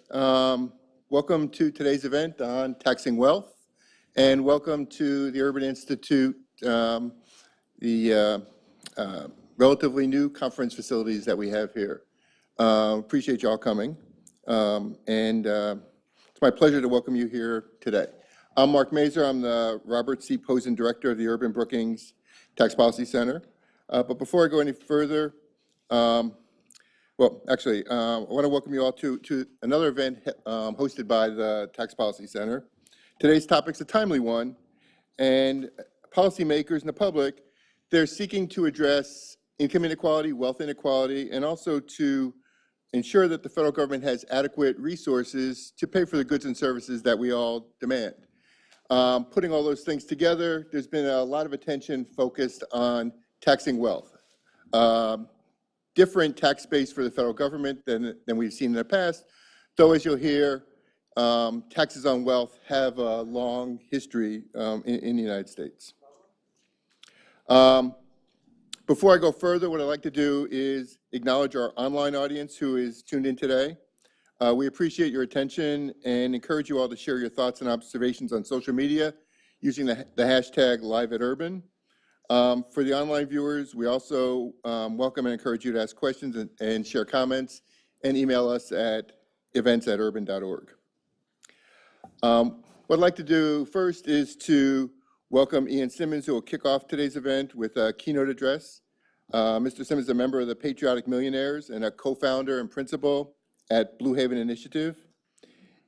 Welcome to today's event on taxing wealth, and welcome to the Urban Institute, the relatively new conference facilities that we have here. Appreciate you all coming, and it's my pleasure to welcome you here today. I'm Mark Mazur. I'm the Robert C. Posen Director of the Urban Brookings Tax Policy Center. But before I go any further, well, actually, I want to welcome you all to another event hosted by the Tax Policy Center. Today's topic's a timely one, and policymakers and the public, they're seeking to address income inequality, wealth inequality, and also to ensure that the federal government has adequate resources to pay for the goods and services that we all demand. Putting all those things together, there's been a lot of attention focused on taxing wealth. Different tax base for the federal government than we've seen in the past, though as you'll hear, taxes on wealth have a long history in the United States. Before I go further, what I'd like to do is acknowledge our online audience who is tuned in today. We appreciate your attention and encourage you all to share your thoughts and observations on social media using the hashtag #LiveAtUrban. For the online viewers, we also welcome and encourage you to ask questions and share comments and email us at events@urban.org. What I'd like to do first is to welcome Ian Simmons, who will kick off today's event with a keynote address. Mr. Simmons is a member of the Patriotic Millionaires and a co-founder and principal at Blue Haven Initiative.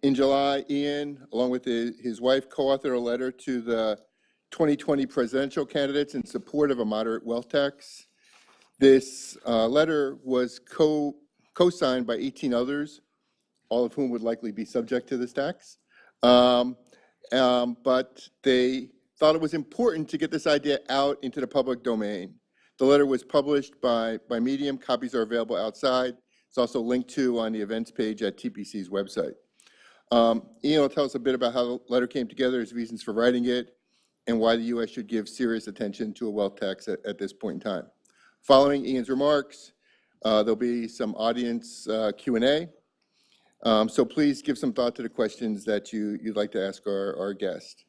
In July, Ian, along with his wife, co-authored a letter to the 2020 presidential candidates in support of a moderate wealth tax. This letter was co-signed by 18 others, all of whom would likely be subject to this tax. But they thought it was important to get this idea out into the public domain. The letter was published by Medium. Copies are available outside. It's also linked to on the events page at TPC's website. Ian will tell us a bit about how the letter came together, his reasons for writing it, and why the U.S. should give serious attention to a wealth tax at this point in time. Following Ian's remarks, there'll be some audience Q&A. So please give some thought to the questions that you'd like to ask our guest.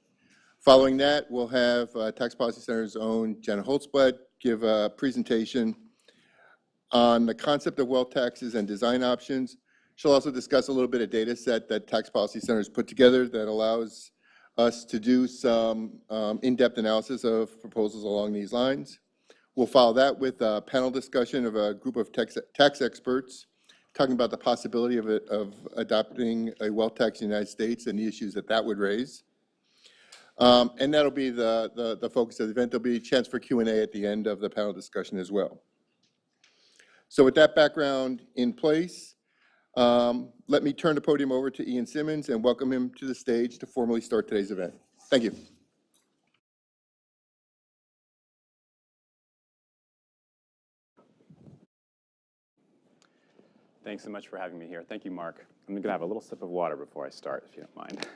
Following that, we'll have Tax Policy Center's own Jenna Holtzblad give a presentation on the concept of wealth taxes and design options. She'll also discuss a little bit of data set that Tax Policy Center has put together that allows us to do some in-depth analysis of proposals along these lines. We'll follow that with a panel discussion of a group of tax experts talking about the possibility of adopting a wealth tax in the United States and the issues that would raise. And that'll be the focus of the event. There'll be a chance for Q&A at the end of the panel discussion as well. So with that background in place, let me turn the podium over to Ian Simmons and welcome him to the stage to formally start today's event. Thank you. Thanks so much for having me here. Thank you, Mark. I'm going to have a little sip of water before I start, if you don't mind.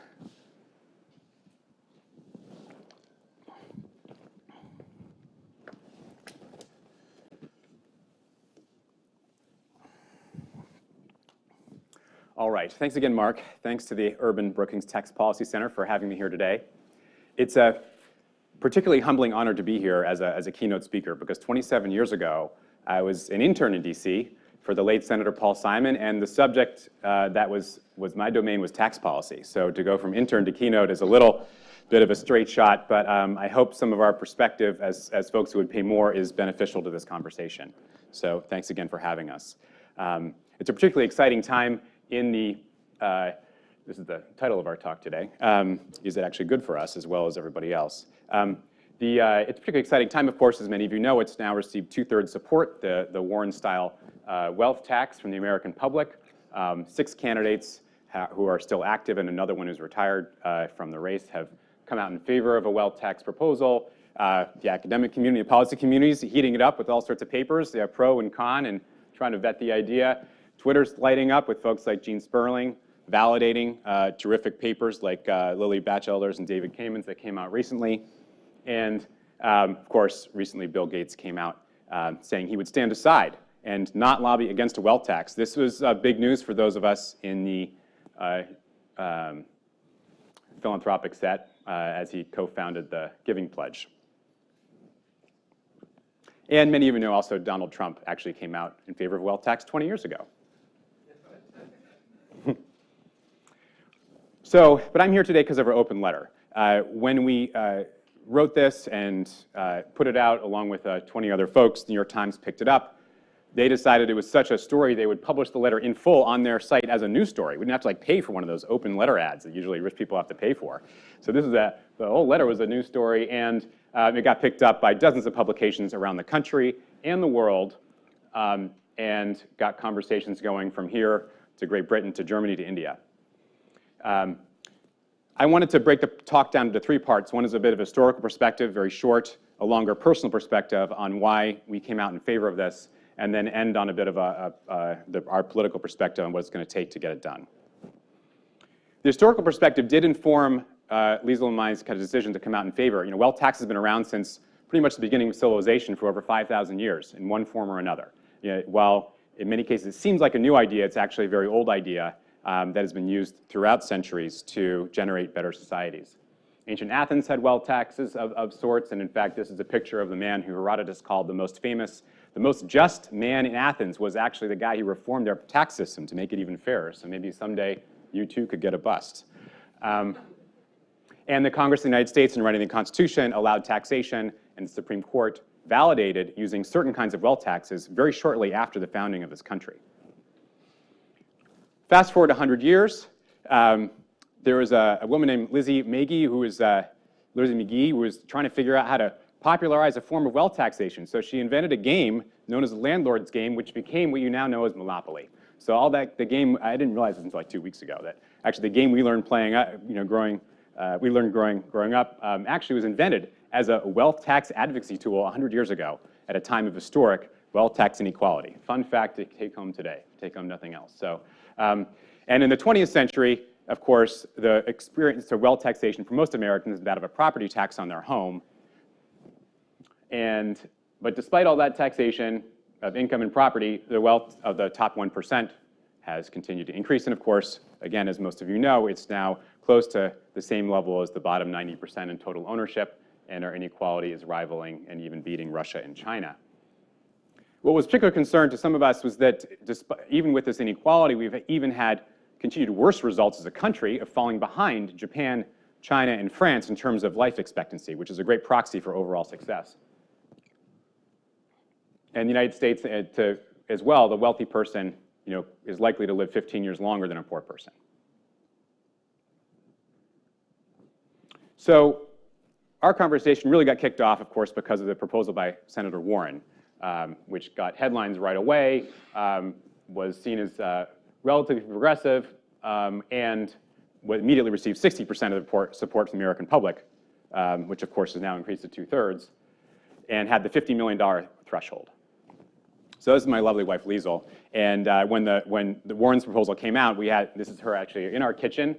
All right. Thanks again, Mark. Thanks to the Urban Brookings Tax Policy Center for having me here today. It's a particularly humbling honor to be here as a keynote speaker because 27 years ago, I was an intern in DC for the late Senator Paul Simon, and the subject that was my domain was tax policy. So to go from intern to keynote is a little bit of a straight shot, but I hope some of our perspective as folks who would pay more is beneficial to this conversation. So thanks again for having us. It's a particularly exciting time in the, this is the title of our talk today, is it actually good for us as well as everybody else? It's a particularly exciting time, of course, as many of you know, it's now received 2/3 support, the Warren-style wealth tax from the American public. 6 candidates who are still active and another one who's retired from the race have come out in favor of a wealth tax proposal. The academic community, the policy community is heating it up with all sorts of papers. They are pro and con and trying to vet the idea. Twitter's lighting up with folks like Gene Sperling validating terrific papers like Lily Batchelder's and David Kamen's that came out recently. And of course, recently Bill Gates came out saying he would stand aside and not lobby against a wealth tax. This was big news for those of us in the philanthropic set as he co-founded the Giving Pledge. And many of you know also Donald Trump actually came out in favor of wealth tax 20 years ago. So, but I'm here today because of our open letter. When we wrote this and put it out along with 20 other folks, the New York Times picked it up. They decided it was such a story they would publish the letter in full on their site as a news story. We didn't have to pay for one of those open letter ads that usually rich people have to pay for. So this is the whole letter was a news story, and it got picked up by dozens of publications around the country and the world, and got conversations going from here to Great Britain to Germany to India. I wanted to break the talk down into 3 parts. One is a bit of historical perspective, very short, a longer personal perspective on why we came out in favor of this, and then end on a bit of our political perspective on what it's going to take to get it done. The historical perspective did inform Liesl and my kind of decision to come out in favor. Wealth tax has been around since pretty much the beginning of civilization for over 5,000 years in one form or another. While in many cases it seems like a new idea, it's actually a very old idea that has been used throughout centuries to generate better societies. Ancient Athens had wealth taxes of sorts, and in fact, this is a picture of the man who Herodotus called the most famous, the most just man in Athens was actually the guy who reformed their tax system to make it even fairer. So maybe someday you too could get a bust. And the Congress of the United States, in writing the Constitution, allowed taxation, and the Supreme Court validated using certain kinds of wealth taxes very shortly after the founding of this country. Fast forward 100 years, there was a woman named Lizzie McGee who was trying to figure out how to popularize a form of wealth taxation. So she invented a game known as the landlord's game, which became what you now know as Monopoly. So all that, the game, I didn't realize this until 2 weeks ago, that actually the game we learned playing, growing up, actually was invented as a wealth tax advocacy tool 100 years ago at a time of historic wealth tax inequality. Fun fact to take home today, take home nothing else. So, and in the 20th century, of course, the experience of wealth taxation for most Americans is that of a property tax on their home. But despite all that taxation of income and property, the wealth of the top 1% has continued to increase. And of course, again, as most of you know, it's now close to the same level as the bottom 90% in total ownership, and our inequality is rivaling and even beating Russia and China. What was particular concern to some of us was that even with this inequality, we've even had continued worse results as a country of falling behind Japan, China, and France in terms of life expectancy, which is a great proxy for overall success. And the United States, as well, the wealthy person is likely to live 15 years longer than a poor person. So our conversation really got kicked off, of course, because of the proposal by Senator Warren, which got headlines right away, was seen as relatively progressive, and immediately received 60% of the support from the American public, which of course has now increased to 2/3, and had the $50 million threshold. So this is my lovely wife, Liesl, and when the Warren's proposal came out, this is her actually in our kitchen,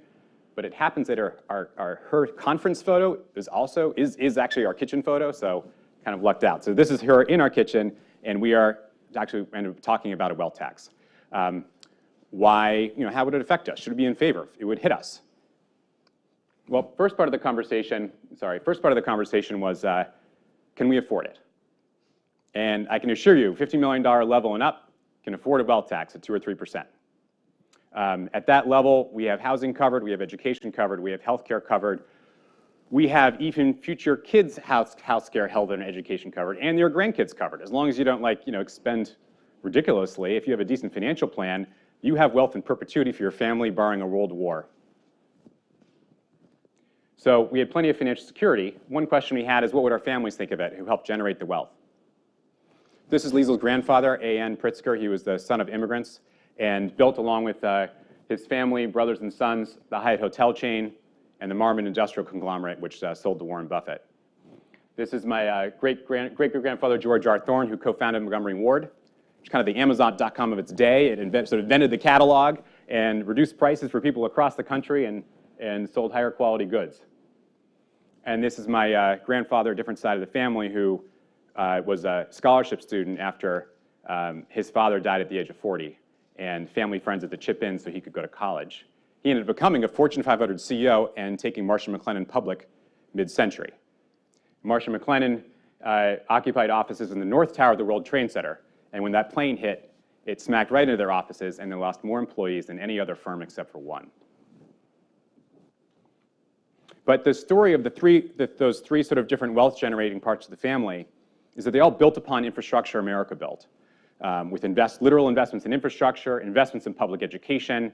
but it happens that her conference photo is actually our kitchen photo, so kind of lucked out. So this is her in our kitchen, and we are actually talking about a wealth tax. Why, how would it affect us? Should we be in favor? It would hit us. Well, first part of the conversation was, can we afford it? And I can assure you, $50 million level and up can afford a wealth tax at 2 or 3%. At that level, we have housing covered, we have education covered, we have healthcare covered, we have even future kids' healthcare, health, and education covered, and your grandkids covered. As long as you don't expend ridiculously, if you have a decent financial plan, you have wealth in perpetuity for your family, barring a world war. So we had plenty of financial security. One question we had is, what would our families think of it, who helped generate the wealth? This is Liesl's grandfather, A.N. Pritzker. He was the son of immigrants and built, along with his family, brothers and sons, the Hyatt hotel chain and the Marmon industrial conglomerate, which sold to Warren Buffett. This is my great-grandfather, George R. Thorne, who co-founded Montgomery Ward, which is kind of the Amazon.com of its day. It sort of invented the catalog and reduced prices for people across the country and sold higher quality goods. And this is my grandfather, a different side of the family, who was a scholarship student after his father died at the age of 40, and family friends had to chip in so he could go to college. He ended up becoming a Fortune 500 CEO and taking Marsh & McLennan public mid-century. Marsh & McLennan occupied offices in the North Tower of the World Trade Center, and when that plane hit, it smacked right into their offices, and they lost more employees than any other firm except for one. But the story of those three sort of different wealth-generating parts of the family is that they all built upon infrastructure America built, with literal investments in infrastructure, investments in public education,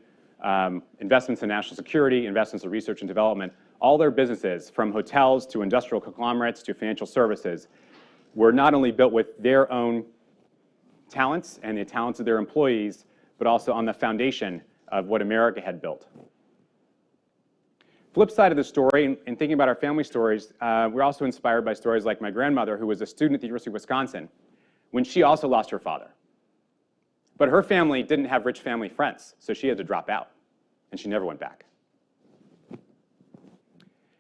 investments in national security, investments in research and development. All their businesses, from hotels to industrial conglomerates to financial services, were not only built with their own talents and the talents of their employees, but also on the foundation of what America had built. Flip side of the story, in thinking about our family stories, we're also inspired by stories like my grandmother, who was a student at the University of Wisconsin, when she also lost her father. But her family didn't have rich family friends, so she had to drop out, and she never went back.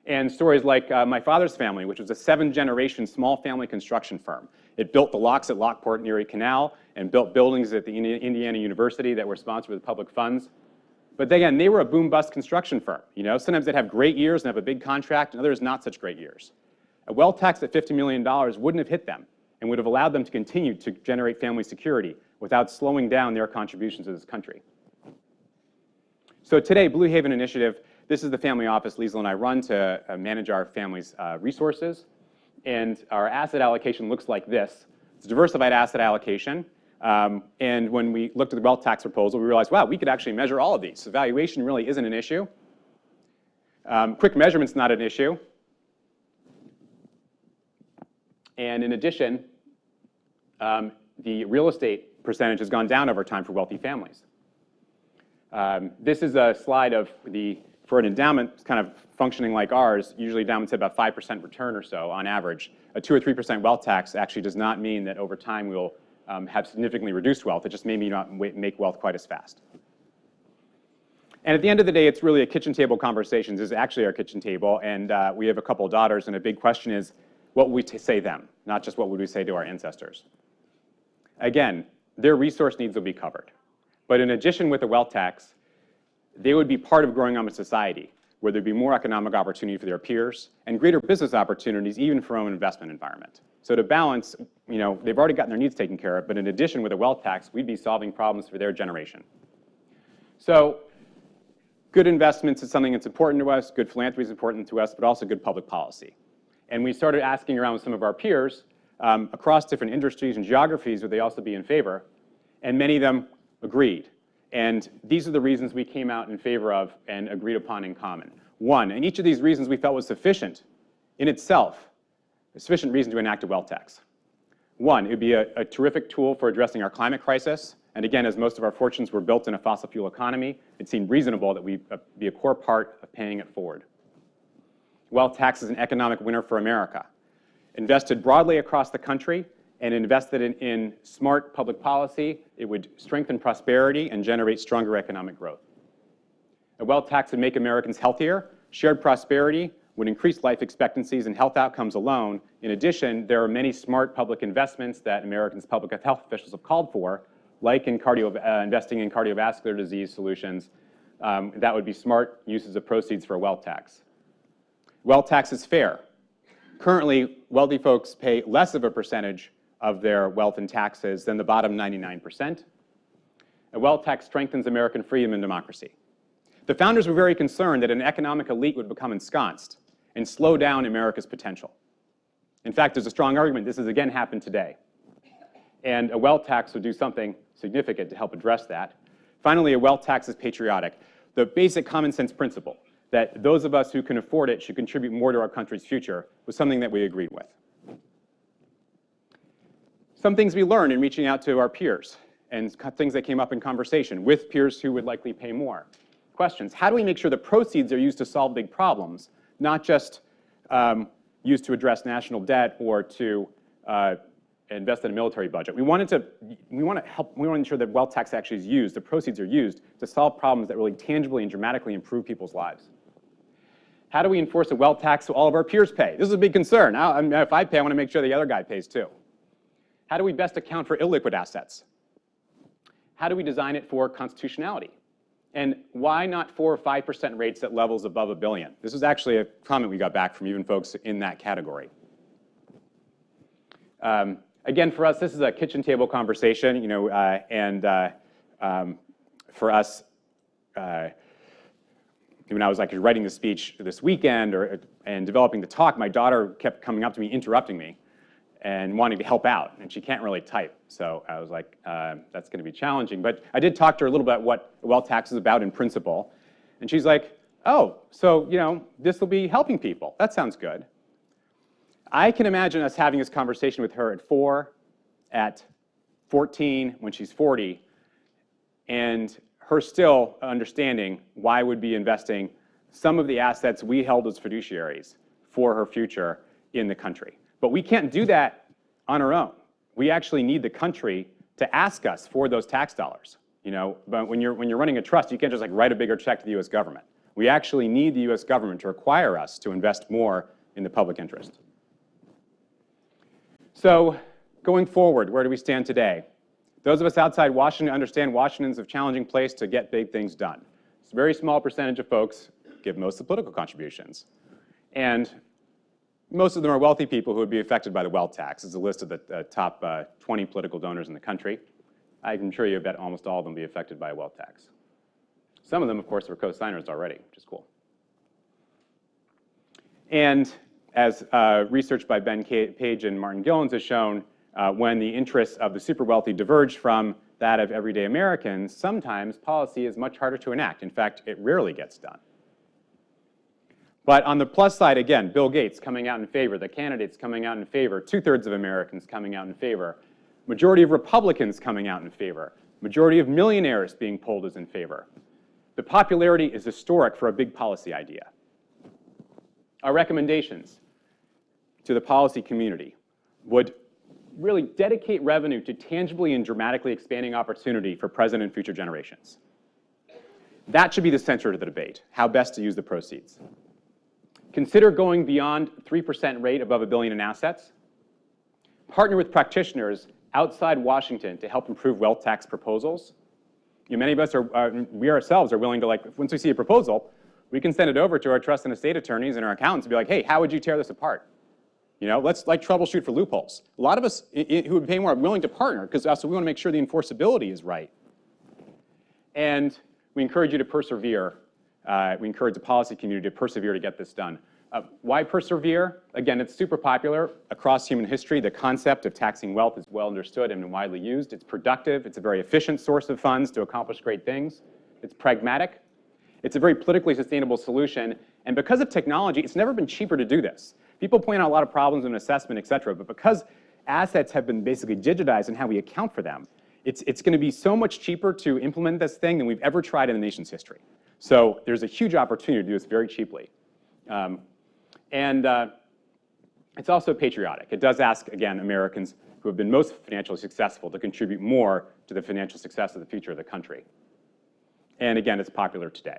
And stories like my father's family, which was a 7-generation small family construction firm. It built the locks at Lockport and Erie Canal and built buildings at the Indiana University that were sponsored with public funds. But again, they were a boom-bust construction firm. You know, sometimes they'd have great years and have a big contract, and others not such great years. A wealth tax at $50 million wouldn't have hit them and would have allowed them to continue to generate family security without slowing down their contributions to this country. So today, Blue Haven Initiative, this is the family office Liesl and I run to manage our family's resources. And our asset allocation looks like this. It's a diversified asset allocation. And when we looked at the wealth tax proposal, we realized, wow, we could actually measure all of these. So valuation really isn't an issue. Quick measurement's not an issue. And in addition, the real estate percentage has gone down over time for wealthy families. This is a slide of for an endowment kind of functioning like ours, usually endowments at about 5% return or so on average. A 2 or 3% wealth tax actually does not mean that over time we'll have significantly reduced wealth. It just may not make wealth quite as fast. And at the end of the day, it's really a kitchen table conversation. This is actually our kitchen table, and we have a couple of daughters, and a big question is, what would we say them, not just what would we say to our ancestors? Again, their resource needs will be covered. But in addition with the wealth tax, they would be part of growing up a society where there'd be more economic opportunity for their peers and greater business opportunities even for our own investment environment. So to balance, you know, they've already gotten their needs taken care of, but in addition with a wealth tax, we'd be solving problems for their generation. So good investments is something that's important to us, good philanthropy is important to us, but also good public policy. And we started asking around with some of our peers across different industries and geographies would they also be in favor, and many of them agreed. And these are the reasons we came out in favor of and agreed upon in common. One, and each of these reasons we felt was sufficient in itself, a sufficient reason to enact a wealth tax. One, it would be a terrific tool for addressing our climate crisis. And again, as most of our fortunes were built in a fossil fuel economy, it seemed reasonable that we be a core part of paying it forward. Wealth tax is an economic winner for America. Invested broadly across the country and invested in smart public policy, it would strengthen prosperity and generate stronger economic growth. A wealth tax would make Americans healthier. Shared prosperity would increase life expectancies and health outcomes alone. In addition, there are many smart public investments that Americans' public health officials have called for, like in investing in cardiovascular disease solutions. That would be smart uses of proceeds for a wealth tax. Wealth tax is fair. Currently, wealthy folks pay less of a percentage of their wealth in taxes than the bottom 99%. A wealth tax strengthens American freedom and democracy. The founders were very concerned that an economic elite would become ensconced and slow down America's potential. In fact, there's a strong argument this has again happened today. And a wealth tax would do something significant to help address that. Finally, a wealth tax is patriotic. The basic common sense principle that those of us who can afford it should contribute more to our country's future was something that we agreed with. Some things we learned in reaching out to our peers and things that came up in conversation with peers who would likely pay more. Questions: how do we make sure the proceeds are used to solve big problems, not just used to address national debt or to invest in a military budget? We want to ensure that wealth tax actually is used, the proceeds are used to solve problems that really tangibly and dramatically improve people's lives. How do we enforce a wealth tax so all of our peers pay? This is a big concern. If I pay, I want to make sure the other guy pays too. How do we best account for illiquid assets? How do we design it for constitutionality? And why not 4 or 5% rates at levels above $1 billion? This was actually a comment we got back from even folks in that category. Again, for us, this is a kitchen table conversation, you know, for us, when I was like writing the speech this weekend and developing the talk, my daughter kept coming up to me, interrupting me, and wanting to help out, and she can't really type. So I was like, that's going to be challenging. But I did talk to her a little bit about what wealth tax is about in principle, and she's like, oh, so you know, this will be helping people. That sounds good. I can imagine us having this conversation with her at 4, at 14, when she's 40, and her still understanding why would be investing some of the assets we held as fiduciaries for her future in the country. But we can't do that on our own. We actually need the country to ask us for those tax dollars. You know, but when you're running a trust, you can't just like write a bigger check to the U.S. government. We actually need the U.S. government to require us to invest more in the public interest. So going forward, where do we stand today? Those of us outside Washington understand Washington's a challenging place to get big things done. It's a very small percentage of folks give most of the political contributions. And most of them are wealthy people who would be affected by the wealth tax. It's a list of the top 20 political donors in the country. I can assure you that almost all of them will be affected by a wealth tax. Some of them, of course, were co-signers already, which is cool. And as research by Ben Page and Martin Gillens has shown, when the interests of the super wealthy diverge from that of everyday Americans, sometimes policy is much harder to enact. In fact, it rarely gets done. But on the plus side, again, Bill Gates coming out in favor, the candidates coming out in favor, 2/3 of Americans coming out in favor, majority of Republicans coming out in favor, majority of millionaires being polled as in favor. The popularity is historic for a big policy idea. Our recommendations to the policy community would really dedicate revenue to tangibly and dramatically expanding opportunity for present and future generations. That should be the center of the debate, how best to use the proceeds. Consider going beyond 3% rate above $1 billion in assets. Partner with practitioners outside Washington to help improve wealth tax proposals. You know, many of us we ourselves are willing to, like, once we see a proposal, we can send it over to our trust and estate attorneys and our accountants and be like, hey, how would you tear this apart? You know, let's like troubleshoot for loopholes. A lot of us who would pay more are willing to partner because also we want to make sure the enforceability is right. And we encourage you to persevere. We encourage the policy community to persevere to get this done. Why persevere? Again, it's super popular across human history. The concept of taxing wealth is well understood and widely used. It's productive. It's a very efficient source of funds to accomplish great things. It's pragmatic. It's a very politically sustainable solution. And because of technology, it's never been cheaper to do this. People point out a lot of problems in assessment, et cetera, but because assets have been basically digitized in how we account for them, it's going to be so much cheaper to implement this thing than we've ever tried in the nation's history. So there's a huge opportunity to do this very cheaply. It's also patriotic. It does ask, again, Americans who have been most financially successful to contribute more to the financial success of the future of the country. And again, it's popular today.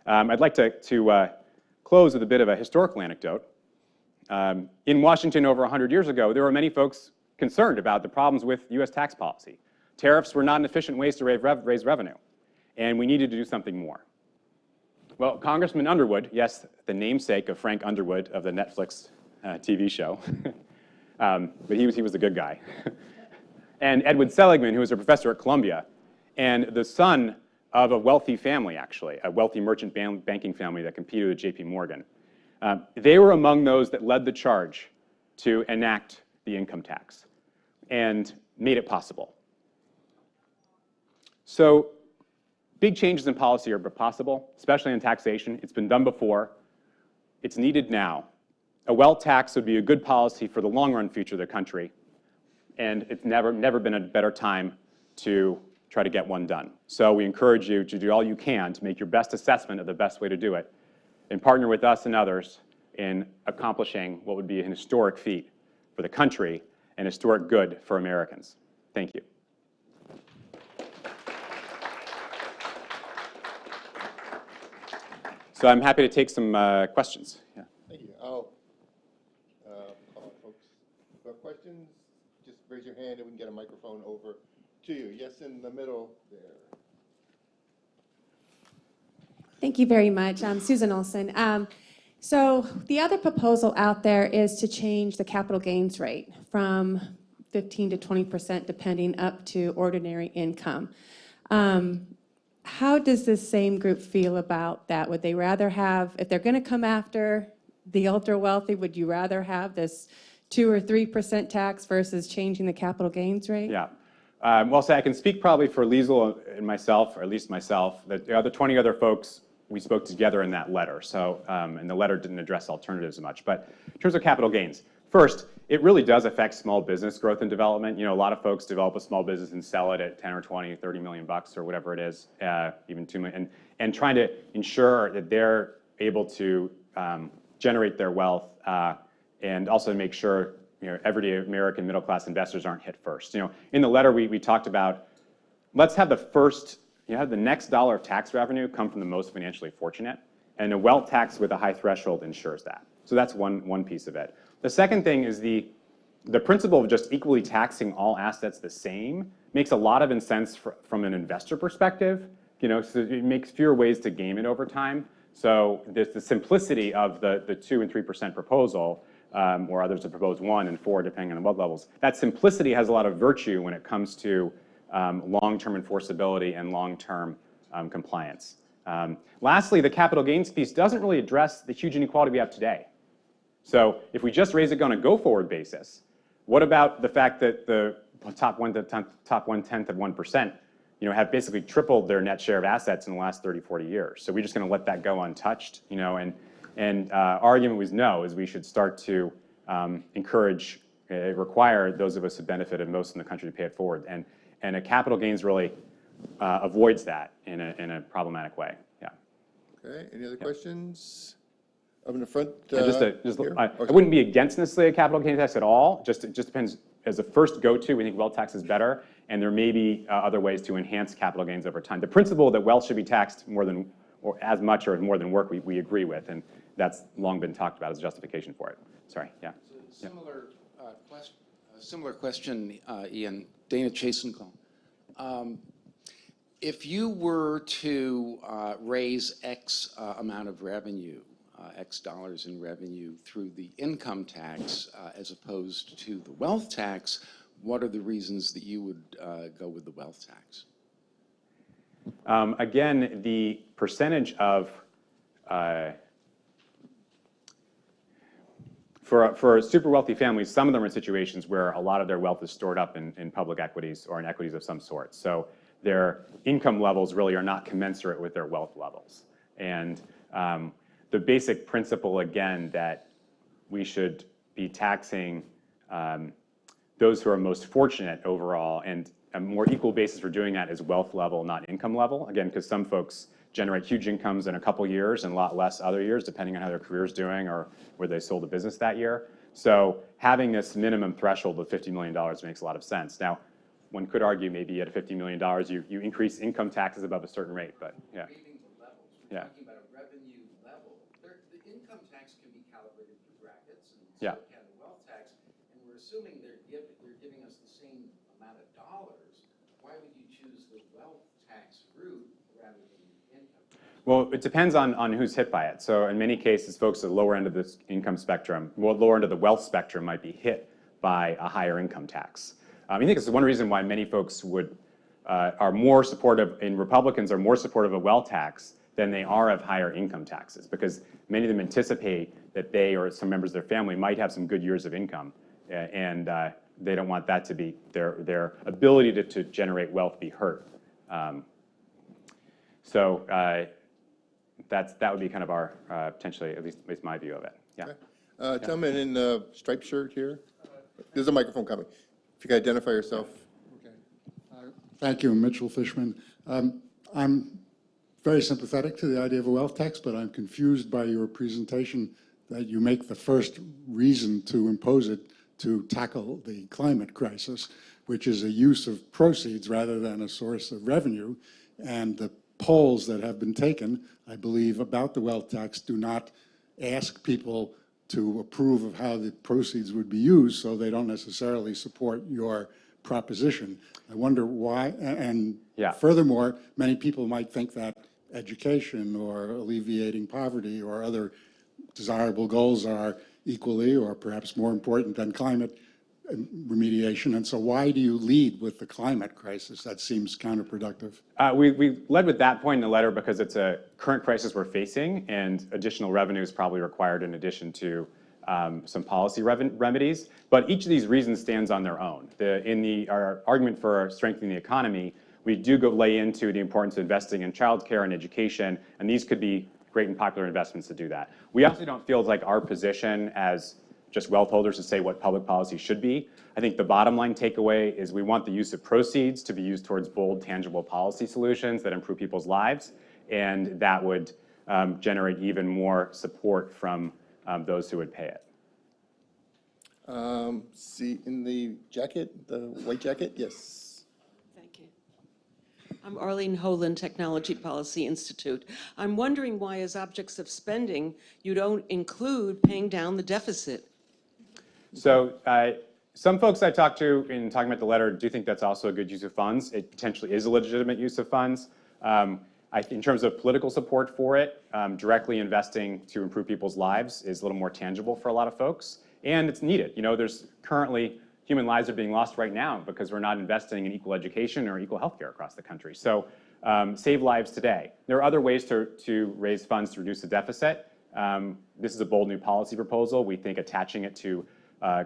I'd like to close with a bit of a historical anecdote. In Washington over 100 years ago, there were many folks concerned about the problems with US tax policy. Tariffs were not an efficient ways to raise revenue, and we needed to do something more. Well, Congressman Underwood, yes, the namesake of Frank Underwood of the Netflix TV show, but he was the good guy, and Edward Seligman, who was a professor at Columbia, and the son of a wealthy family, actually, a wealthy merchant banking family that competed with JP Morgan. They were among those that led the charge to enact the income tax and made it possible. So big changes in policy are possible, especially in taxation. It's been done before. It's needed now. A wealth tax would be a good policy for the long-run future of the country, and it's never been a better time to try to get one done. So we encourage you to do all you can to make your best assessment of the best way to do it, and partner with us and others in accomplishing what would be an historic feat for the country and historic good for Americans. Thank you. So I'm happy to take some questions. Yeah. Thank you. I'll call on folks who have questions. Just raise your hand and we can get a microphone over to you. Yes, in the middle there. you very much. I'm Susan Olson. So the other proposal out there is to change the capital gains rate from 15 to 20% depending up to ordinary income. How does this same group feel about that? Would they rather have, if they're going to come after the ultra wealthy, would you rather have this 2 or 3% tax versus changing the capital gains rate? Yeah. Well, so I can speak probably for Liesl and myself, or at least myself. The other 20 other folks, we spoke together in that letter. So, and the letter didn't address alternatives much. But in terms of capital gains, first, it really does affect small business growth and development. You know, a lot of folks develop a small business and sell it at 10 or 20, 30 million bucks or whatever it is, even 2 million, and trying to ensure that they're able to generate their wealth and also make sure, you know, everyday American middle-class investors aren't hit first. You know, in the letter we talked about, let's have the first, you know, the next dollar of tax revenue come from the most financially fortunate, and a wealth tax with a high threshold ensures that. So that's one piece of it. The second thing is the principle of just equally taxing all assets the same makes a lot of sense from an investor perspective. You know, so it makes fewer ways to game it over time. So the simplicity of the 2 and 3% proposal, or others have proposed 1 and 4, depending on what levels. That simplicity has a lot of virtue when it comes to long-term enforceability and long-term compliance. Lastly, the capital gains piece doesn't really address the huge inequality we have today. So if we just raise it on a go-forward basis, what about the fact that the top 1/10 of 1%, you know, have basically tripled their net share of assets in the last 30, 40 years? So we're just going to let that go untouched, you know? And our argument was no, is we should start to encourage, require those of us who benefited most in the country to pay it forward. And a capital gains really avoids that in a problematic way. Yeah. Okay. Any other questions? Up in the front. I wouldn't be against necessarily a capital gains tax at all. It just depends. As a first go-to, we think wealth tax is better, and there may be other ways to enhance capital gains over time. The principle that wealth should be taxed more than, or as much or more than work, we agree with, and that's long been talked about as a justification for it. Sorry, yeah. So similar question, Ian. Dana Chasenko. If you were to raise X amount of revenue, X dollars in revenue through the income tax as opposed to the wealth tax, what are the reasons that you would go with the wealth tax? Again, the percentage of, for super wealthy families, some of them are in situations where a lot of their wealth is stored up in public equities or in equities of some sort. So their income levels really are not commensurate with their wealth levels. And the basic principle, again, that we should be taxing those who are most fortunate overall, and a more equal basis for doing that is wealth level, not income level. Again, because some folks generate huge incomes in a couple years and a lot less other years, depending on how their career's doing or where they sold a business that year. So having this minimum threshold of $50 million makes a lot of sense. Now, one could argue maybe at $50 million, you increase income taxes above a certain rate, but yeah. Yeah. Talking about a revenue level. The income tax can be calibrated through brackets, and so yeah. can the wealth tax. And we're assuming they're giving us the same amount of dollars. Why would you choose the wealth tax route rather than the income tax? Well, it depends on who's hit by it. So in many cases, folks at the lower end of this income spectrum, well, lower end of the wealth spectrum might be hit by a higher income tax. I think it's one reason why many folks are more supportive, and Republicans are more supportive of wealth tax than they are of higher income taxes, because many of them anticipate that they or some members of their family might have some good years of income, and they don't want that to be their ability to generate wealth be hurt. So that would be kind of our potentially, at least my view of it. Yeah. Okay. Gentleman in the striped shirt here. There's a microphone coming. If you could identify yourself. Okay. Thank you, Mitchell Fishman. I'm very sympathetic to the idea of a wealth tax, but I'm confused by your presentation that you make the first reason to impose it to tackle the climate crisis, which is a use of proceeds rather than a source of revenue. And the polls that have been taken, I believe, about the wealth tax do not ask people to approve of how the proceeds would be used, so they don't necessarily support your proposition. I wonder why, and yeah. Furthermore, many people might think that education or alleviating poverty or other desirable goals are equally or perhaps more important than climate remediation. And so why do you lead with the climate crisis? That seems counterproductive. We led with that point in the letter because it's a current crisis we're facing, and additional revenue is probably required in addition to some policy remedies. But each of these reasons stands on their own. Our argument for strengthening the economy, we do lay into the importance of investing in childcare and education, and these could be great and popular investments to do that. We also don't feel like our position as just wealth holders to say what public policy should be. I think the bottom line takeaway is we want the use of proceeds to be used towards bold, tangible policy solutions that improve people's lives, and that would generate even more support from those who would pay it. See, in the jacket, the white jacket, yes. Thank you. I'm Arlene Holan, Technology Policy Institute. I'm wondering why, as objects of spending, you don't include paying down the deficit. So some folks I talked to in talking about the letter do think that's also a good use of funds. It potentially is a legitimate use of funds. In terms of political support for it, directly investing to improve people's lives is a little more tangible for a lot of folks, and it's needed. You know, there's currently human lives are being lost right now because we're not investing in equal education or equal healthcare across the country. So save lives today. There are other ways to raise funds to reduce the deficit. This is a bold new policy proposal. We think attaching it to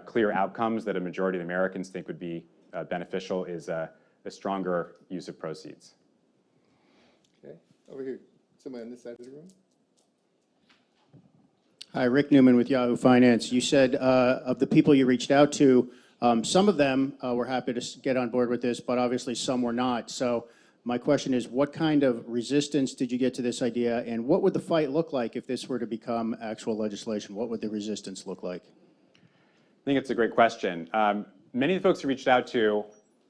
clear outcomes that a majority of Americans think would be beneficial is a stronger use of proceeds. Okay, over here, somebody on this side of the room. Hi, Rick Newman with Yahoo Finance. You said of the people you reached out to, some of them were happy to get on board with this, but obviously some were not. So my question is, what kind of resistance did you get to this idea, and what would the fight look like if this were to become actual legislation? What would the resistance look like? I think it's a great question. Many of the folks who reached out to,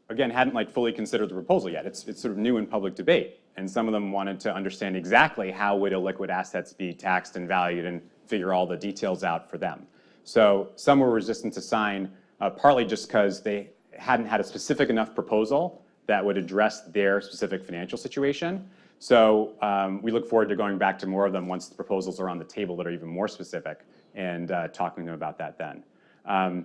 again, hadn't fully considered the proposal yet. It's sort of new in public debate, and some of them wanted to understand exactly how would illiquid assets be taxed and valued and figure all the details out for them. So some were resistant to sign, partly just because they hadn't had a specific enough proposal that would address their specific financial situation. So we look forward to going back to more of them once the proposals are on the table that are even more specific and talking to them about that then. I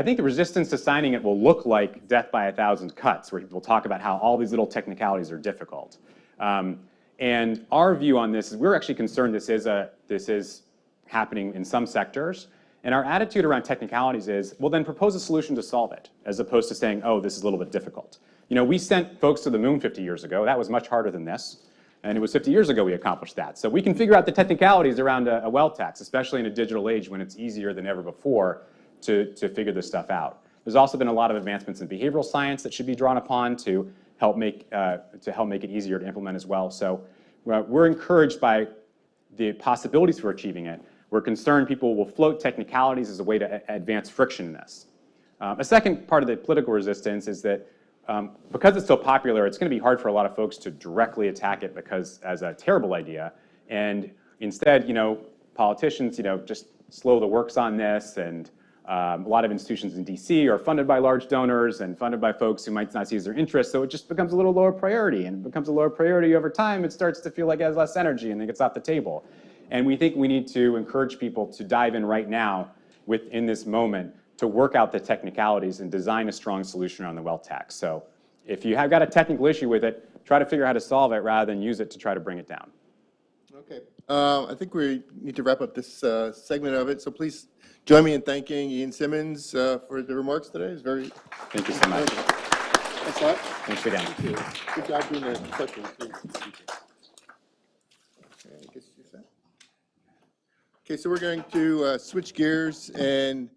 think the resistance to signing it will look like death by 1,000 cuts, where people talk about how all these little technicalities are difficult. And our view on this is we're actually concerned this is happening in some sectors. And our attitude around technicalities is, well, then propose a solution to solve it, as opposed to saying, oh, this is a little bit difficult. You know, we sent folks to the moon 50 years ago. That was much harder than this. And it was 50 years ago we accomplished that. So we can figure out the technicalities around a wealth tax, especially in a digital age when it's easier than ever before to figure this stuff out. There's also been a lot of advancements in behavioral science that should be drawn upon to help make it easier to implement as well. So we're encouraged by the possibilities for achieving it. We're concerned people will float technicalities as a way to advance friction in this. A second part of the political resistance is that because it's so popular, it's going to be hard for a lot of folks to directly attack it because as a terrible idea. And instead, politicians, just slow the works on this, and a lot of institutions in DC are funded by large donors and funded by folks who might not see as their interest, so it just becomes a little lower priority, and it becomes a lower priority over time. It starts to feel like it has less energy and it gets off the table. And we think we need to encourage people to dive in right now within this moment to work out the technicalities and design a strong solution around the wealth tax. So if you have got a technical issue with it, try to figure out how to solve it rather than use it to try to bring it down. Okay, I think we need to wrap up this segment of it, so please join me in thanking Ian Simmons for the remarks today. It's very... Thank you so much. Thanks a lot. Thanks again. Good job doing the questions. Okay, I guess you're set. Okay, so we're going to switch gears and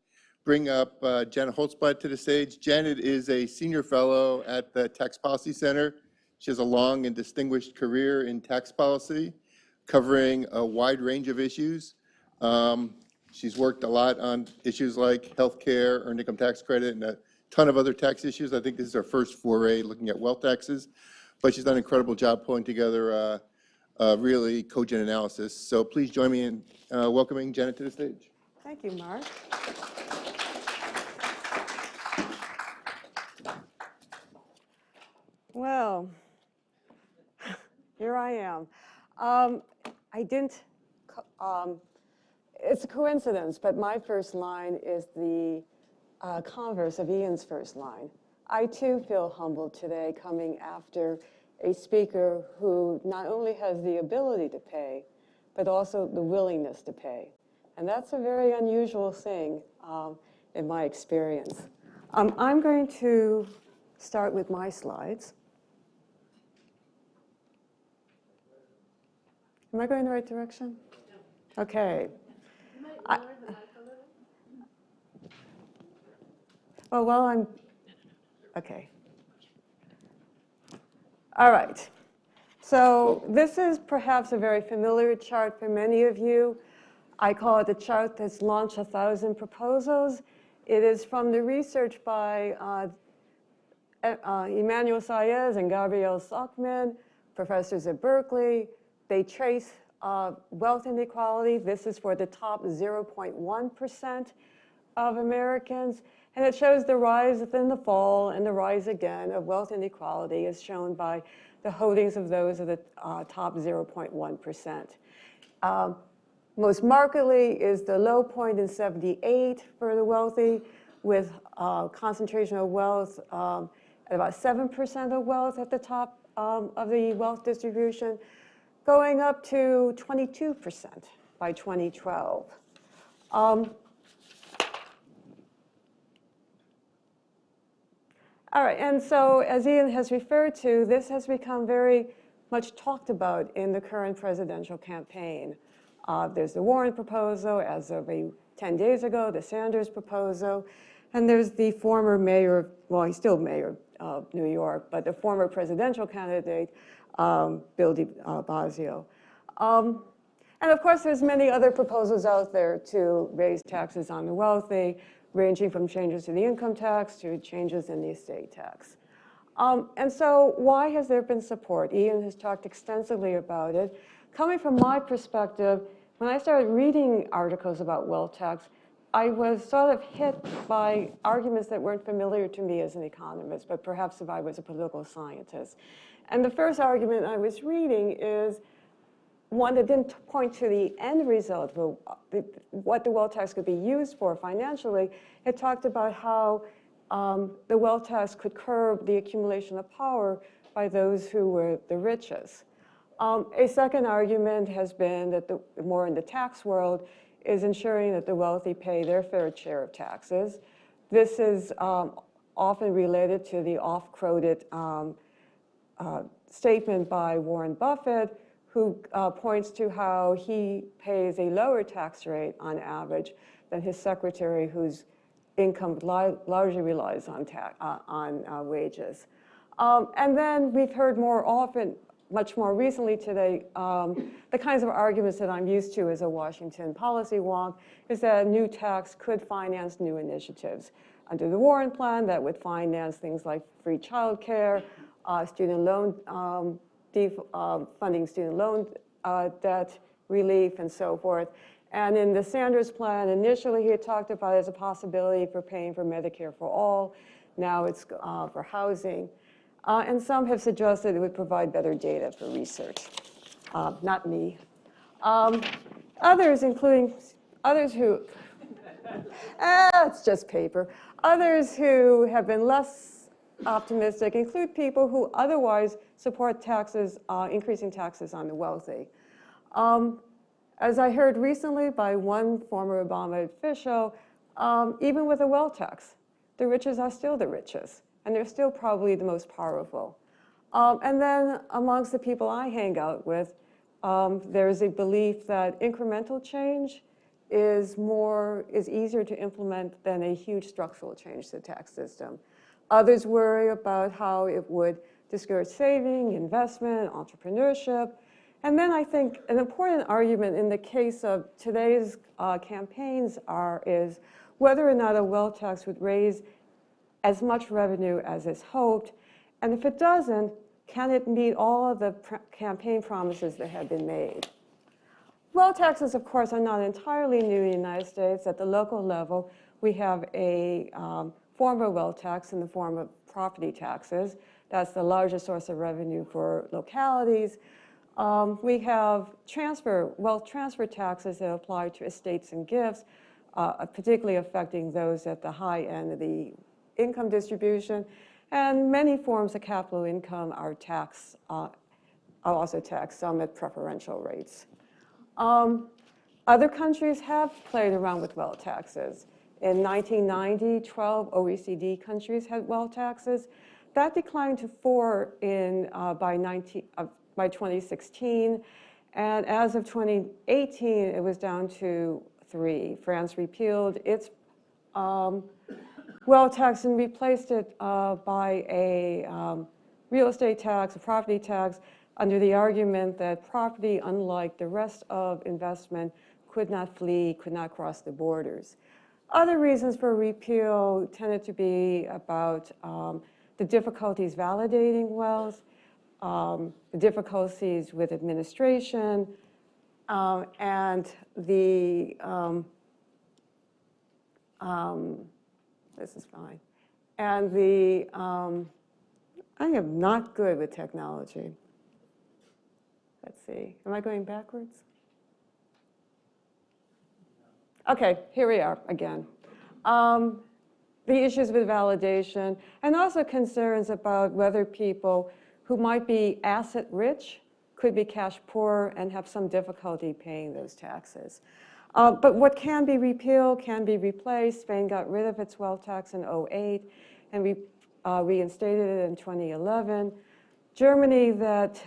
bring up Janet Holtzblatt to the stage. Janet is a senior fellow at the Tax Policy Center. She has a long and distinguished career in tax policy, covering a wide range of issues. She's worked a lot on issues like healthcare, earned income tax credit, and a ton of other tax issues. I think this is her first foray looking at wealth taxes, but she's done an incredible job pulling together really cogent analysis. So please join me in welcoming Janet to the stage. Thank you, Mark. Well, Here I am. I didn't, it's a coincidence, but my first line is the converse of Ian's first line. I too feel humbled today coming after a speaker who not only has the ability to pay, but also the willingness to pay. And that's a very unusual thing in my experience. I'm going to start with my slides. Am I going in the right direction? Okay. Well, while I'm, okay. All right. So this is perhaps a very familiar chart for many of you. I call it the chart that's launched 1,000 proposals. It is from the research by Emmanuel Saez and Gabriel Zuckman, professors at Berkeley. They trace wealth inequality. This is for the top 0.1% of Americans. And it shows the rise then the fall and the rise again of wealth inequality as shown by the holdings of those of the top 0.1%. Most markedly is the low point in '78 for the wealthy, with concentration of wealth at about 7% of wealth at the top of the wealth distribution, going up to 22% by 2012. All right, and so as Ian has referred to, this has become very much talked about in the current presidential campaign. There's the Warren proposal, as of 10 days ago, the Sanders proposal, and there's the former mayor, well, he's still mayor of New York, but the former presidential candidate, Bill de Blasio. And of course, there's many other proposals out there to raise taxes on the wealthy, ranging from changes to the income tax to changes in the estate tax. And so why has there been support? Ian has talked extensively about it. Coming from my perspective, when I started reading articles about wealth tax, I was sort of hit by arguments that weren't familiar to me as an economist, but perhaps if I was a political scientist. And the first argument I was reading is one that didn't point to the end result, what the wealth tax could be used for financially. It talked about how the wealth tax could curb the accumulation of power by those who were the richest. A second argument has been that more in the tax world is ensuring that the wealthy pay their fair share of taxes. This is often related to the oft-quoted statement by Warren Buffett, who points to how he pays a lower tax rate on average than his secretary, whose income largely relies on wages. And then we've heard more often, much more recently today, the kinds of arguments that I'm used to as a Washington policy wonk is that a new tax could finance new initiatives. Under the Warren plan, that would finance things like free childcare, student loan funding student loan debt relief, and so forth. And in the Sanders plan, initially he had talked about it as a possibility for paying for Medicare for all. Now it's for housing. And some have suggested it would provide better data for research. Not me. Others, including others who, it's just paper. Others who have been less optimistic include people who otherwise support taxes, increasing taxes on the wealthy. As I heard recently by one former Obama official, even with a wealth tax, the richest are still the richest, and they're still probably the most powerful. And then amongst the people I hang out with, there's a belief that incremental change is easier to implement than a huge structural change to the tax system. Others worry about how it would discourage saving, investment, entrepreneurship. And then I think an important argument in the case of today's campaigns is whether or not a wealth tax would raise as much revenue as is hoped. And if it doesn't, can it meet all of the campaign promises that have been made? Wealth taxes, of course, are not entirely new in the United States. At the local level, we have a form of wealth tax in the form of property taxes. That's the largest source of revenue for localities. We have wealth transfer taxes that apply to estates and gifts, particularly affecting those at the high end of the income distribution. And many forms of capital income are also taxed, some at preferential rates. Other countries have played around with wealth taxes. In 1990, 12 OECD countries had wealth taxes. That declined to 4 by 2016. And as of 2018, it was down to 3. France repealed its wealth tax and replaced it by a real estate tax, a property tax, under the argument that property, unlike the rest of investment, could not flee, could not cross the borders. Other reasons for repeal tended to be about the difficulties validating wealth, the difficulties with administration, and the, this is fine, and the, I am not good with technology. Let's see, am I going backwards? Okay, here we are again. The issues with validation, and also concerns about whether people who might be asset rich could be cash poor and have some difficulty paying those taxes. But what can be repealed can be replaced. Spain got rid of its wealth tax in 2008 and reinstated it in 2011. Germany, that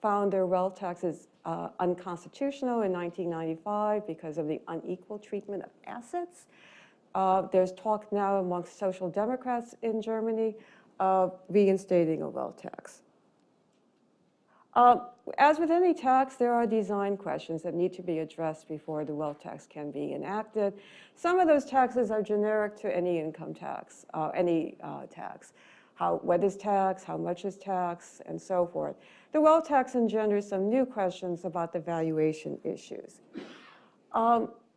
found their wealth taxes unconstitutional in 1995 because of the unequal treatment of assets. There's talk now amongst social democrats in Germany of reinstating a wealth tax. As with any tax, there are design questions that need to be addressed before the wealth tax can be enacted. Some of those taxes are generic to any income tax, tax. What is tax, how much is tax, and so forth. The wealth tax engenders some new questions about the valuation issues.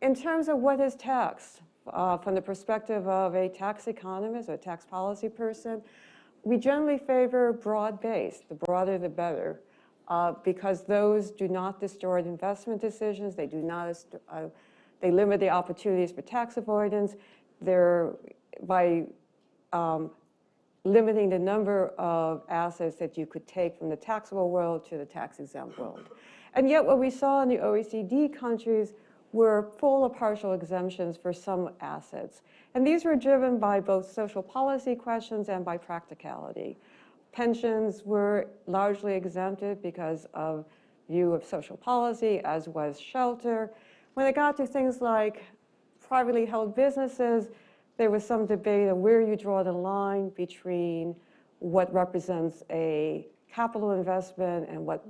In terms of what is taxed, from the perspective of a tax economist or a tax policy person, we generally favor broad-based. The broader, the better, because those do not distort investment decisions. They do not. They limit the opportunities for tax avoidance. They're by limiting the number of assets that you could take from the taxable world to the tax-exempt world. And yet what we saw in the OECD countries were full or partial exemptions for some assets. And these were driven by both social policy questions and by practicality. Pensions were largely exempted because of view of social policy, as was shelter. When it got to things like privately held businesses, there was some debate on where you draw the line between what represents a capital investment and what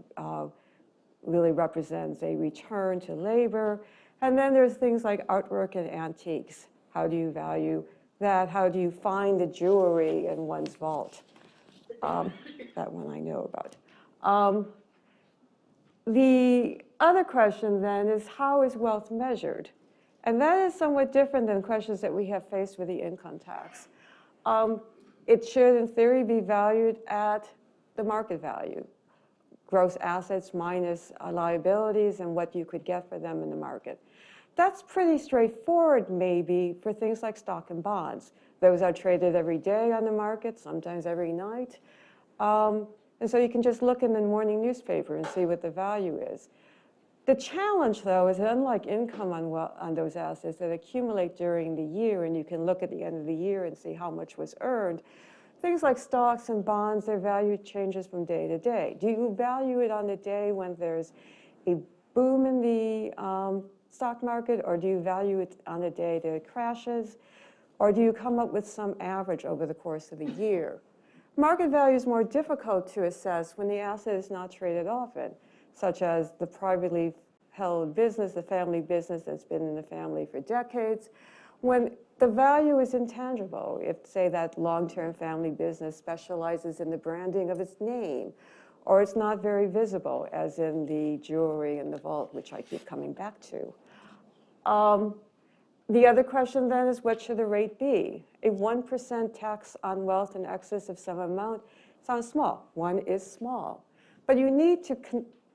really represents a return to labor. And then there's things like artwork and antiques. How do you value that? How do you find the jewelry in one's vault? That one I know about. The other question then is, how is wealth measured? And that is somewhat different than questions that we have faced with the income tax. It should, in theory, be valued at the market value, gross assets minus liabilities and what you could get for them in the market. That's pretty straightforward, maybe, for things like stock and bonds. Those are traded every day on the market, sometimes every night. And so you can just look in the morning newspaper and see what the value is. The challenge, though, is that unlike income on those assets that accumulate during the year, and you can look at the end of the year and see how much was earned, things like stocks and bonds, their value changes from day to day. Do you value it on the day when there's a boom in the stock market, or do you value it on the day that it crashes? Or do you come up with some average over the course of the year? Market value is more difficult to assess when the asset is not traded often, such as the privately held business, the family business that's been in the family for decades. When the value is intangible, if, say, that long-term family business specializes in the branding of its name, or it's not very visible, as in the jewelry in the vault, which I keep coming back to. The other question then is, what should the rate be? A 1% tax on wealth in excess of some amount sounds small. 1 is small. But you need to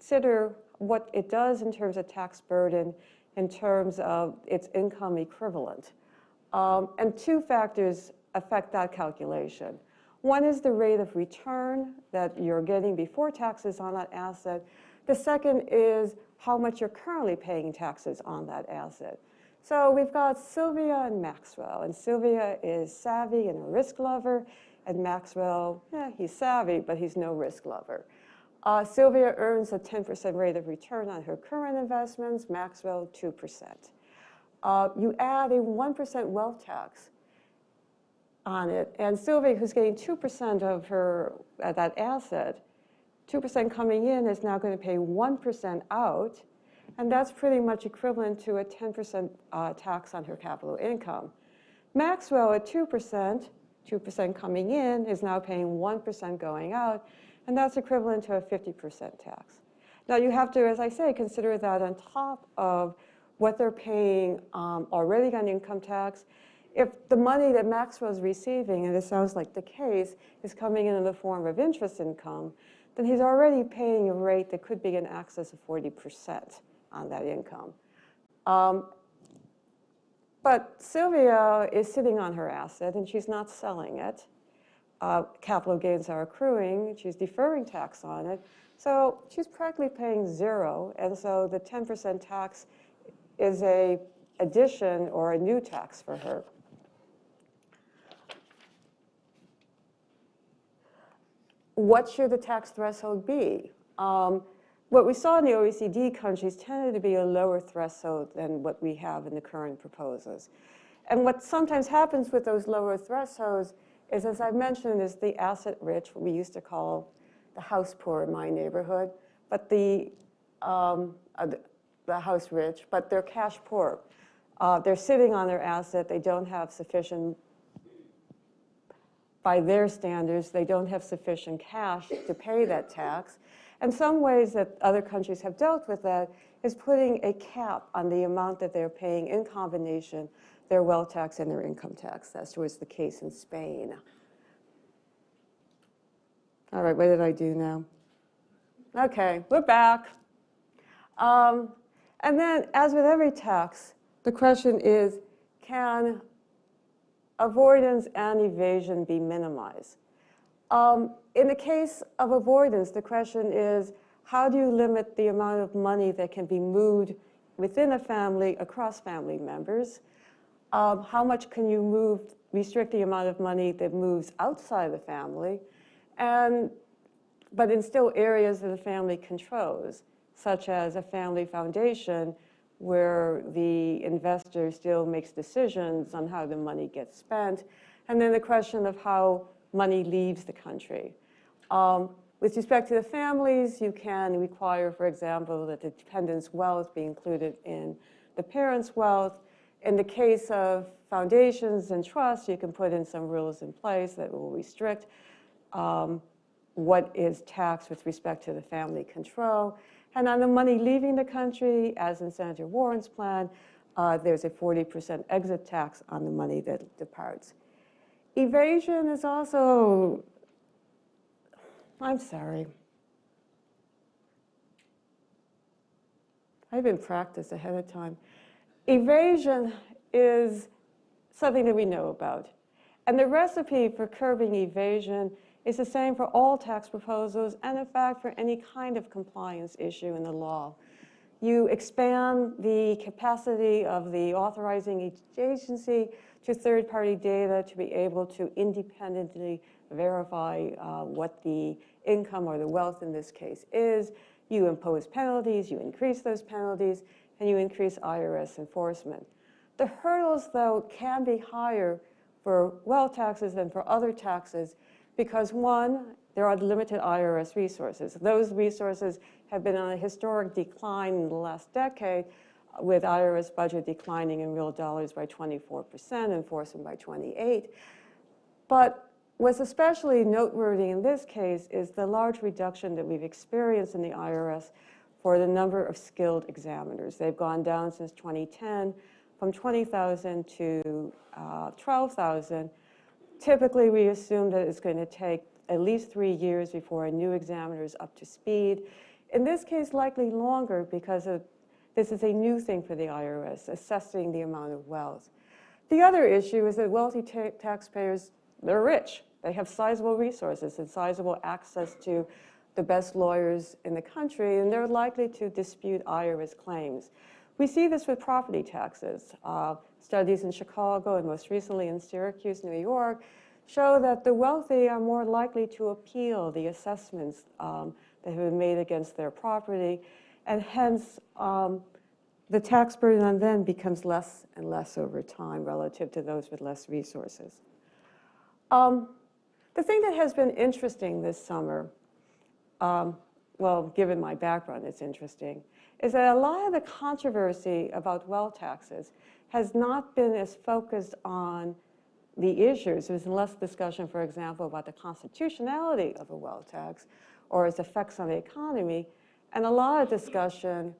consider what it does in terms of tax burden, in terms of its income equivalent. And two factors affect that calculation. One is the rate of return that you're getting before taxes on that asset. The second is how much you're currently paying taxes on that asset. So we've got Sylvia and Maxwell, and Sylvia is savvy and a risk lover, and Maxwell, he's savvy, but he's no risk lover. Sylvia earns a 10% rate of return on her current investments, Maxwell 2%. You add a 1% wealth tax on it, and Sylvia, who's getting 2% of her that asset, 2% coming in, is now going to pay 1% out, and that's pretty much equivalent to a 10% tax on her capital income. Maxwell at 2%, 2% coming in, is now paying 1% going out, and that's equivalent to a 50% tax. Now you have to, as I say, consider that on top of what they're paying already on income tax. If the money that Maxwell's receiving, and it sounds like the case, is coming in the form of interest income, then he's already paying a rate that could be in excess of 40% on that income. But Sylvia is sitting on her asset, and she's not selling it. Capital gains are accruing. She's deferring tax on it. So she's practically paying zero, and so the 10% tax is a addition or a new tax for her. What should the tax threshold be? What we saw in the OECD countries tended to be a lower threshold than what we have in the current proposals. And what sometimes happens with those lower thresholds is, as I mentioned, is the asset rich, what we used to call the house poor in my neighborhood, but the house rich, but they're cash poor. They're sitting on their asset. They don't have sufficient, by their standards, they don't have sufficient cash to pay that tax. And some ways that other countries have dealt with that is putting a cap on the amount that they're paying in combination, their wealth tax and their income tax. That was the case in Spain. All right, what did I do now? Okay, we're back. And then, as with every tax, the question is, can avoidance and evasion be minimized? In the case of avoidance, the question is, how do you limit the amount of money that can be moved within a family across family members? How much can you restrict the amount of money that moves outside the family, but in still areas that the family controls, such as a family foundation where the investor still makes decisions on how the money gets spent, and then the question of how money leaves the country. With respect to the families, you can require, for example, that the dependent's wealth be included in the parent's wealth. In the case of foundations and trusts, you can put in some rules in place that will restrict what is taxed with respect to the family control. And on the money leaving the country, as in Senator Warren's plan, there's a 40% exit tax on the money that departs. Evasion is also, I'm sorry. I didn't practice ahead of time. Evasion is something that we know about. And the recipe for curbing evasion is the same for all tax proposals and, in fact, for any kind of compliance issue in the law. You expand the capacity of the authorizing agency to third-party data to be able to independently verify what the income or the wealth in this case is. You impose penalties, you increase those penalties, and you increase IRS enforcement. The hurdles, though, can be higher for wealth taxes than for other taxes because, one, there are limited IRS resources. Those resources have been on a historic decline in the last decade, with IRS budget declining in real dollars by 24%, enforcement by 28%. But what's especially noteworthy in this case is the large reduction that we've experienced in the IRS for the number of skilled examiners. They've gone down since 2010 from 20,000 to 12,000. Typically, we assume that it's going to take at least 3 years before a new examiner is up to speed. In this case, likely longer because this is a new thing for the IRS, assessing the amount of wealth. The other issue is that wealthy taxpayers, they're rich. They have sizable resources and sizable access to the best lawyers in the country, and they're likely to dispute IRS claims. We see this with property taxes. Studies in Chicago and most recently in Syracuse, New York, show that the wealthy are more likely to appeal the assessments that have been made against their property, and hence the tax burden on them becomes less and less over time relative to those with less resources. The thing that has been interesting this summer, well, given my background, it's interesting, is that a lot of the controversy about wealth taxes has not been as focused on the issues. There's less discussion, for example, about the constitutionality of a wealth tax or its effects on the economy, and a lot of discussion,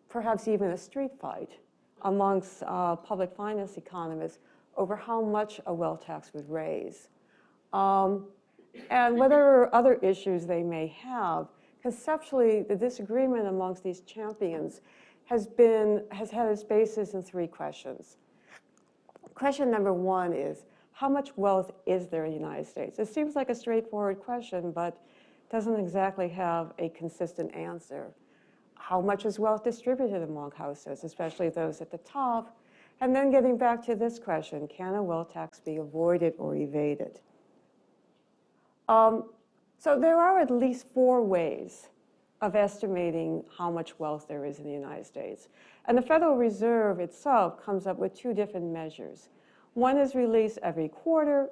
perhaps even a street fight, amongst public finance economists over how much a wealth tax would raise. And whatever other issues they may have, conceptually, the disagreement amongst these champions has had its basis in three questions. Question number one is, how much wealth is there in the United States? It seems like a straightforward question, but doesn't exactly have a consistent answer. How much is wealth distributed among households, especially those at the top? And then getting back to this question, can a wealth tax be avoided or evaded? So there are at least 4 ways of estimating how much wealth there is in the United States. And the Federal Reserve itself comes up with 2 different measures. One is released every quarter.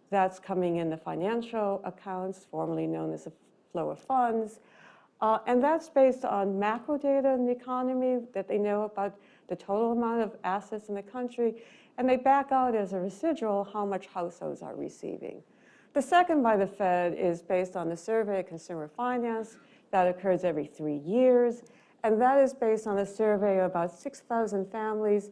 That's coming in the financial accounts, formerly known as the flow of funds. And that's based on macro data in the economy that they know about the total amount of assets in the country. And they back out as a residual how much households are receiving. The second by the Fed is based on the Survey of Consumer Finance that occurs every 3 years. And that is based on a survey of about 6,000 families.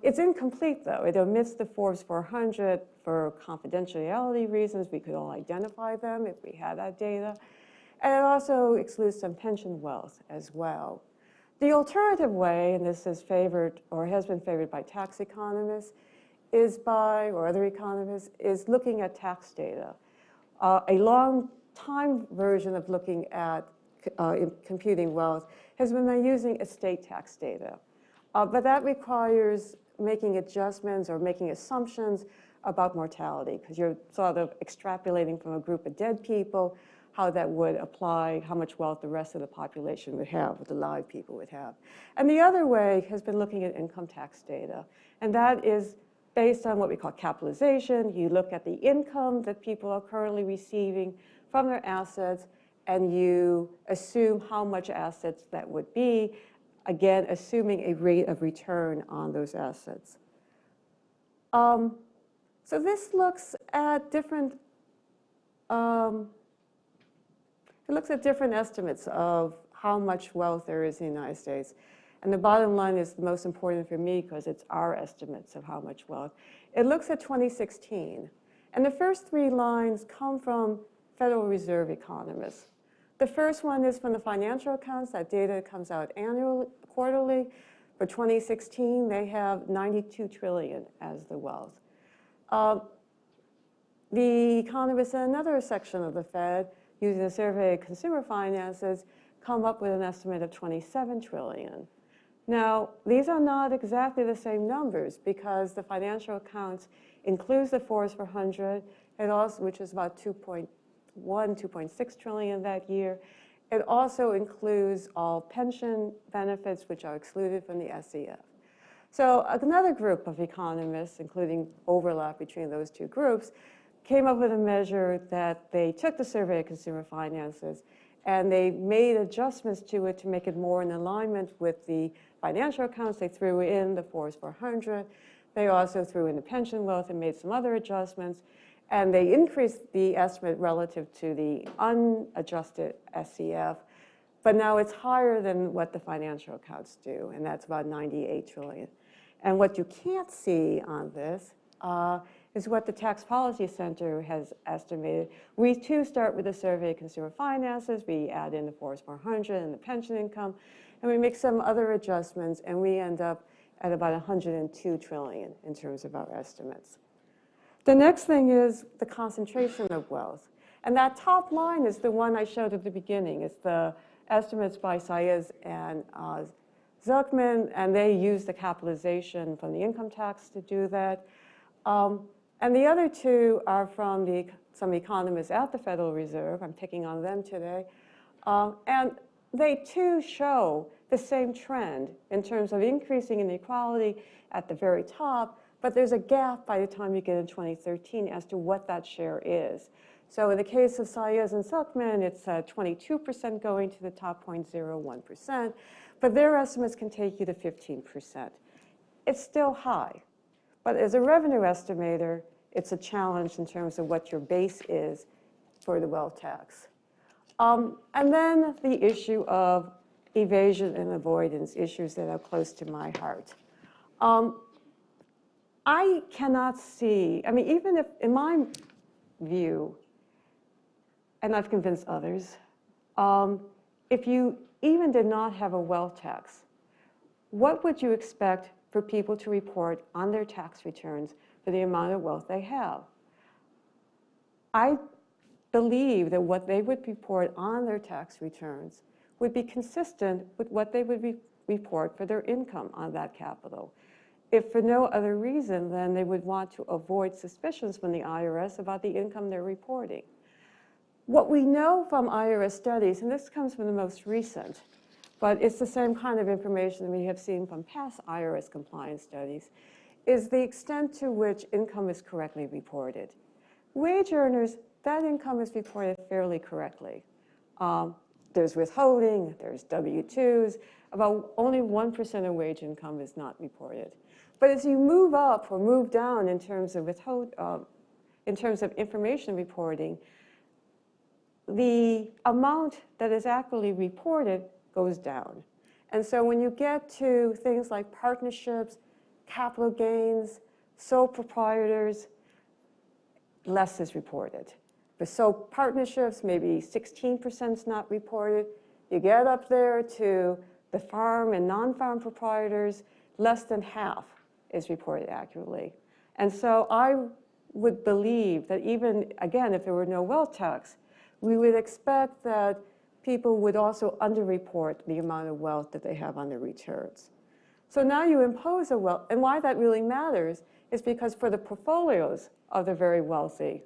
It's incomplete, though. It omits the Forbes 400 for confidentiality reasons. We could all identify them if we had that data. And it also excludes some pension wealth as well. The alternative way, and this is favored or has been favored by tax economists, or other economists, is looking at tax data. A long time version of looking at computing wealth has been by using estate tax data. But that requires making adjustments or making assumptions about mortality, because you're sort of extrapolating from a group of dead people how that would apply, how much wealth the rest of the population would have, what the live people would have. And the other way has been looking at income tax data. And that is based on what we call capitalization. You look at the income that people are currently receiving from their assets, and you assume how much assets that would be, again, assuming a rate of return on those assets. So this looks at different estimates of how much wealth there is in the United States. And the bottom line is the most important for me because it's our estimates of how much wealth. It looks at 2016. And the first 3 lines come from Federal Reserve economists. The first one is from the financial accounts. That data comes out quarterly. For 2016, they have $92 trillion as the wealth. The economists in another section of the Fed, using the Survey of Consumer Finances, come up with an estimate of $27 trillion. Now, these are not exactly the same numbers because the financial accounts includes the Forbes 400, which is about 2.6 trillion that year. It also includes all pension benefits, which are excluded from the SEF. So another group of economists, including overlap between those 2 groups, came up with a measure that they took the Survey of Consumer Finances and they made adjustments to it to make it more in alignment with the financial accounts. They threw in the Forbes 400. They also threw in the pension wealth and made some other adjustments. And they increased the estimate relative to the unadjusted SCF. But now it's higher than what the financial accounts do, and that's about $98 trillion. And what you can't see on this is what the Tax Policy Center has estimated. We too start with a survey of consumer finances. We add in the Forbes 400 and the pension income, and we make some other adjustments, and we end up at about 102 trillion in terms of our estimates. The next thing is the concentration of wealth. And that top line is the one I showed at the beginning. It's the estimates by Simmons and Zuckman, and they use the capitalization from the income tax to do that. And the other two are from some economists at the Federal Reserve. I'm picking on them today. And they too show the same trend in terms of increasing inequality at the very top, but there's a gap by the time you get in 2013 as to what that share is. So in the case of Simmons and Zuckman, it's 22% going to the top 0.01%, but their estimates can take you to 15%. It's still high, but as a revenue estimator, it's a challenge in terms of what your base is for the wealth tax. And then the issue of evasion and avoidance, issues that are close to my heart. I cannot see, I mean, even if, in my view, and I've convinced others, if you even did not have a wealth tax, what would you expect for people to report on their tax returns for the amount of wealth they have? I believe that what they would report on their tax returns would be consistent with what they would report for their income on that capital. If for no other reason, then they would want to avoid suspicions from the IRS about the income they're reporting. What we know from IRS studies, and this comes from the most recent, but it's the same kind of information that we have seen from past IRS compliance studies, is the extent to which income is correctly reported. Wage earners, that income is reported fairly correctly. There's withholding, there's W-2s, about only 1% of wage income is not reported. But as you move up or move down in terms of information reporting, the amount that is accurately reported goes down. And so when you get to things like partnerships, capital gains, sole proprietors, less is reported. For sole partnerships, maybe 16% is not reported. You get up there to the farm and non-farm proprietors, less than half is reported accurately. And so I would believe that even, again, if there were no wealth tax, we would expect that people would also underreport the amount of wealth that they have on their returns. So now you impose a wealth, and why that really matters is because for the portfolios of the very wealthy,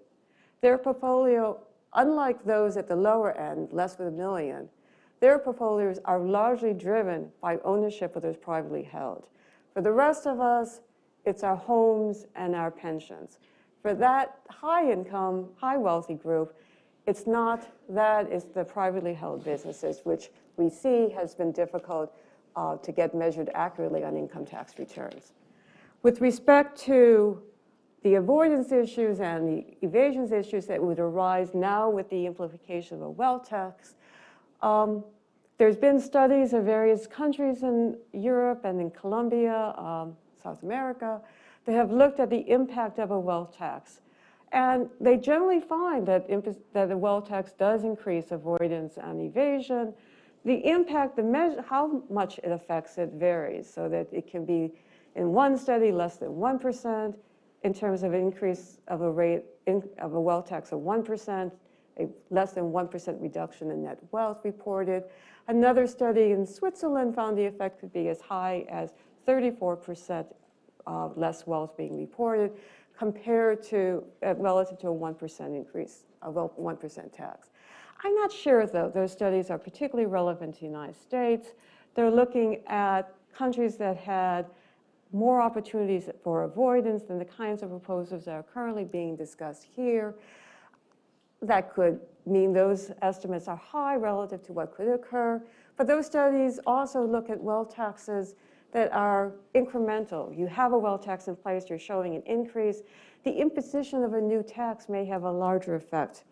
their portfolio, unlike those at the lower end, less than $1 million, their portfolios are largely driven by ownership of those privately held. For the rest of us, it's our homes and our pensions. For that high income, high wealthy group, it's not that, it's the privately held businesses, which we see has been difficult to get measured accurately on income tax returns. With respect to the avoidance issues and the evasions issues that would arise now with the implication of a wealth tax, there's been studies of various countries in Europe and in Colombia, South America, that have looked at the impact of a wealth tax. And they generally find that the wealth tax does increase avoidance and evasion. The impact, how much it affects it varies, so that it can be, in one study, less than 1% in terms of increase of a rate of a wealth tax of 1%, a less than 1% reduction in net wealth reported. Another study in Switzerland found the effect could be as high as 34% less wealth being reported, compared to, relative to a 1% increase, a 1% tax. I'm not sure, though, those studies are particularly relevant to the United States. They're looking at countries that had more opportunities for avoidance than the kinds of proposals that are currently being discussed here. That could mean those estimates are high relative to what could occur. But those studies also look at wealth taxes that are incremental. You have a wealth tax in place, you're showing an increase. The imposition of a new tax may have a larger effect.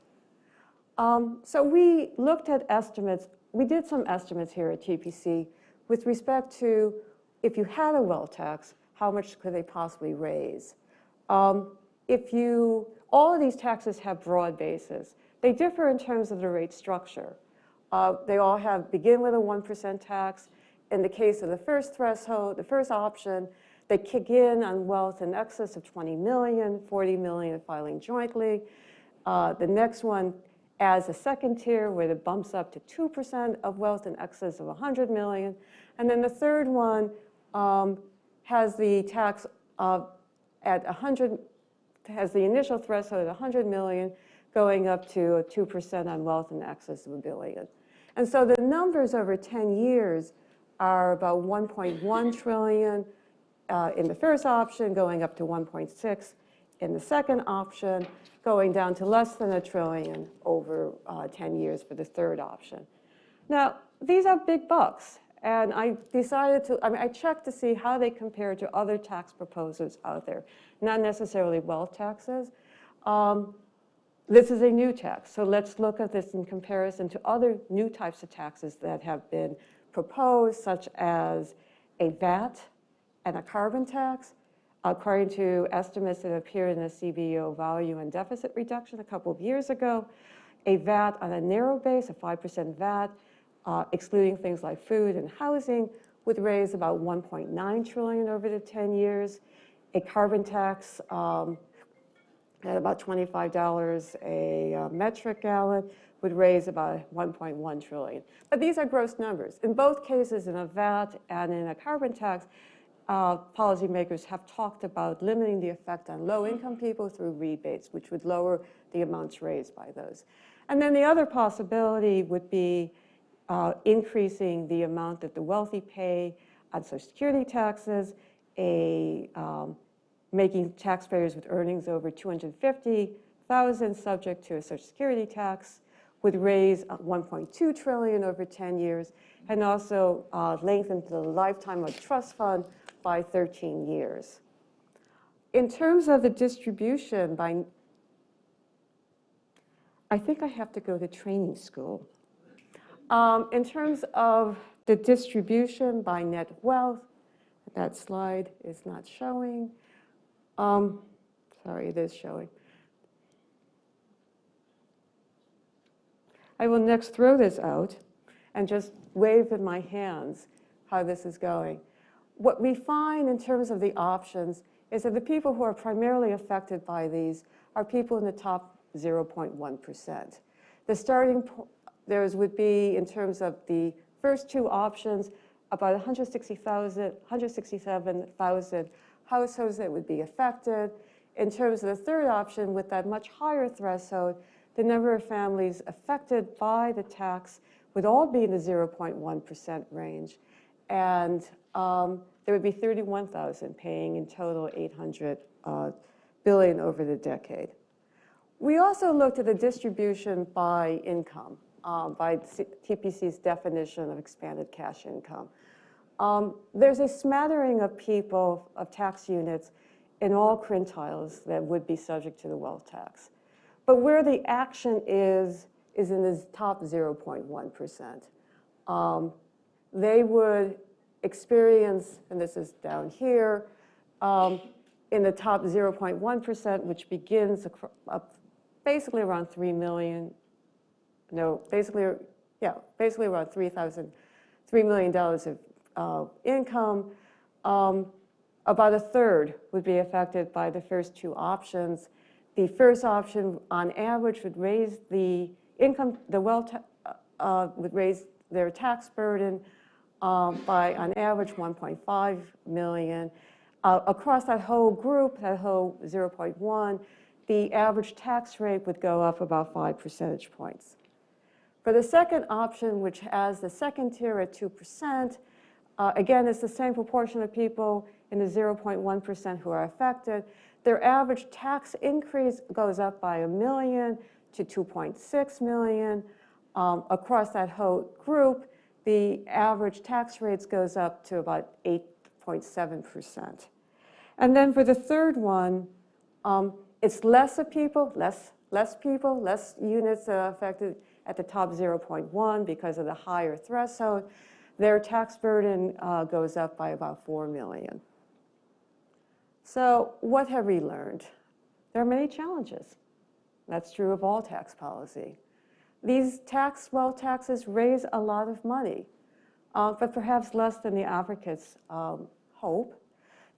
So we looked at estimates. We did some estimates here at TPC with respect to if you had a wealth tax, how much could they possibly raise? all of these taxes have broad bases. They differ in terms of the rate structure. They all begin with a 1% tax. In the case of the first threshold, the first option, they kick in on wealth in excess of 20 million, 40 million filing jointly. The next one adds a second tier where it bumps up to 2% of wealth in excess of 100 million. And then the third one has the tax at 100, has the initial threshold at 100 million, going up to 2% on wealth in excess of $1 billion. And so the numbers over 10 years are about 1.1 trillion in the first option, going up to 1.6 in the second option, going down to less than $1 trillion over 10 years for the third option. Now, these are big bucks. And I decided I checked to see how they compare to other tax proposals out there, not necessarily wealth taxes. This is a new tax, so let's look at this in comparison to other new types of taxes that have been proposed, such as a VAT and a carbon tax. According to estimates that appeared in the CBO value and deficit reduction a couple of years ago, a VAT on a narrow base, a 5% VAT, excluding things like food and housing, would raise about 1.9 trillion over the 10 years. A carbon tax at about $25 a metric gallon would raise about 1.1 trillion. But these are gross numbers. In both cases, in a VAT and in a carbon tax, policymakers have talked about limiting the effect on low-income people through rebates, which would lower the amounts raised by those. And then the other possibility would be increasing the amount that the wealthy pay on Social Security taxes, making taxpayers with earnings over $250,000 subject to a Social Security tax, would raise 1.2 trillion over 10 years, and also lengthen the lifetime of trust fund by 13 years. In terms of the distribution I think I have to go to training school. In terms of the distribution by net wealth, that slide is not showing. Sorry, it is showing. I will next throw this out and just wave in my hands how this is going. What we find in terms of the options is that the people who are primarily affected by these are people in the top 0.1%. The starting theirs would be, in terms of the first two options, about 167,000 households that would be affected. In terms of the third option, with that much higher threshold, the number of families affected by the tax would all be in the 0.1% range. And there would be 31,000 paying in total 800 billion over the decade. We also looked at the distribution by income, by TPC's definition of expanded cash income. There's a smattering of people, of tax units, in all quintiles that would be subject to the wealth tax. But where the action is in this top 0.1%. They would experience, and this is down here, in the top 0.1%, which begins basically around 3 million, basically around $3 million of income. About a third would be affected by the first two options. The first option, on average, would raise the income, the wealth, would raise their tax burden by, on average, 1.5 million. Across that whole group, that whole 0.1, the average tax rate would go up about 5 percentage points. For the second option, which has the second tier at 2%, again, it's the same proportion of people in the 0.1% who are affected. Their average tax increase goes up by $1 million to 2.6 million. Across that whole group, the average tax rates goes up to about 8.7%. And then for the third one, it's less people, less units that are affected at the top 0.1 because of the higher threshold. Their tax burden goes up by about 4 million. So what have we learned? there are many challenges. That's true of all tax policy. These wealth taxes raise a lot of money, but perhaps less than the advocates hope.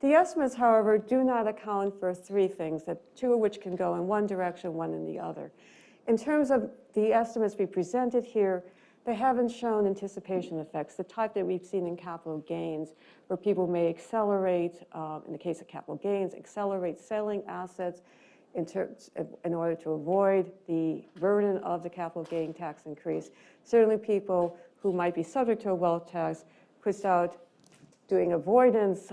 The estimates, however, do not account for three things, two of which can go in one direction, one in the other. In terms of the estimates we presented here, they haven't shown anticipation effects, the type that we've seen in capital gains, where people may accelerate, in the case of capital gains, accelerate selling assets in order to avoid the burden of the capital gain tax increase. Certainly people who might be subject to a wealth tax could start doing avoidance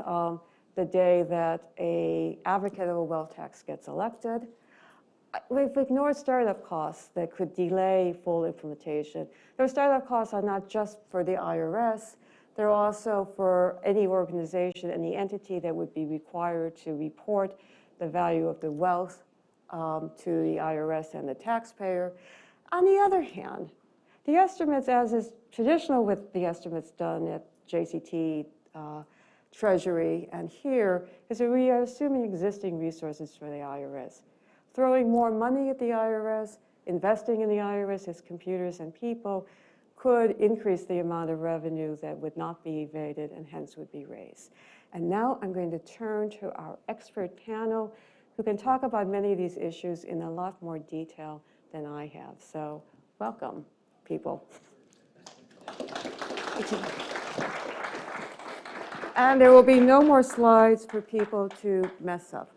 the day that an advocate of a wealth tax gets elected. We've ignored startup costs that could delay full implementation. Those startup costs are not just for the IRS, they're also for any organization, any entity that would be required to report the value of the wealth to the IRS and the taxpayer. On the other hand, the estimates, as is traditional with the estimates done at JCT, Treasury, and here, is that we are assuming existing resources for the IRS. Throwing more money at the IRS, investing in the IRS, its computers and people, could increase the amount of revenue that would not be evaded and hence would be raised. And now I'm going to turn to our expert panel who can talk about many of these issues in a lot more detail than I have. So welcome, people. And there will be no more slides for people to mess up.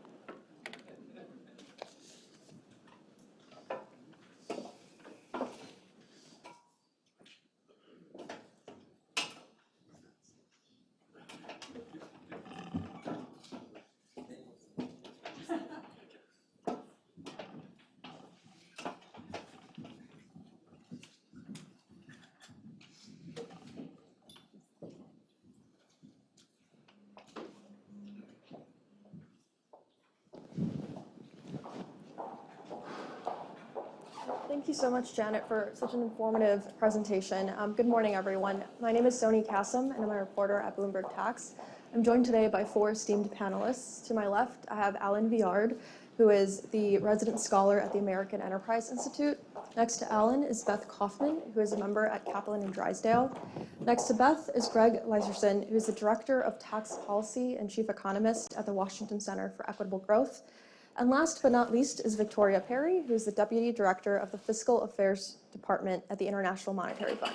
Thank you so much, Janet, for such an informative presentation. Good morning, everyone. My name is Soni Kassim, and I'm a reporter at Bloomberg Tax. I'm joined today by four esteemed panelists. To my left, I have Alan Viard, who is the resident scholar at the American Enterprise Institute. Next to Alan is Beth Kaufman, who is a member at Kaplan and Drysdale. Next to Beth is Greg Leiserson, who is the Director of Tax Policy and Chief Economist at the Washington Center for Equitable Growth. And last but not least is Victoria Perry, who is the Deputy Director of the Fiscal Affairs Department at the International Monetary Fund.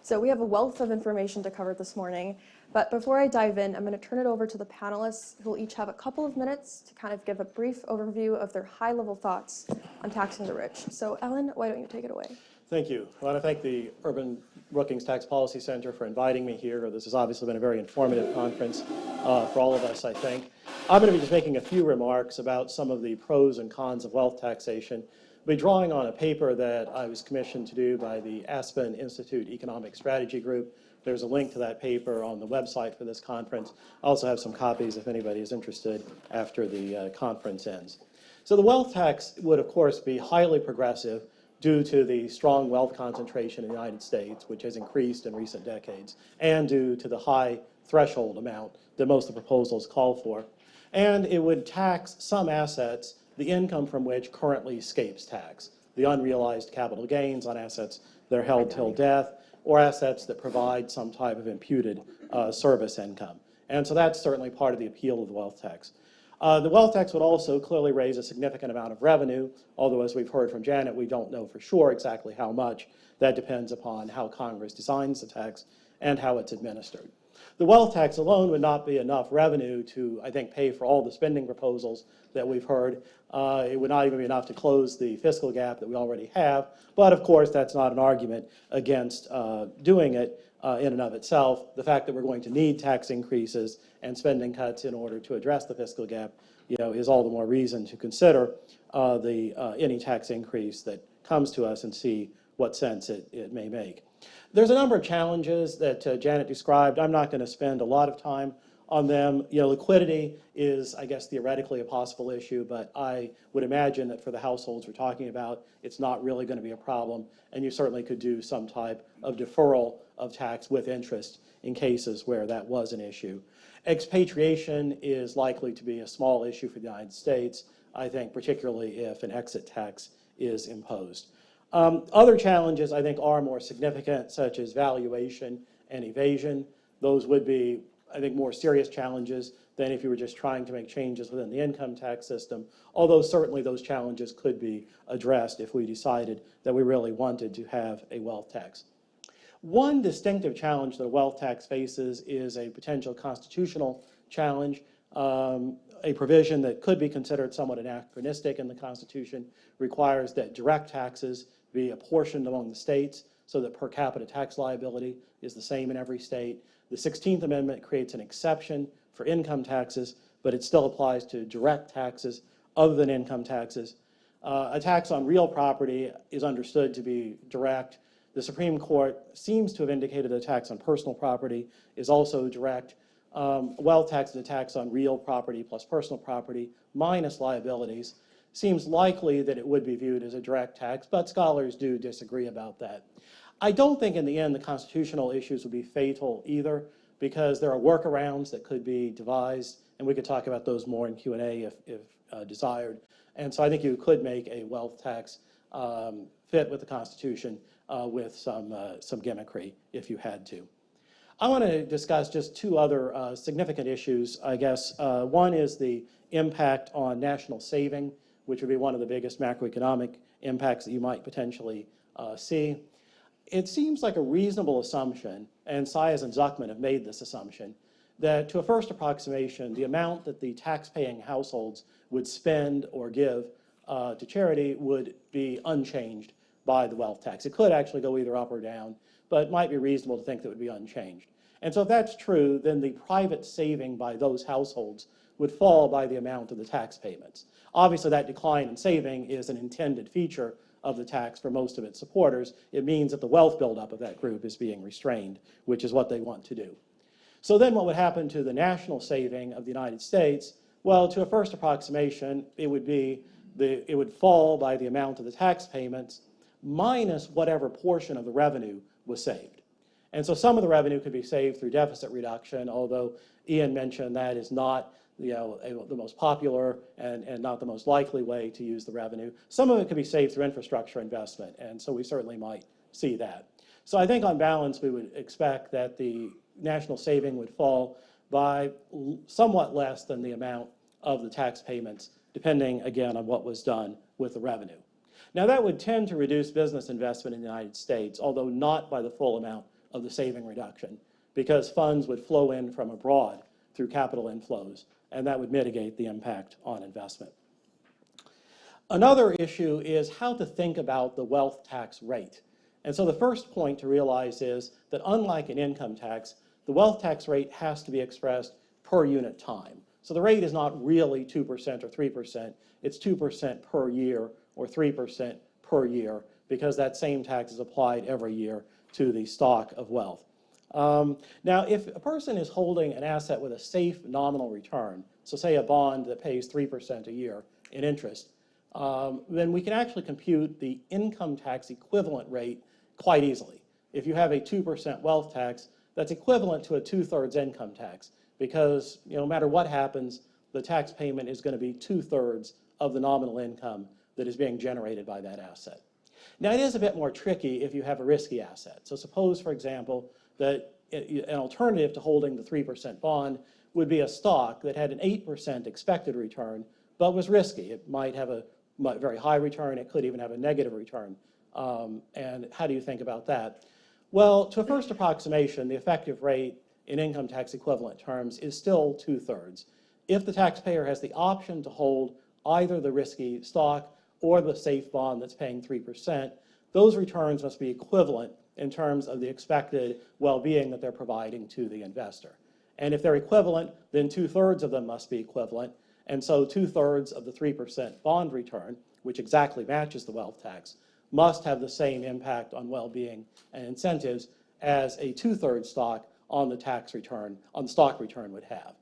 So we have a wealth of information to cover this morning, but before I dive in, I'm going to turn it over to the panelists, who will each have a couple of minutes to kind of give a brief overview of their high-level thoughts on taxing the rich. So Ellen, why don't you take it away? Thank you. I want to thank the Urban Brookings Tax Policy Center for inviting me here. This has obviously been a very informative conference for all of us, I think. I'm going to be just making a few remarks about some of the pros and cons of wealth taxation. I'll be drawing on a paper that I was commissioned to do by the Aspen Institute Economic Strategy Group. There's a link to that paper on the website for this conference. I also have some copies if anybody is interested after the conference ends. So the wealth tax would, of course, be highly progressive due to the strong wealth concentration in the United States, which has increased in recent decades, and due to the high threshold amount that most of the proposals call for. And it would tax some assets, the income from which currently escapes tax, the unrealized capital gains on assets that are held till death, or assets that provide some type of imputed service income. And so that's certainly part of the appeal of the wealth tax. The wealth tax would also clearly raise a significant amount of revenue, although as we've heard from Janet, we don't know for sure exactly how much. That depends upon how Congress designs the tax and how it's administered. The wealth tax alone would not be enough revenue to, I think, pay for all the spending proposals that we've heard. It would not even be enough to close the fiscal gap that we already have. But of course, that's not an argument against doing it in and of itself. The fact that we're going to need tax increases and spending cuts in order to address the fiscal gap, is all the more reason to consider any tax increase that comes to us and see what sense it may make. There's a number of challenges that Janet described. I'm not going to spend a lot of time on them. Liquidity is, I guess, theoretically a possible issue, but I would imagine that for the households we're talking about, it's not really going to be a problem, and you certainly could do some type of deferral of tax with interest in cases where that was an issue. Expatriation is likely to be a small issue for the United States, I think, particularly if an exit tax is imposed. Other challenges, I think, are more significant, such as valuation and evasion. Those would be, I think, more serious challenges than if you were just trying to make changes within the income tax system, although certainly those challenges could be addressed if we decided that we really wanted to have a wealth tax. One distinctive challenge that a wealth tax faces is a potential constitutional challenge. A provision that could be considered somewhat anachronistic in the Constitution requires that direct taxes be apportioned among the states so that per capita tax liability is the same in every state. The 16th Amendment creates an exception for income taxes, but it still applies to direct taxes other than income taxes. A tax on real property is understood to be direct. The Supreme Court seems to have indicated a tax on personal property is also direct. Wealth tax is a tax on real property plus personal property minus liabilities. Seems likely that it would be viewed as a direct tax, but scholars do disagree about that. I don't think in the end the constitutional issues would be fatal either, because there are workarounds that could be devised, and we could talk about those more in Q&A if desired. And so I think you could make a wealth tax fit with the Constitution with some gimmickry if you had to. I want to discuss just two other significant issues, I guess. One is the impact on national saving, which would be one of the biggest macroeconomic impacts that you might potentially see. It seems like a reasonable assumption, and Sias and Zuckman have made this assumption, that to a first approximation, the amount that the tax-paying households would spend or give to charity would be unchanged by the wealth tax. It could actually go either up or down, but it might be reasonable to think that it would be unchanged. And so if that's true, then the private saving by those households would fall by the amount of the tax payments. Obviously, that decline in saving is an intended feature of the tax for most of its supporters. It means that the wealth buildup of that group is being restrained, which is what they want to do. So then what would happen to the national saving of the United States? Well, to a first approximation, it would fall by the amount of the tax payments minus whatever portion of the revenue was saved. And so some of the revenue could be saved through deficit reduction, although Ian mentioned that is not the most popular and not the most likely way to use the revenue. Some of it could be saved through infrastructure investment, and so we certainly might see that. So I think on balance, we would expect that the national saving would fall by somewhat less than the amount of the tax payments, depending, again, on what was done with the revenue. Now, that would tend to reduce business investment in the United States, although not by the full amount of the saving reduction, because funds would flow in from abroad through capital inflows, and that would mitigate the impact on investment. Another issue is how to think about the wealth tax rate. And so the first point to realize is that unlike an income tax, the wealth tax rate has to be expressed per unit time. So the rate is not really 2% or 3%, it's 2% per year or 3% per year, because that same tax is applied every year to the stock of wealth. Now, if a person is holding an asset with a safe nominal return, so say a bond that pays 3% a year in interest, then we can actually compute the income tax equivalent rate quite easily. If you have a 2% wealth tax, that's equivalent to a 2/3 income tax, because no matter what happens, the tax payment is going to be 2/3 of the nominal income that is being generated by that asset. Now, it is a bit more tricky if you have a risky asset. So suppose, for example, that an alternative to holding the 3% bond would be a stock that had an 8% expected return, but was risky. It might have a very high return. It could even have a negative return. And how do you think about that? Well, to a first approximation, the effective rate in income tax equivalent terms is still 2/3. If the taxpayer has the option to hold either the risky stock or the safe bond that's paying 3%, those returns must be equivalent in terms of the expected well-being that they're providing to the investor. And if they're equivalent, then 2/3 of them must be equivalent. And so 2/3 of the 3% bond return, which exactly matches the wealth tax, must have the same impact on well-being and incentives as a 2/3 stock on the tax return, on the stock return would have.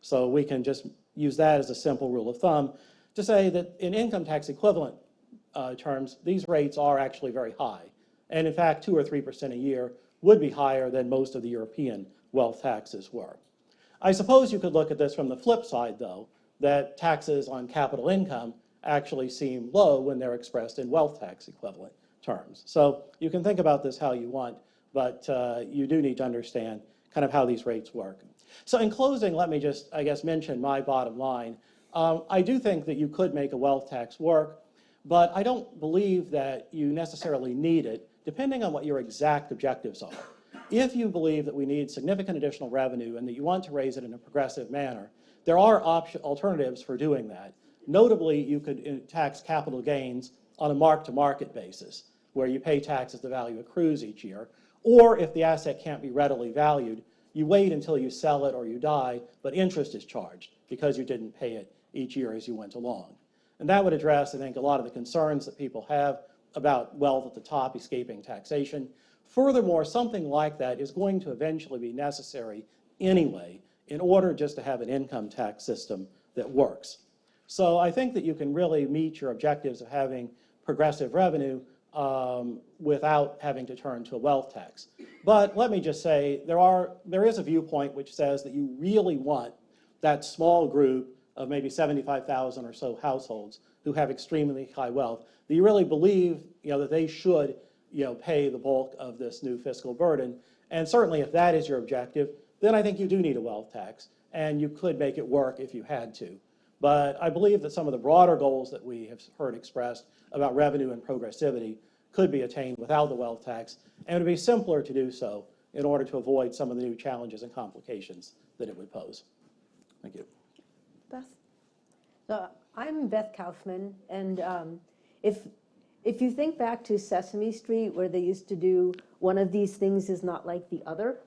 So we can just use that as a simple rule of thumb to say that in income tax equivalent terms, these rates are actually very high. And in fact, 2 or 3% a year would be higher than most of the European wealth taxes were. I suppose you could look at this from the flip side, though, that taxes on capital income actually seem low when they're expressed in wealth tax equivalent terms. So you can think about this how you want, but you do need to understand kind of how these rates work. So in closing, let me just, I guess, mention my bottom line. I do think that you could make a wealth tax work, but I don't believe that you necessarily need it, depending on what your exact objectives are. If you believe that we need significant additional revenue and that you want to raise it in a progressive manner, there are alternatives for doing that. Notably, you could tax capital gains on a mark-to-market basis, where you pay tax as the value accrues each year. Or if the asset can't be readily valued, you wait until you sell it or you die, but interest is charged because you didn't pay it each year as you went along. And that would address, I think, a lot of the concerns that people have about wealth at the top escaping taxation. Furthermore, something like that is going to eventually be necessary anyway in order just to have an income tax system that works. So I think that you can really meet your objectives of having progressive revenue without having to turn to a wealth tax. But let me just say, there is a viewpoint which says that you really want that small group of maybe 75,000 or so households who have extremely high wealth, that you really believe that they should pay the bulk of this new fiscal burden. And certainly if that is your objective, then I think you do need a wealth tax, and you could make it work if you had to. But I believe that some of the broader goals that we have heard expressed about revenue and progressivity could be attained without the wealth tax, and it would be simpler to do so in order to avoid some of the new challenges and complications that it would pose. Thank you. Beth? So I'm Beth Kaufman, and if you think back to Sesame Street, where they used to do one of these things is not like the other,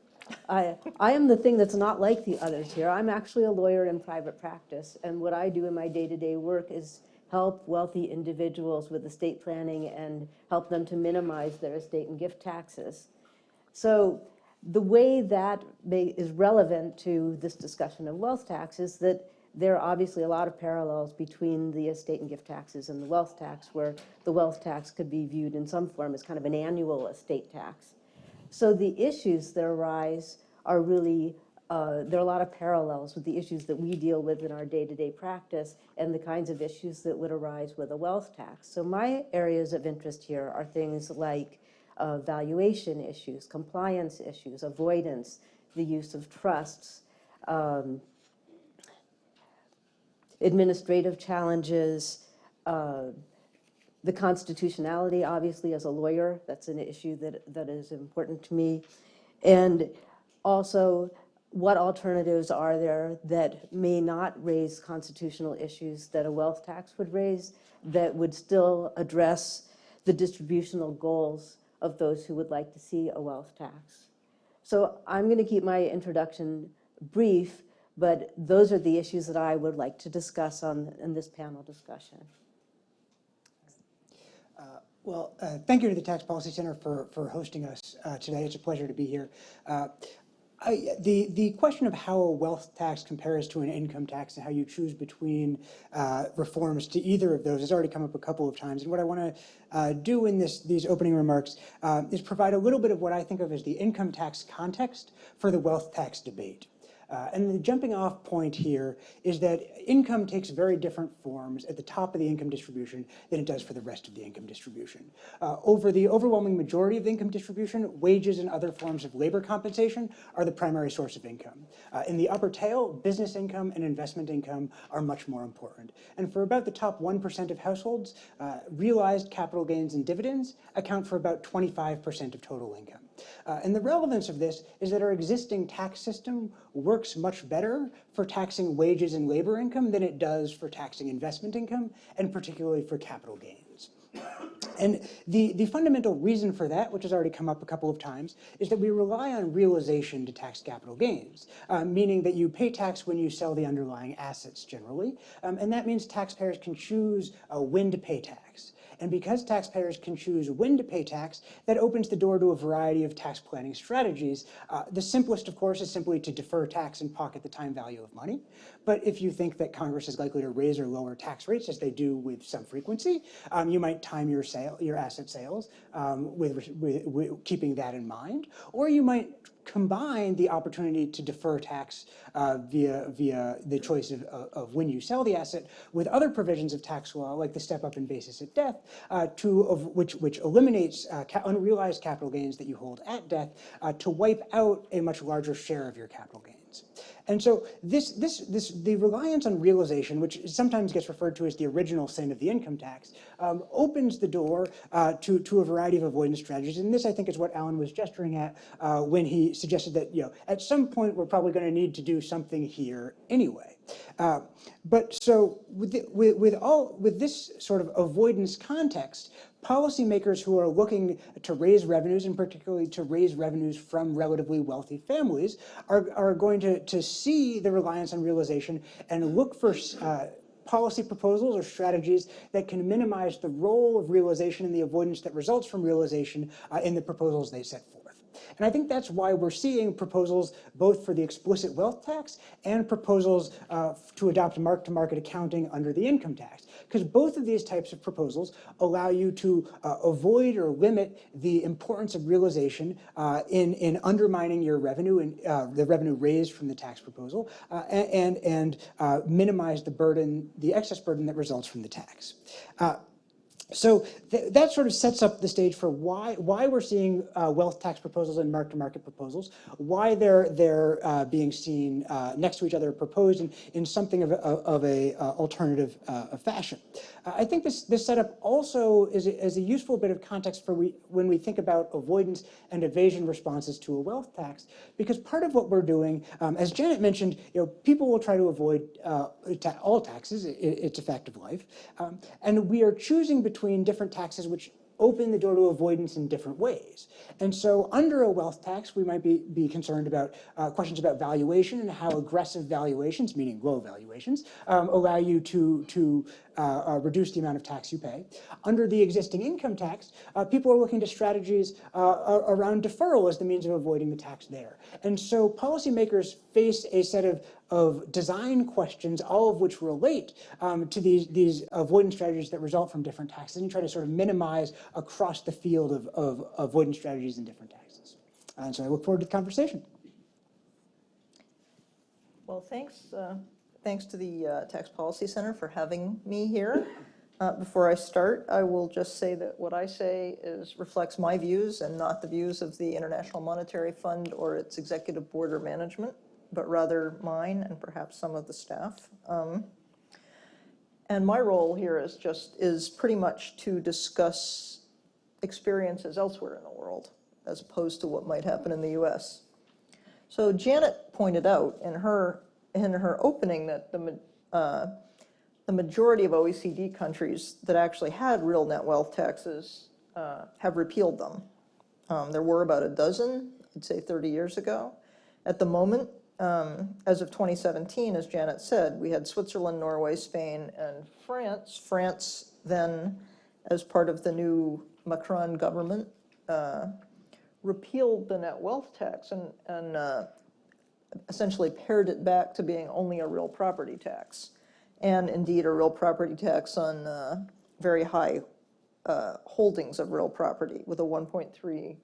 I am the thing that's not like the others here. I'm actually a lawyer in private practice, and what I do in my day-to-day work is help wealthy individuals with estate planning and help them to minimize their estate and gift taxes. So the way that is relevant to this discussion of wealth tax is that there are obviously a lot of parallels between the estate and gift taxes and the wealth tax, where the wealth tax could be viewed in some form as kind of an annual estate tax. So the issues that arise are really, there are a lot of parallels with the issues that we deal with in our day-to-day practice and the kinds of issues that would arise with a wealth tax. So my areas of interest here are things like valuation issues, compliance issues, avoidance, the use of trusts, administrative challenges, the constitutionality, obviously, as a lawyer, that's an issue that is important to me. And also, what alternatives are there that may not raise constitutional issues that a wealth tax would raise, that would still address the distributional goals of those who would like to see a wealth tax? So I'm going to keep my introduction brief, but those are the issues that I would like to discuss in this panel discussion. Thank you to the Tax Policy Center for hosting us today. It's a pleasure to be here. The question of how a wealth tax compares to an income tax and how you choose between reforms to either of those has already come up a couple of times. And what I want to do in these opening remarks is provide a little bit of what I think of as the income tax context for the wealth tax debate. And the jumping off point here is that income takes very different forms at the top of the income distribution than it does for the rest of the income distribution. Over the overwhelming majority of the income distribution, wages and other forms of labor compensation are the primary source of income. In the upper tail, business income and investment income are much more important. And for about the top 1% of households, realized capital gains and dividends account for about 25% of total income. And the relevance of this is that our existing tax system works much better for taxing wages and labor income than it does for taxing investment income, and particularly for capital gains. And the fundamental reason for that, which has already come up a couple of times, is that we rely on realization to tax capital gains, meaning that you pay tax when you sell the underlying assets generally, and that means taxpayers can choose when to pay tax. And because taxpayers can choose when to pay tax, that opens the door to a variety of tax planning strategies. The simplest, of course, is simply to defer tax and pocket the time value of money. But if you think that Congress is likely to raise or lower tax rates, as they do with some frequency, you might time your asset sales with keeping that in mind. Or you might combine the opportunity to defer tax via the choice of when you sell the asset with other provisions of tax law, like the step up in basis at death, which eliminates unrealized capital gains that you hold at death to wipe out a much larger share of your capital gains. And so the reliance on realization, which sometimes gets referred to as the original sin of the income tax, opens the door to a variety of avoidance strategies. And this, I think, is what Alan was gesturing at when he suggested that, at some point we're probably going to need to do something here anyway. But so with this sort of avoidance context, policymakers who are looking to raise revenues, and particularly to raise revenues from relatively wealthy families, are going to see the reliance on realization and look for policy proposals or strategies that can minimize the role of realization and the avoidance that results from realization in the proposals they set forth. And I think that's why we're seeing proposals both for the explicit wealth tax and proposals to adopt mark-to-market accounting under the income tax. Because both of these types of proposals allow you to avoid or limit the importance of realization in undermining your revenue and the revenue raised from the tax proposal and minimize the burden, the excess burden that results from the tax. So that sort of sets up the stage for why we're seeing wealth tax proposals and mark-to-market proposals, why they're being seen next to each other, proposed in something of a alternative fashion. I think this setup also is a useful bit of context for when we think about avoidance and evasion responses to a wealth tax, because part of what we're doing, as Janet mentioned, people will try to avoid all taxes. It's a fact of life, and we are choosing between different taxes which open the door to avoidance in different ways. And so under a wealth tax, we might be concerned about questions about valuation and how aggressive valuations, meaning low valuations, allow you to reduce the amount of tax you pay. Under the existing income tax, people are looking to strategies around deferral as the means of avoiding the tax there. And so policymakers face a set of design questions, all of which relate to these avoidance strategies that result from different taxes, and you try to sort of minimize across the field of avoidance strategies in different taxes. And so I look forward to the conversation. Well, thanks to the Tax Policy Center for having me here. Before I start, I will just say that what I say reflects my views and not the views of the International Monetary Fund or its executive board or management, but rather mine and perhaps some of the staff. And my role here is pretty much to discuss experiences elsewhere in the world, as opposed to what might happen in the US. So Janet pointed out in her opening that the majority of OECD countries that actually had real net wealth taxes have repealed them. There were about a dozen, I'd say 30 years ago. At the moment, as of 2017, as Janet said, we had Switzerland, Norway, Spain, and France. France then, as part of the new Macron government, repealed the net wealth tax and essentially pared it back to being only a real property tax, and indeed a real property tax on very high holdings of real property with a $1.3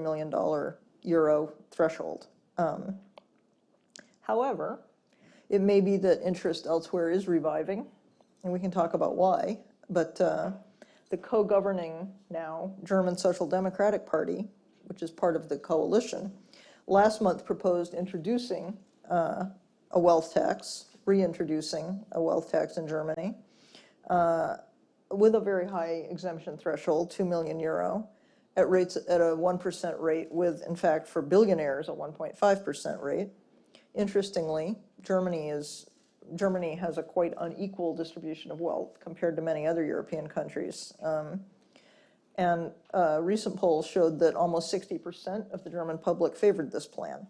million euro threshold. However, it may be that interest elsewhere is reviving, and we can talk about why, but the co-governing now German Social Democratic Party, which is part of the coalition, last month proposed introducing a wealth tax, reintroducing a wealth tax in Germany with a very high exemption threshold, 2 million euro, at a 1% rate with, in fact, for billionaires, a 1.5% rate. Interestingly, Germany has a quite unequal distribution of wealth compared to many other European countries. And recent polls showed that almost 60% of the German public favored this plan.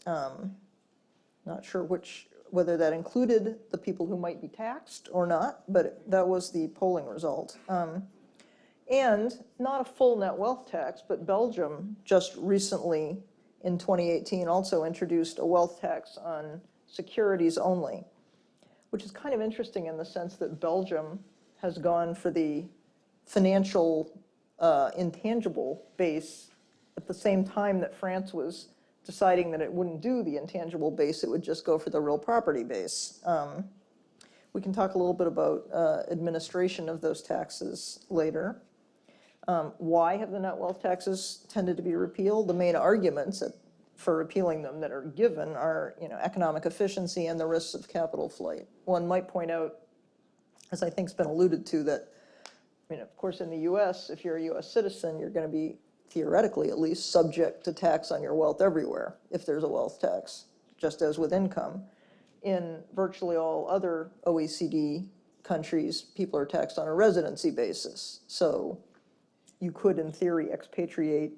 Not sure whether that included the people who might be taxed or not, but that was the polling result. And not a full net wealth tax, but Belgium just recently in 2018 also introduced a wealth tax on securities only, which is kind of interesting in the sense that Belgium has gone for the financial intangible base at the same time that France was deciding that it wouldn't do the intangible base, it would just go for the real property base. We can talk a little bit about administration of those taxes later. Why have the net wealth taxes tended to be repealed? The main arguments for repealing them that are given are, economic efficiency and the risks of capital flight. One might point out, as I think's been alluded to, that, of course, in the U.S., if you're a U.S. citizen, you're going to be, theoretically at least, subject to tax on your wealth everywhere if there's a wealth tax, just as with income. In virtually all other OECD countries, people are taxed on a residency basis. So you could, in theory, expatriate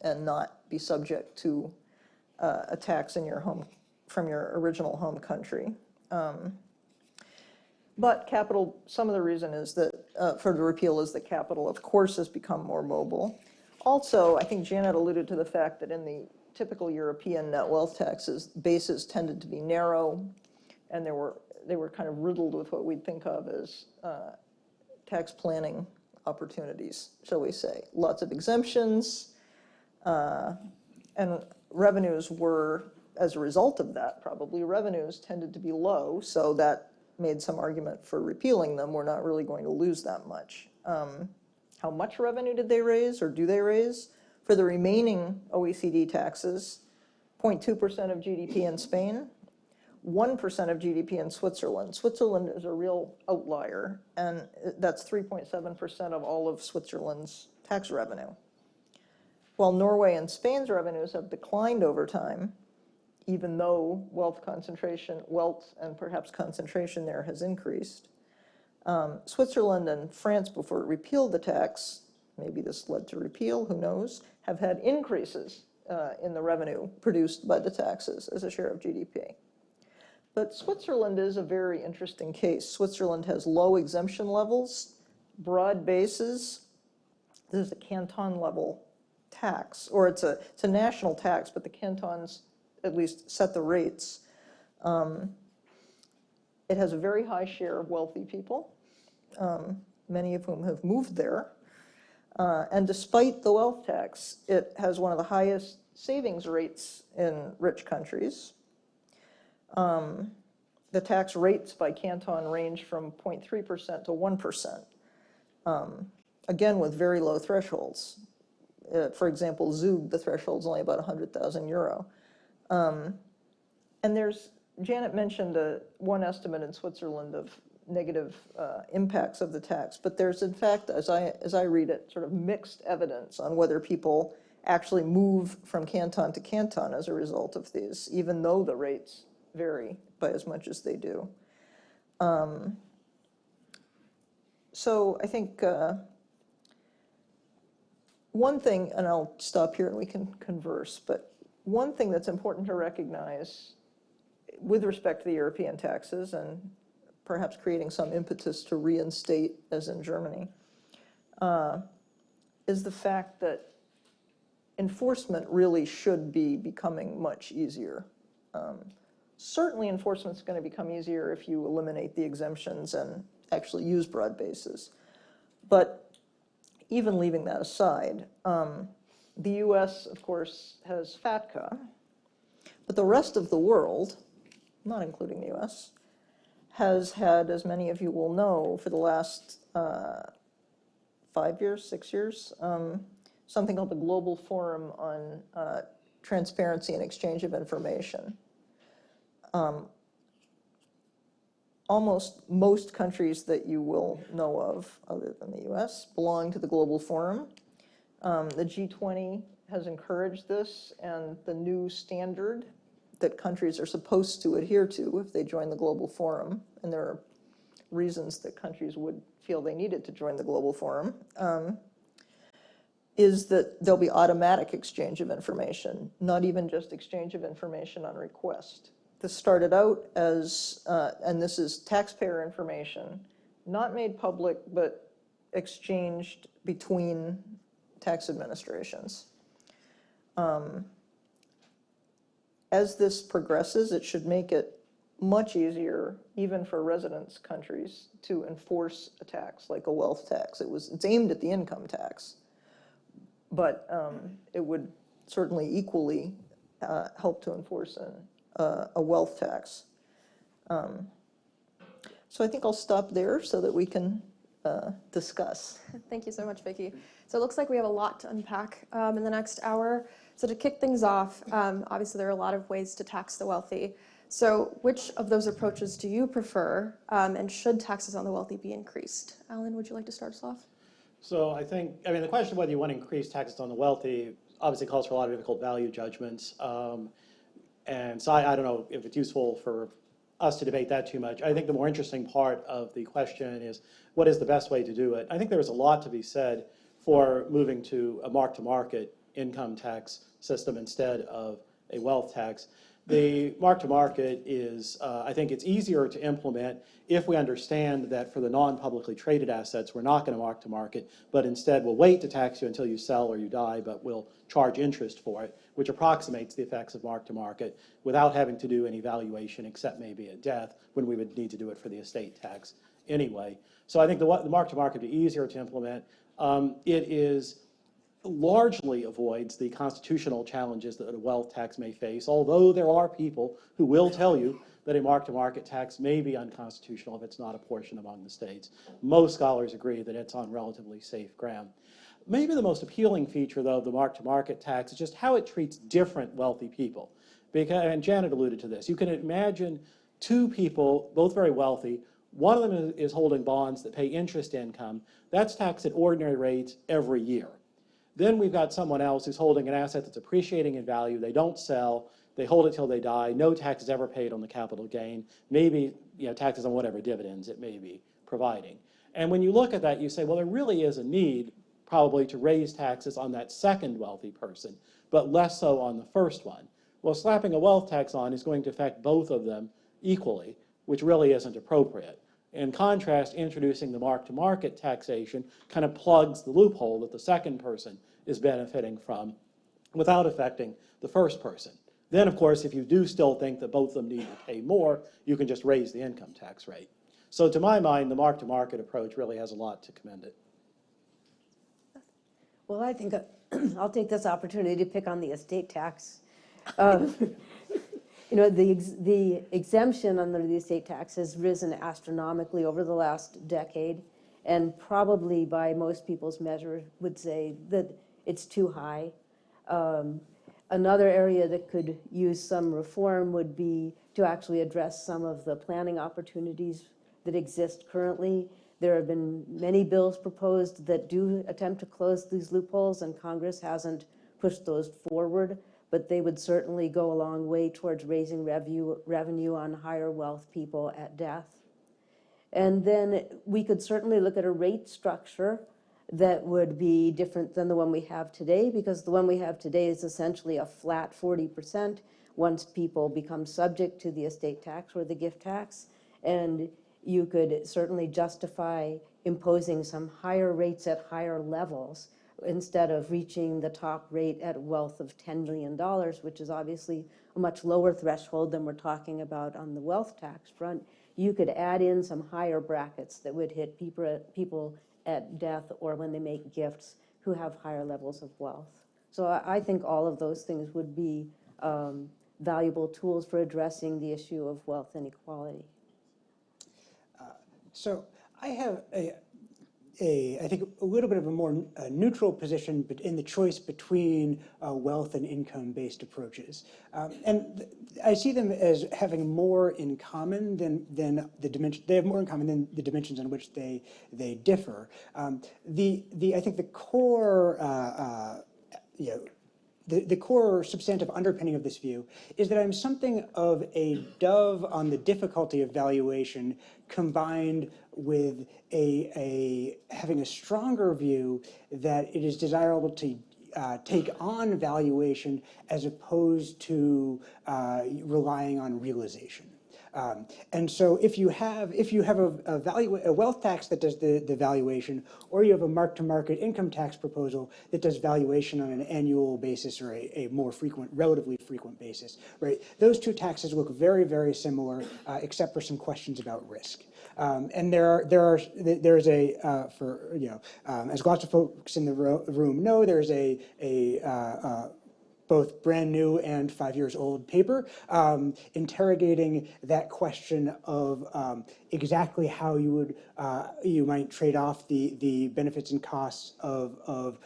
and not be subject to a tax in your home from your original home country. But capital, some of the reason is that for the repeal is that capital, of course, has become more mobile. Also, I think Janet alluded to the fact that in the typical European net wealth taxes, bases tended to be narrow, and they were kind of riddled with what we'd think of as tax planning opportunities, shall we say. Lots of exemptions, and revenues were, as a result of that, probably revenues tended to be low, so that made some argument for repealing them. We're not really going to lose that much. How much revenue did they raise, or do they raise? For the remaining OECD taxes, 0.2% of GDP in Spain, 1% of GDP in Switzerland. Switzerland is a real outlier, and that's 3.7% of all of Switzerland's tax revenue. While Norway and Spain's revenues have declined over time, even though wealth and perhaps concentration there has increased. Switzerland and France, before it repealed the tax, maybe this led to repeal, who knows, have had increases in the revenue produced by the taxes as a share of GDP. But Switzerland is a very interesting case. Switzerland has low exemption levels, broad bases. There's a canton level tax, or it's a national tax, but the cantons at least set the rates. It has a very high share of wealthy people, many of whom have moved there. And despite the wealth tax, it has one of the highest savings rates in rich countries. The tax rates by canton range from 0.3% to 1%, again, with very low thresholds. For example, Zug, the threshold's only about 100,000 euro. And Janet mentioned one estimate in Switzerland of negative impacts of the tax, but there's, in fact, as I read it, sort of mixed evidence on whether people actually move from canton to canton as a result of these, even though the rates vary by as much as they do. So I think one thing, and I'll stop here and we can converse, but one thing that's important to recognize with respect to the European taxes, and perhaps creating some impetus to reinstate, as in Germany, is the fact that enforcement really should be becoming much easier. Certainly enforcement's going to become easier if you eliminate the exemptions and actually use broad bases. But even leaving that aside, the US, of course, has FATCA, but the rest of the world, not including the US, has had, as many of you will know, for the last 5 years, 6 years, something called the Global Forum on Transparency and Exchange of Information. Almost most countries that you will know of, other than the US, belong to the Global Forum. The G20 has encouraged this, and the new standard that countries are supposed to adhere to if they join the Global Forum, and there are reasons that countries would feel they needed to join the Global Forum, is that there'll be automatic exchange of information, not even just exchange of information on request. This started out as, and this is taxpayer information, not made public, but exchanged between tax administrations. As this progresses, it should make it much easier, even for residence countries, to enforce a tax like a wealth tax. It's aimed at the income tax, but it would certainly equally help to enforce a wealth tax. So I think I'll stop there so that we can discuss. Thank you so much, Vicki. So it looks like we have a lot to unpack in the next hour. So to kick things off, obviously there are a lot of ways to tax the wealthy. So which of those approaches do you prefer, and should taxes on the wealthy be increased? Alan, would you like to start us off? So I mean, the question of whether you want to increase taxes on the wealthy obviously calls for a lot of difficult value judgments. And so I don't know if it's useful for us to debate that too much. I think the more interesting part of the question is, what is the best way to do it? I think there is a lot to be said for moving to a mark-to-market income tax system instead of a wealth tax. The mark-to-market is, I think it's easier to implement if we understand that for the non-publicly traded assets, we're not going to mark-to-market, but instead we'll wait to tax you until you sell or you die, but we'll charge interest for it, which approximates the effects of mark-to-market without having to do any valuation except maybe at death, when we would need to do it for the estate tax anyway. So I think the mark-to-market would be easier to implement. It largely avoids the constitutional challenges that a wealth tax may face, although there are people who will tell you that a mark-to-market tax may be unconstitutional if it's not apportioned among the states. Most scholars agree that it's on relatively safe ground. Maybe the most appealing feature, though, of the mark-to-market tax is just how it treats different wealthy people. And Janet alluded to this. You can imagine two people, both very wealthy. One of them is holding bonds that pay interest income. That's taxed at ordinary rates every year. Then we've got someone else who's holding an asset that's appreciating in value. They don't sell. They hold it till they die. No tax is ever paid on the capital gain. Maybe taxes on whatever dividends it may be providing. And when you look at that, you say, well, there really is a need probably to raise taxes on that second wealthy person, but less so on the first one. Well, slapping a wealth tax on is going to affect both of them equally, which really isn't appropriate. In contrast, introducing the mark-to-market taxation kind of plugs the loophole that the second person is benefiting from without affecting the first person. Then, of course, if you do still think that both of them need to pay more, you can just raise the income tax rate. So to my mind, the mark-to-market approach really has a lot to commend it. Well, I think I'll take this opportunity to pick on the estate tax. The exemption under the estate tax has risen astronomically over the last decade, and probably by most people's measure would say that it's too high. Another area that could use some reform would be to actually address some of the planning opportunities that exist currently. There have been many bills proposed that do attempt to close these loopholes, and Congress hasn't pushed those forward, but they would certainly go a long way towards raising revenue on higher wealth people at death. And then we could certainly look at a rate structure that would be different than the one we have today, because the one we have today is essentially a flat 40% once people become subject to the estate tax or the gift tax. And you could certainly justify imposing some higher rates at higher levels instead of reaching the top rate at wealth of $10 million, which is obviously a much lower threshold than we're talking about on the wealth tax front. You could add in some higher brackets that would hit people at death or when they make gifts who have higher levels of wealth. So I think all of those things would be valuable tools for addressing the issue of wealth inequality. So I have I think a little bit of a more neutral position in the choice between wealth and income-based approaches. And I see them as having more in common than the dimension. They have more in common than the dimensions on which they differ. I think the core the core substantive underpinning of this view is that I'm something of a dove on the difficulty of valuation, combined with having a stronger view that it is desirable to take on valuation as opposed to relying on realization. And so if you have a wealth tax that does the valuation, or you have a mark-to-market income tax proposal that does valuation on an annual basis or a more frequent, relatively frequent basis, right? Those two taxes look very, very similar, except for some questions about risk. And there's as lots of folks in the room know, there's a both brand new and 5 years old paper, interrogating that question of exactly how you might trade off the benefits and costs of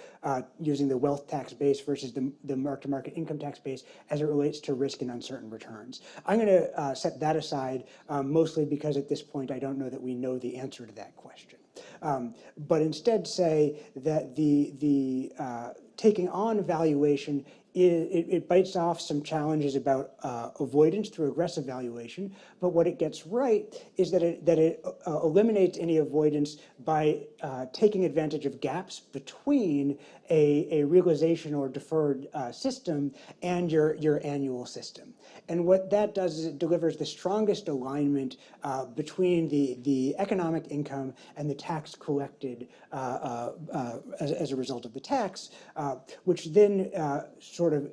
using the wealth tax base versus the mark-to-market income tax base as it relates to risk and uncertain returns. I'm going to set that aside, mostly because at this point I don't know that we know the answer to that question. But instead say that the taking on valuation, it bites off some challenges about avoidance through aggressive valuation, but what it gets right is that it eliminates any avoidance by taking advantage of gaps between a realization or deferred system and your annual system. And what that does is it delivers the strongest alignment between the economic income and the tax collected as a result of the tax, which then sort of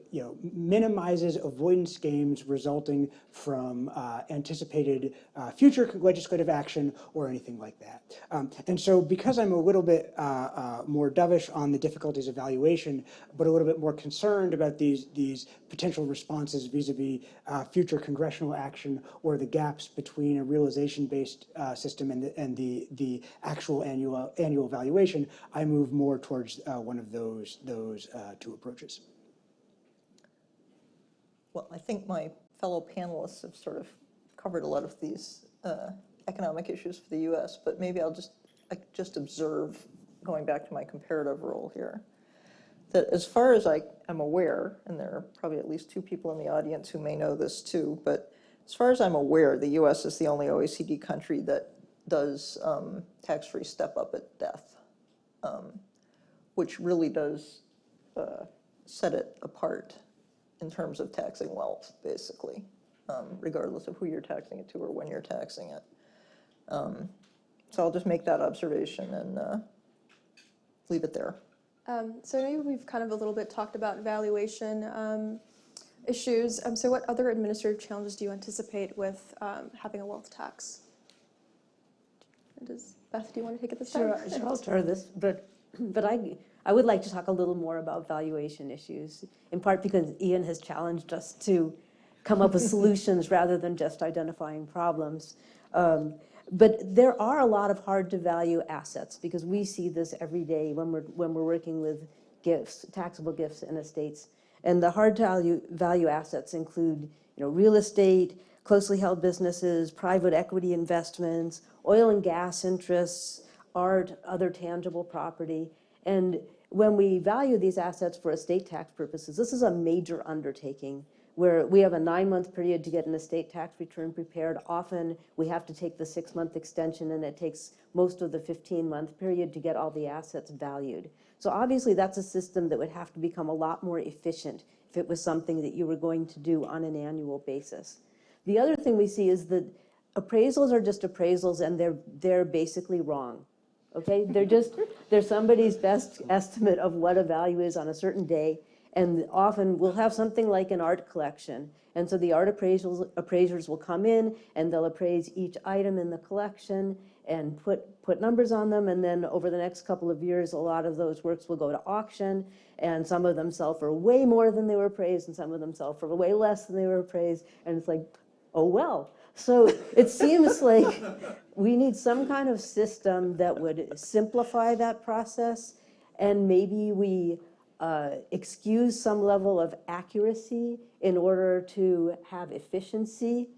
minimizes avoidance gains resulting from anticipated future legislative action or anything like that. And so because I'm a little bit more dovish on the difficulties of valuation, but a little bit more concerned about these potential responses vis-a-vis future congressional action or the gaps between a realization-based system and the actual annual valuation, I move more towards one of those two approaches. Well, I think my fellow panelists have sort of covered a lot of these economic issues for the U.S., but maybe I'll just observe, going back to my comparative role here, that as far as I am aware, and there are probably at least 2 people in the audience who may know this too, but as far as I'm aware, the U.S. is the only OECD country that does tax-free step-up at death, which really does set it apart in terms of taxing wealth, basically, regardless of who you're taxing it to or when you're taxing it. So I'll just make that observation and leave it there. So maybe we've kind of a little bit talked about valuation issues. So what other administrative challenges do you anticipate with having a wealth tax? Beth, do you want to take it this time? Sure, I'll start this, but I would like to talk a little more about valuation issues, in part because Ian has challenged us to come up with solutions rather than just identifying problems. But there are a lot of hard to value assets, because we see this every day when we're working with gifts, taxable gifts and estates. And the hard to value assets include, real estate, closely held businesses, private equity investments, oil and gas interests, art, other tangible property. And when we value these assets for estate tax purposes, this is a major undertaking where we have a 9-month period to get an estate tax return prepared. Often we have to take the 6-month extension, and it takes most of the 15-month period to get all the assets valued. So obviously that's a system that would have to become a lot more efficient if it was something that you were going to do on an annual basis. The other thing we see is that appraisals are just appraisals, and they're basically wrong. Okay, they're somebody's best estimate of what a value is on a certain day. And often we'll have something like an art collection. And so the art appraisers will come in and they'll appraise each item in the collection and put numbers on them. And then over the next couple of years, a lot of those works will go to auction. And some of them sell for way more than they were appraised, and some of them sell for way less than they were appraised. And it's like, oh, well. So it seems like we need some kind of system that would simplify that process, and maybe we excuse some level of accuracy in order to have efficiency,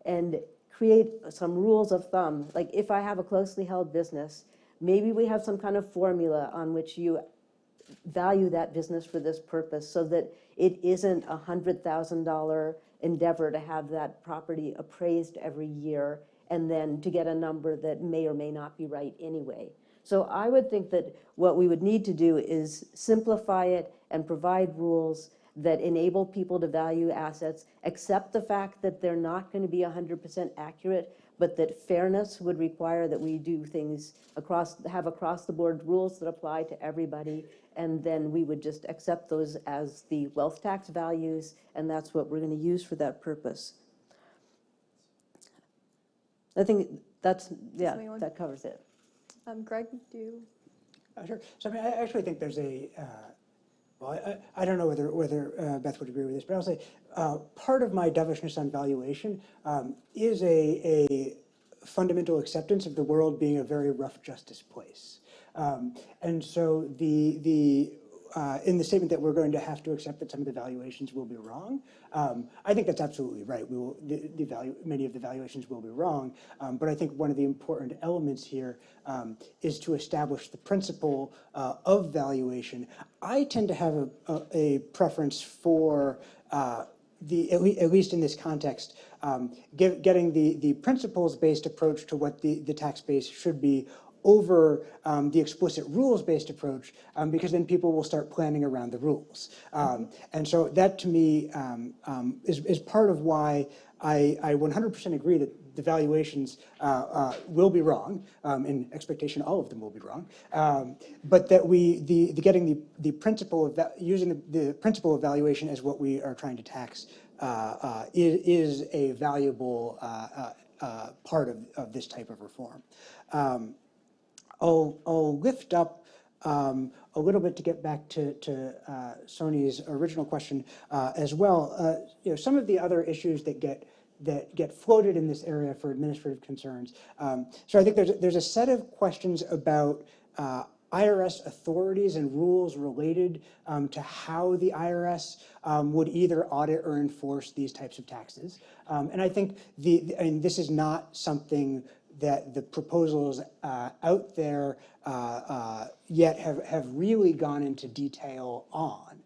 and create some rules of thumb. Like if I have a closely held business, maybe we have some kind of formula on which you value that business for this purpose, so that it isn't a $100,000 endeavor to have that property appraised every year and then to get a number that may or may not be right anyway. So I would think that what we would need to do is simplify it and provide rules that enable people to value assets, accept the fact that they're not going to be 100% accurate, but that fairness would require that we do things have across the board rules that apply to everybody, and then we would just accept those as the wealth tax values, and that's what we're going to use for that purpose. I think that covers it. Greg, do you? Sure. So I mean, I actually think there's a Well, I don't know whether Beth would agree with this, but I'll say part of my dovishness on valuation is a fundamental acceptance of the world being a very rough justice place. And so in the statement that we're going to have to accept that some of the valuations will be wrong, I think that's absolutely right. Many of the valuations will be wrong, but I think one of the important elements here is to establish the principle of valuation. I tend to have a preference for at least in this context, getting the principles-based approach to what the tax base should be over the explicit rules-based approach, because then people will start planning around the rules. And so that, to me, is part of why I 100% agree that the valuations will be wrong. In expectation, all of them will be wrong. But that getting the principle of using the principle of valuation as what we are trying to tax is a valuable part of this type of reform. I'll lift up a little bit to get back to Soni's original question as well. Some of the other issues that get floated in this area for administrative concerns. So I think there's a set of questions about IRS authorities and rules related to how the IRS would either audit or enforce these types of taxes. And I think this is not something that the proposals out there yet have really gone into detail on.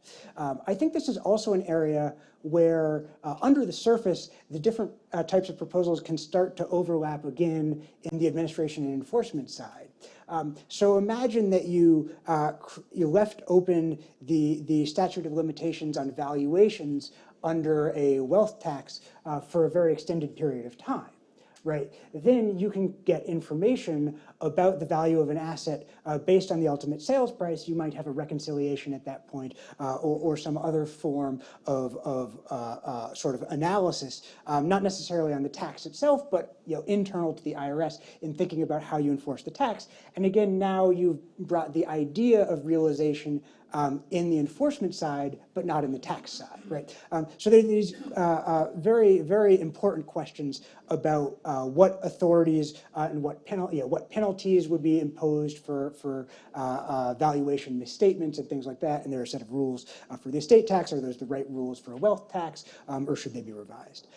I think this is also an area where under the surface, the different types of proposals can start to overlap again in the administration and enforcement side. So imagine that you left open the statute of limitations on valuations under a wealth tax for a very extended period of time. Right, then you can get information about the value of an asset based on the ultimate sales price. You might have a reconciliation at that point or some other form of sort of analysis, not necessarily on the tax itself, but internal to the IRS in thinking about how you enforce the tax. And again, now you've brought the idea of realization in the enforcement side, but not in the tax side, right? So there are these very, very important questions about what authorities and what penalties would be imposed for valuation misstatements and things like that. And there are a set of rules for the estate tax. Are those the right rules for a wealth tax, or should they be revised?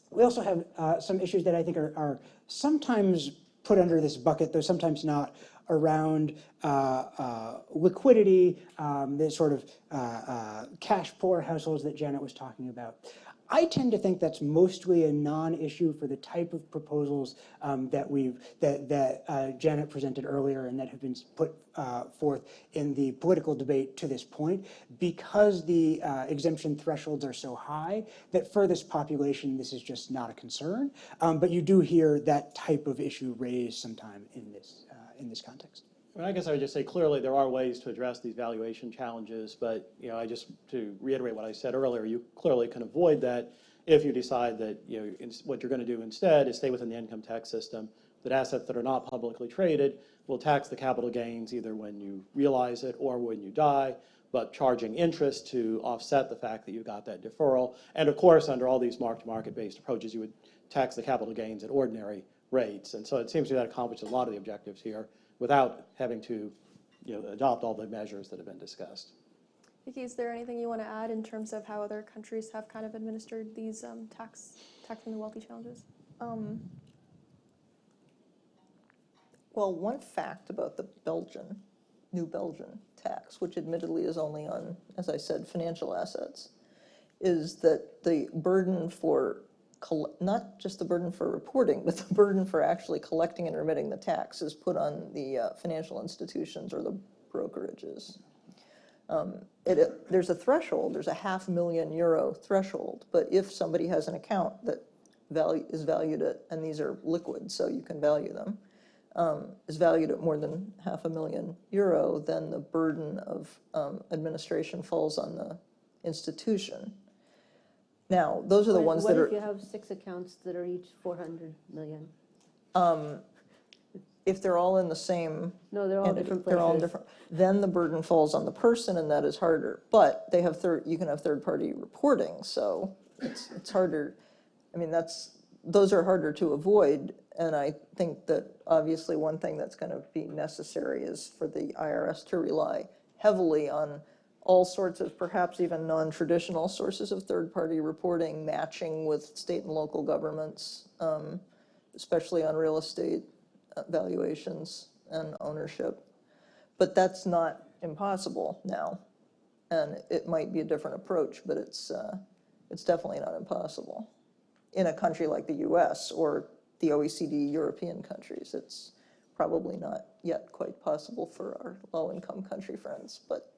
We also have some issues that I think are sometimes put under this bucket, though sometimes not, around liquidity, the sort of cash poor households that Janet was talking about. I tend to think that's mostly a non-issue for the type of proposals that Janet presented earlier and that have been put forth in the political debate to this point, because the exemption thresholds are so high that for this population this is just not a concern. But you do hear that type of issue raised sometime in this context. I guess I would just say clearly there are ways to address these valuation challenges, but to reiterate what I said earlier, you clearly can avoid that if you decide that what you're going to do instead is stay within the income tax system, that assets that are not publicly traded will tax the capital gains either when you realize it or when you die, but charging interest to offset the fact that you got that deferral. And of course, under all these mark-to-market based approaches, you would tax the capital gains at ordinary rates. And so it seems to me that accomplishes a lot of the objectives here without having to adopt all the measures that have been discussed. Vicki, is there anything you want to add in terms of how other countries have kind of administered these taxing the wealthy challenges? Well, one fact about the new Belgian tax, which admittedly is only on, as I said, financial assets, is that the burden for not just the burden for reporting, but the burden for actually collecting and remitting the tax is put on the financial institutions or the brokerages. There's a threshold, there's a €500,000 threshold, but if somebody has an account that is valued at, and these are liquid, so you can value them, is valued at more than €500,000, then the burden of administration falls on the institution. Now, those are the ones that are... What if you have 6 accounts that are each 400 million? if they're all in the same No, they're all entity, different they're all in places. different, then the burden falls on the person, and that is harder. But they have you can have third-party reporting, so it's harder. I mean, those are harder to avoid, and I think that obviously one thing that's going to be necessary is for the IRS to rely heavily on all sorts of perhaps even non-traditional sources of third-party reporting, matching with state and local governments, especially on real estate valuations and ownership. But that's not impossible now, and it might be a different approach, but it's definitely not impossible. In a country like the US or the OECD European countries, it's probably not yet quite possible for our low-income country friends, but.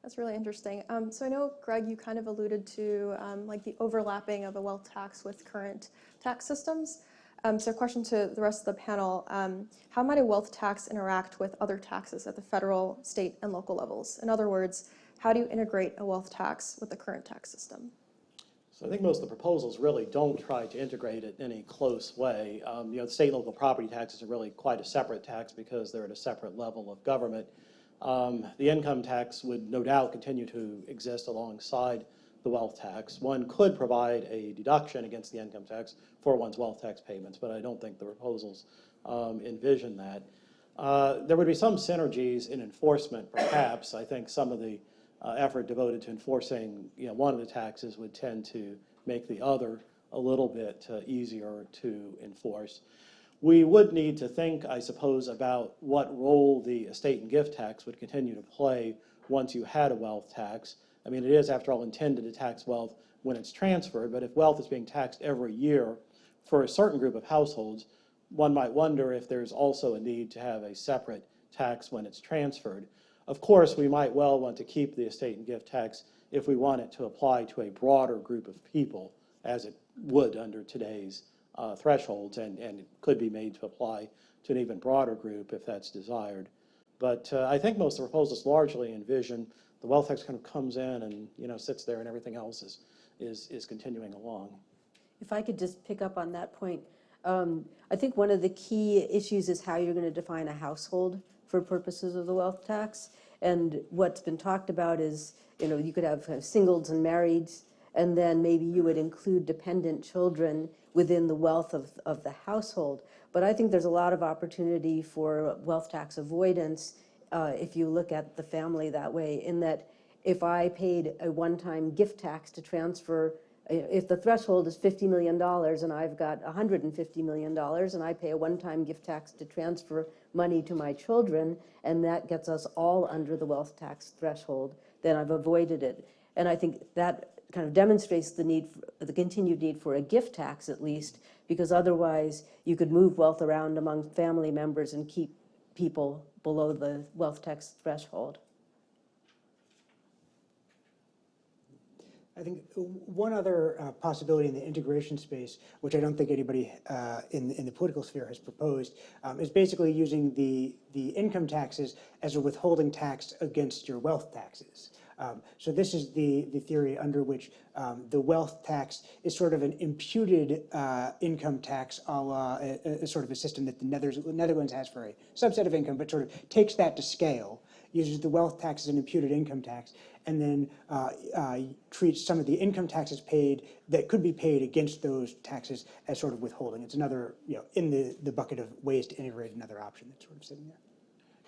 That's really interesting. So I know, Greg, you kind of alluded to like the overlapping of a wealth tax with current tax systems. So a question to the rest of the panel, how might a wealth tax interact with other taxes at the federal, state, and local levels? In other words, how do you integrate a wealth tax with the current tax system? So I think most of the proposals really don't try to integrate it in a close way. The state and local property taxes are really quite a separate tax because they're at a separate level of government. The income tax would no doubt continue to exist alongside the wealth tax. One could provide a deduction against the income tax for one's wealth tax payments, but I don't think the proposals envision that. There would be some synergies in enforcement, perhaps. I think some of the effort devoted to enforcing one of the taxes would tend to make the other a little bit easier to enforce. We would need to think, I suppose, about what role the estate and gift tax would continue to play once you had a wealth tax. I mean, it is, after all, intended to tax wealth when it's transferred, but if wealth is being taxed every year for a certain group of households, one might wonder if there's also a need to have a separate tax when it's transferred. Of course, we might well want to keep the estate and gift tax if we want it to apply to a broader group of people, as it would under today's thresholds, and it could be made to apply to an even broader group if that's desired. But I think most of the proposals largely envision the wealth tax kind of comes in and sits there, and everything else is continuing along. If I could just pick up on that point, I think one of the key issues is how you're going to define a household for purposes of the wealth tax. And what's been talked about is, you could have singles and marrieds, and then maybe you would include dependent children within the wealth of the household. But I think there's a lot of opportunity for wealth tax avoidance if you look at the family that way, in that if I paid a one-time gift tax to transfer, if the threshold is $50 million and I've got $150 million and I pay a one-time gift tax to transfer money to my children, and that gets us all under the wealth tax threshold, then I've avoided it. And I think that kind of demonstrates the continued need for a gift tax, at least, because otherwise you could move wealth around among family members and keep people below the wealth tax threshold. I think one other possibility in the integration space, which I don't think anybody in the political sphere has proposed, is basically using the income taxes as a withholding tax against your wealth taxes. So this is the theory under which the wealth tax is sort of an imputed income tax, a la a sort of a system that the Netherlands has for a subset of income, but sort of takes that to scale, uses the wealth tax as an imputed income tax, and then treats some of the income taxes paid that could be paid against those taxes as sort of withholding. It's another, in the bucket of ways to integrate another option that's sort of sitting there.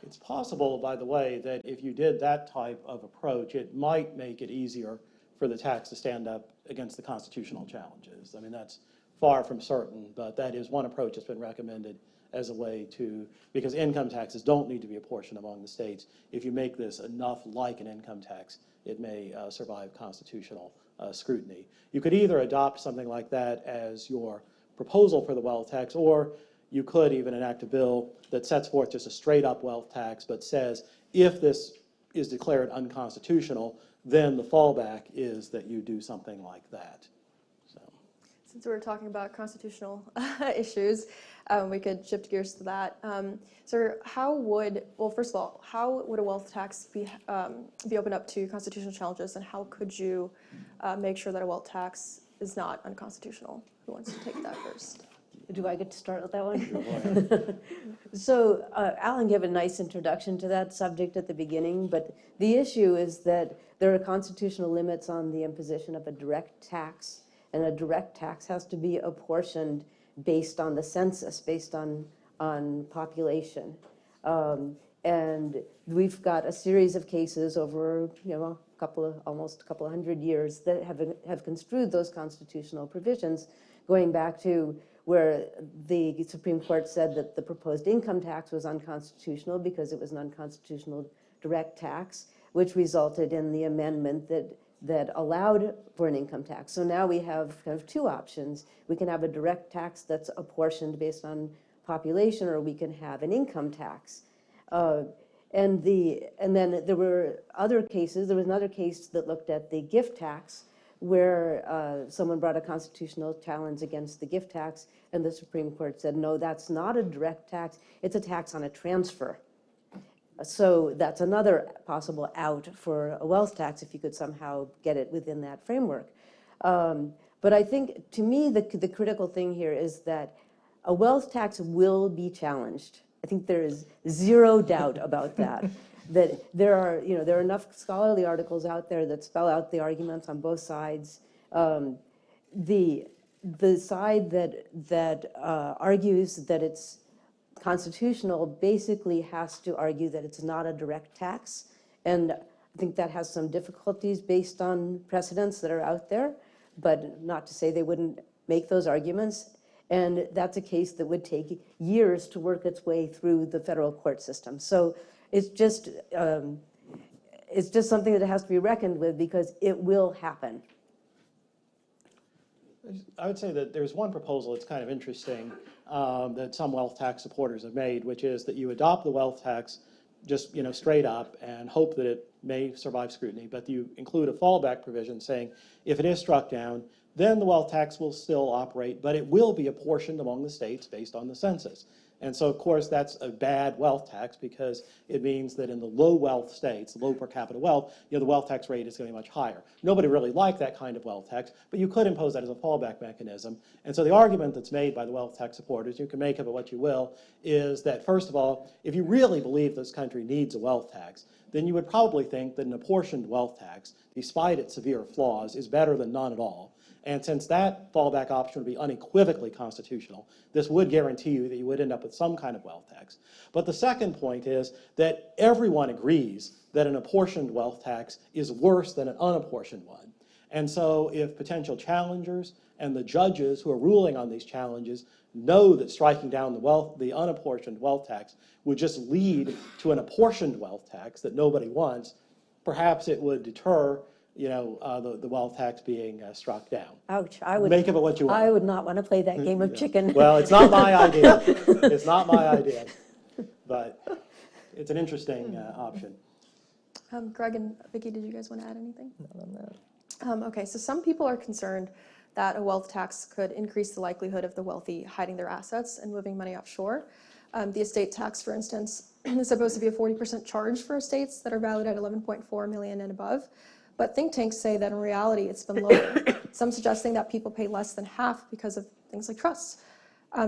It's possible, by the way, that if you did that type of approach, it might make it easier for the tax to stand up against the constitutional challenges. I mean, that's far from certain, but that is one approach that's been recommended as a way to, because income taxes don't need to be apportioned among the states. If you make this enough like an income tax, it may survive constitutional scrutiny. You could either adopt something like that as your proposal for the wealth tax, or you could even enact a bill that sets forth just a straight up wealth tax, but says if this is declared unconstitutional, then the fallback is that you do something like that. So, Since we're talking about constitutional issues, we could shift gears to that. So first of all, how would a wealth tax be opened up to constitutional challenges, and how could you make sure that a wealth tax is not unconstitutional? Who wants to take that first? Do I get to start with that one? So Alan gave a nice introduction to that subject at the beginning, but the issue is that there are constitutional limits on the imposition of a direct tax, and a direct tax has to be apportioned based on the census, based on population. And we've got a series of cases over, almost a couple of hundred years that have construed those constitutional provisions, going back to where the Supreme Court said that the proposed income tax was unconstitutional because it was an unconstitutional direct tax, which resulted in the amendment that allowed for an income tax. So now we have kind of two options. We can have a direct tax that's apportioned based on population, or we can have an income tax. And then there were other cases. There was another case that looked at the gift tax, where someone brought a constitutional challenge against the gift tax, and the Supreme Court said, no, that's not a direct tax, it's a tax on a transfer. So that's another possible out for a wealth tax if you could somehow get it within that framework. But I think, to me, the critical thing here is that a wealth tax will be challenged. I think there is zero doubt about that. That there are enough scholarly articles out there that spell out the arguments on both sides. The side that argues that it's constitutional basically has to argue that it's not a direct tax, and I think that has some difficulties based on precedents that are out there, but not to say they wouldn't make those arguments. And that's a case that would take years to work its way through the federal court system. So it's just something that has to be reckoned with, because it will happen. I would say that there's one proposal that's kind of interesting that some wealth tax supporters have made, which is that you adopt the wealth tax just straight up and hope that it may survive scrutiny, but you include a fallback provision saying if it is struck down, then the wealth tax will still operate, but it will be apportioned among the states based on the census. And so, of course, that's a bad wealth tax, because it means that in the low wealth states, low per capita wealth, the wealth tax rate is going to be much higher. Nobody really liked that kind of wealth tax, but you could impose that as a fallback mechanism. And so the argument that's made by the wealth tax supporters, you can make of it what you will, is that, first of all, if you really believe this country needs a wealth tax, then you would probably think that an apportioned wealth tax, despite its severe flaws, is better than none at all. And since that fallback option would be unequivocally constitutional, this would guarantee you that you would end up with some kind of wealth tax. But the second point is that everyone agrees that an apportioned wealth tax is worse than an unapportioned one. And so if potential challengers and the judges who are ruling on these challenges know that striking down the unapportioned wealth tax would just lead to an apportioned wealth tax that nobody wants, perhaps it would deter the wealth tax being struck down. Ouch! Make of it what you want. I would not want to play that game of chicken. Well, it's not my idea. It's not my idea, but it's an interesting option. Greg and Vicki, did you guys want to add anything? Not on that. Okay, so some people are concerned that a wealth tax could increase the likelihood of the wealthy hiding their assets and moving money offshore. The estate tax, for instance, is supposed to be a 40% charge for estates that are valued at $11.4 million and above. But think tanks say that in reality it's been lower, some suggesting that people pay less than half because of things like trusts.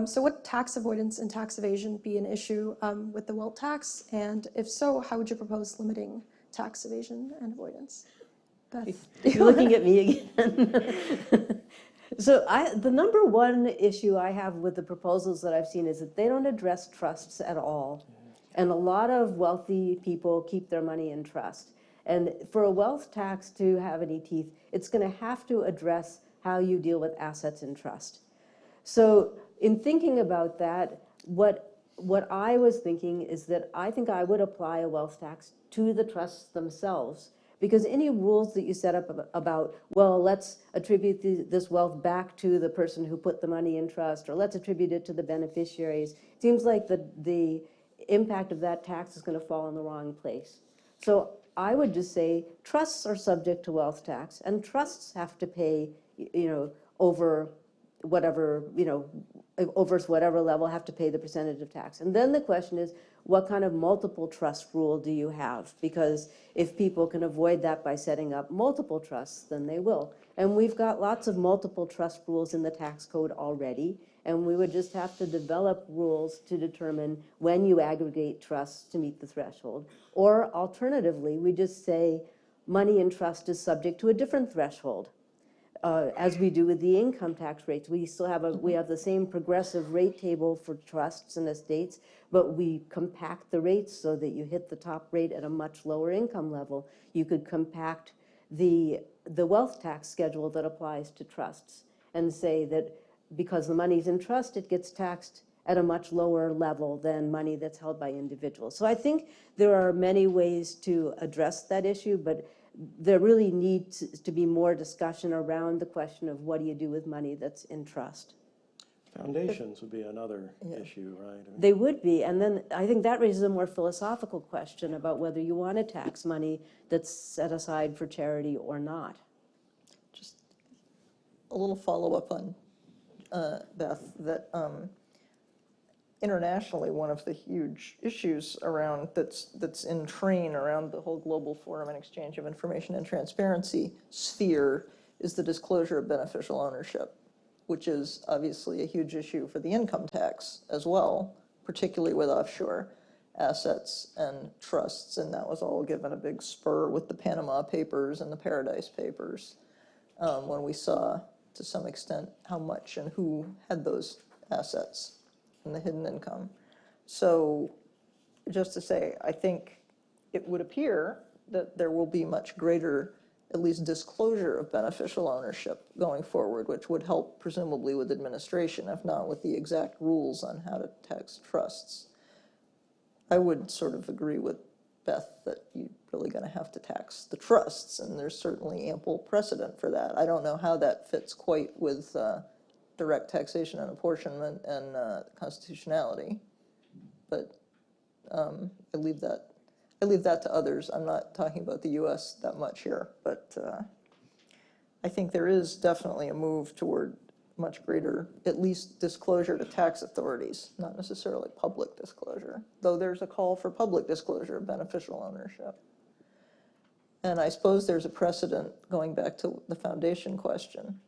So would tax avoidance and tax evasion be an issue with the wealth tax? And if so, how would you propose limiting tax evasion and avoidance? Beth? You're looking at me again. So the number one issue I have with the proposals that I've seen is that they don't address trusts at all. And a lot of wealthy people keep their money in trust. And for a wealth tax to have any teeth, it's going to have to address how you deal with assets in trust. So in thinking about that, what I was thinking is that I think I would apply a wealth tax to the trusts themselves, because any rules that you set up about, well, let's attribute this wealth back to the person who put the money in trust, or let's attribute it to the beneficiaries, seems like the impact of that tax is going to fall in the wrong place. So I would just say trusts are subject to wealth tax, and trusts have to pay, over whatever, over whatever level, have to pay the percentage of tax. And then the question is, what kind of multiple trust rule do you have? Because if people can avoid that by setting up multiple trusts, then they will. And we've got lots of multiple trust rules in the tax code already, and we would just have to develop rules to determine when you aggregate trusts to meet the threshold. Or alternatively, we just say money in trust is subject to a different threshold. As we do with the income tax rates, we still have we have the same progressive rate table for trusts and estates, but we compact the rates so that you hit the top rate at a much lower income level. You could compact the wealth tax schedule that applies to trusts and say that because the money's in trust, it gets taxed at a much lower level than money that's held by individuals. So I think there are many ways to address that issue, but there really needs to be more discussion around the question of what do you do with money that's in trust. Foundations would be another issue, right? They would be, and then I think that raises a more philosophical question about whether you want to tax money that's set aside for charity or not. Just a little follow-up on Beth, that internationally, one of the huge issues around that's in train around the whole global forum and exchange of information and transparency sphere is the disclosure of beneficial ownership, which is obviously a huge issue for the income tax as well, particularly with offshore assets and trusts. And that was all given a big spur with the Panama Papers and the Paradise Papers, when we saw to some extent how much and who had those assets and the hidden income. So just to say, I think it would appear that there will be much greater, at least disclosure of beneficial ownership going forward, which would help presumably with administration, if not with the exact rules on how to tax trusts. I would sort of agree with Beth that you're really going to have to tax the trusts, and there's certainly ample precedent for that. I don't know how that fits quite with direct taxation and apportionment and constitutionality, but I leave that to others. I'm not talking about the U.S. that much here, but I think there is definitely a move toward much greater, at least disclosure to tax authorities, not necessarily public disclosure, though there's a call for public disclosure of beneficial ownership. And I suppose there's a precedent, going back to the foundation question,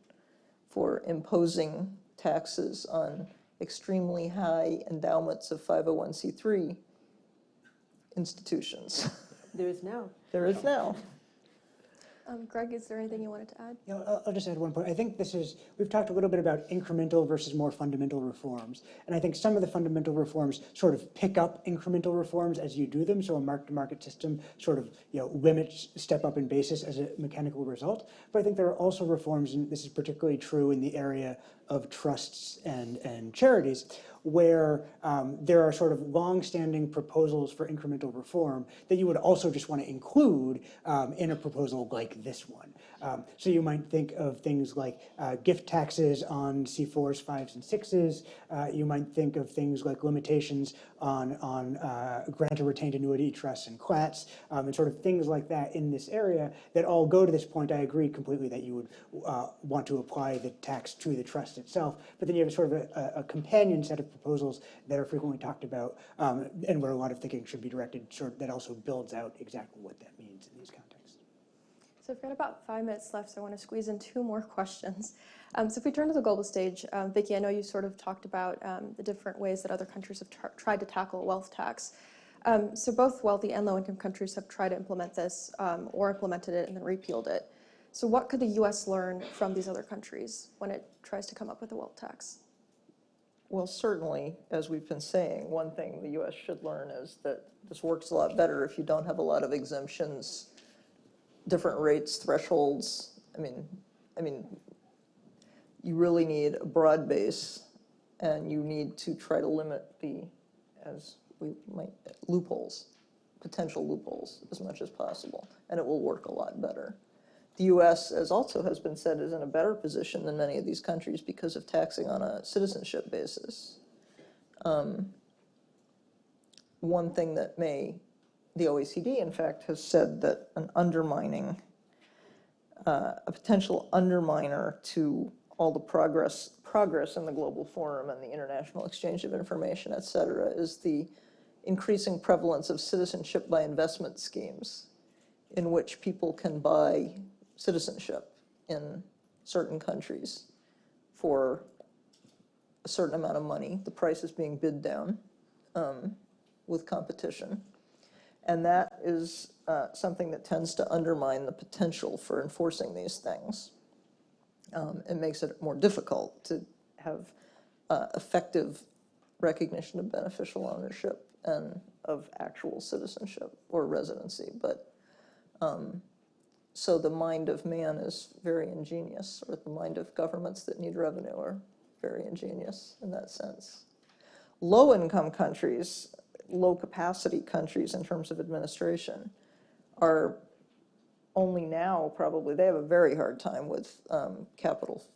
for imposing taxes on extremely high endowments of 501c3 institutions. There is now. There is now. Greg, is there anything you wanted to add? I'll just add one point. I think we've talked a little bit about incremental versus more fundamental reforms. And I think some of the fundamental reforms sort of pick up incremental reforms as you do them. So a mark-to-market system sort of limits step up in basis as a mechanical result. But I think there are also reforms, and this is particularly true in the area of trusts and charities, where there are sort of long-standing proposals for incremental reform that you would also just want to include in a proposal like this one. So you might think of things like gift taxes on C4s, 5s, and 6s. You might think of things like limitations on grant or retained annuity trusts and CLATs, and sort of things like that in this area that all go to this point. I agree completely that you would want to apply the tax to the trust itself, but then you have sort of a companion set of proposals that are frequently talked about, and where a lot of thinking should be directed, that also builds out exactly what that means in these contexts. So we've got about 5 minutes left, so I want to squeeze in 2 more questions. So if we turn to the global stage, Vicki, I know you sort of talked about the different ways that other countries have tried to tackle a wealth tax. So both wealthy and low-income countries have tried to implement this or implemented it and then repealed it. So what could the U.S. learn from these other countries when it tries to come up with a wealth tax? Well, certainly, as we've been saying, one thing the U.S. should learn is that this works a lot better if you don't have a lot of exemptions, different rates, thresholds. I mean, you really need a broad base, and you need to try to limit loopholes, potential loopholes, as much as possible, and it will work a lot better. The U.S., as also has been said, is in a better position than many of these countries because of taxing on a citizenship basis. One thing that the OECD, in fact, has said that a potential underminer to all the progress in the Global Forum and the International Exchange of Information, et cetera, is the increasing prevalence of citizenship by investment schemes in which people can buy citizenship in certain countries for a certain amount of money. The price is being bid down with competition. And that is something that tends to undermine the potential for enforcing these things. It makes it more difficult to have effective recognition of beneficial ownership and of actual citizenship or residency. But so the mind of man is very ingenious, or the mind of governments that need revenue are very ingenious in that sense. Low-income countries, low-capacity countries in terms of administration, are only now probably, they have a very hard time with capital,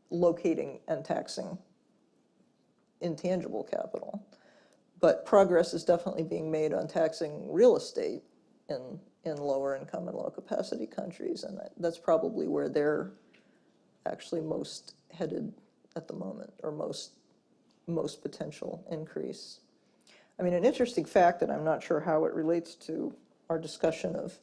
locating and taxing intangible capital. But progress is definitely being made on taxing real estate in lower income and low capacity countries, and that's probably where they're actually most headed at the moment, or most potential increase. I mean, an interesting fact, and I'm not sure how it relates to our discussion of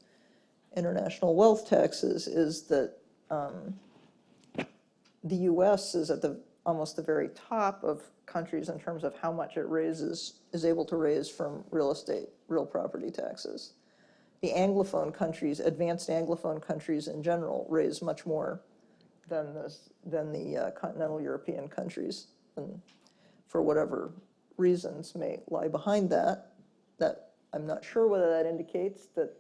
international wealth taxes, is that the US is at almost the very top of countries in terms of how much it is able to raise from real estate, real property taxes. The Anglophone countries, advanced Anglophone countries in general, raise much more than the continental European countries, and for whatever reasons may lie behind that I'm not sure whether that indicates that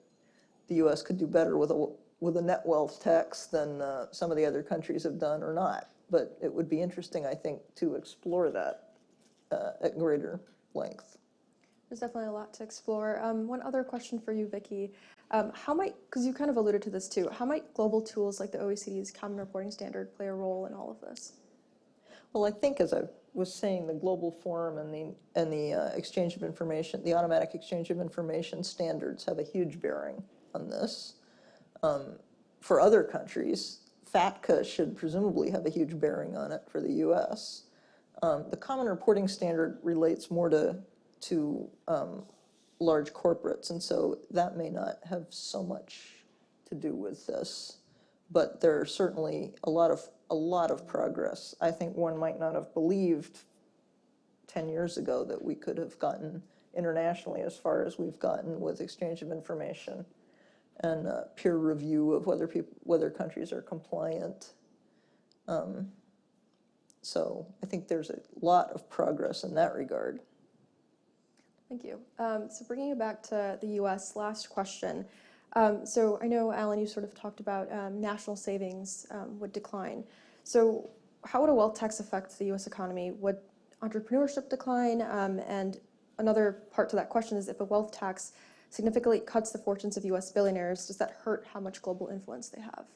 the U.S. could do better with a net wealth tax than some of the other countries have done or not. But it would be interesting, I think, to explore that at greater length. There's definitely a lot to explore. One other question for you, Vicki. Because you kind of alluded to this too, how might global tools like the OECD's Common Reporting Standard play a role in all of this? Well, I think, as I was saying, the Global Forum and the exchange of information, the automatic exchange of information standards have a huge bearing on this. For other countries, FATCA should presumably have a huge bearing on it for the U.S. The Common Reporting Standard relates more to large corporates, and so that may not have so much to do with this. But there's certainly a lot of progress. I think one might not have believed 10 years ago that we could have gotten internationally as far as we've gotten with exchange of information and peer review of whether countries are compliant. So I think there's a lot of progress in that regard. Thank you. So bringing it back to the U.S., last question. So I know, Alan, you sort of talked about national savings would decline. So how would a wealth tax affect the U.S. economy? Would entrepreneurship decline? And another part to that question is, if a wealth tax significantly cuts the fortunes of U.S. billionaires, does that hurt how much global influence they have?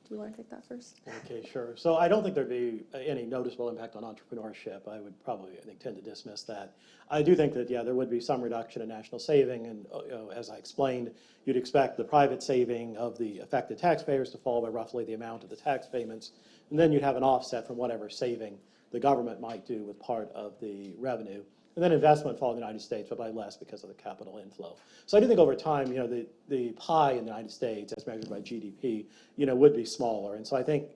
Do you want to take that first? Okay, sure. So I don't think there'd be any noticeable impact on entrepreneurship. I would probably, tend to dismiss that. I do think that, yeah, there would be some reduction in national saving, and as I explained, you'd expect the private saving of the affected taxpayers to fall by roughly the amount of the tax payments, and then you'd have an offset from whatever saving the government might do with part of the revenue. And then investment fall in the United States, but by less because of the capital inflow. So I do think over time, the pie in the United States, as measured by GDP, would be smaller. And so I think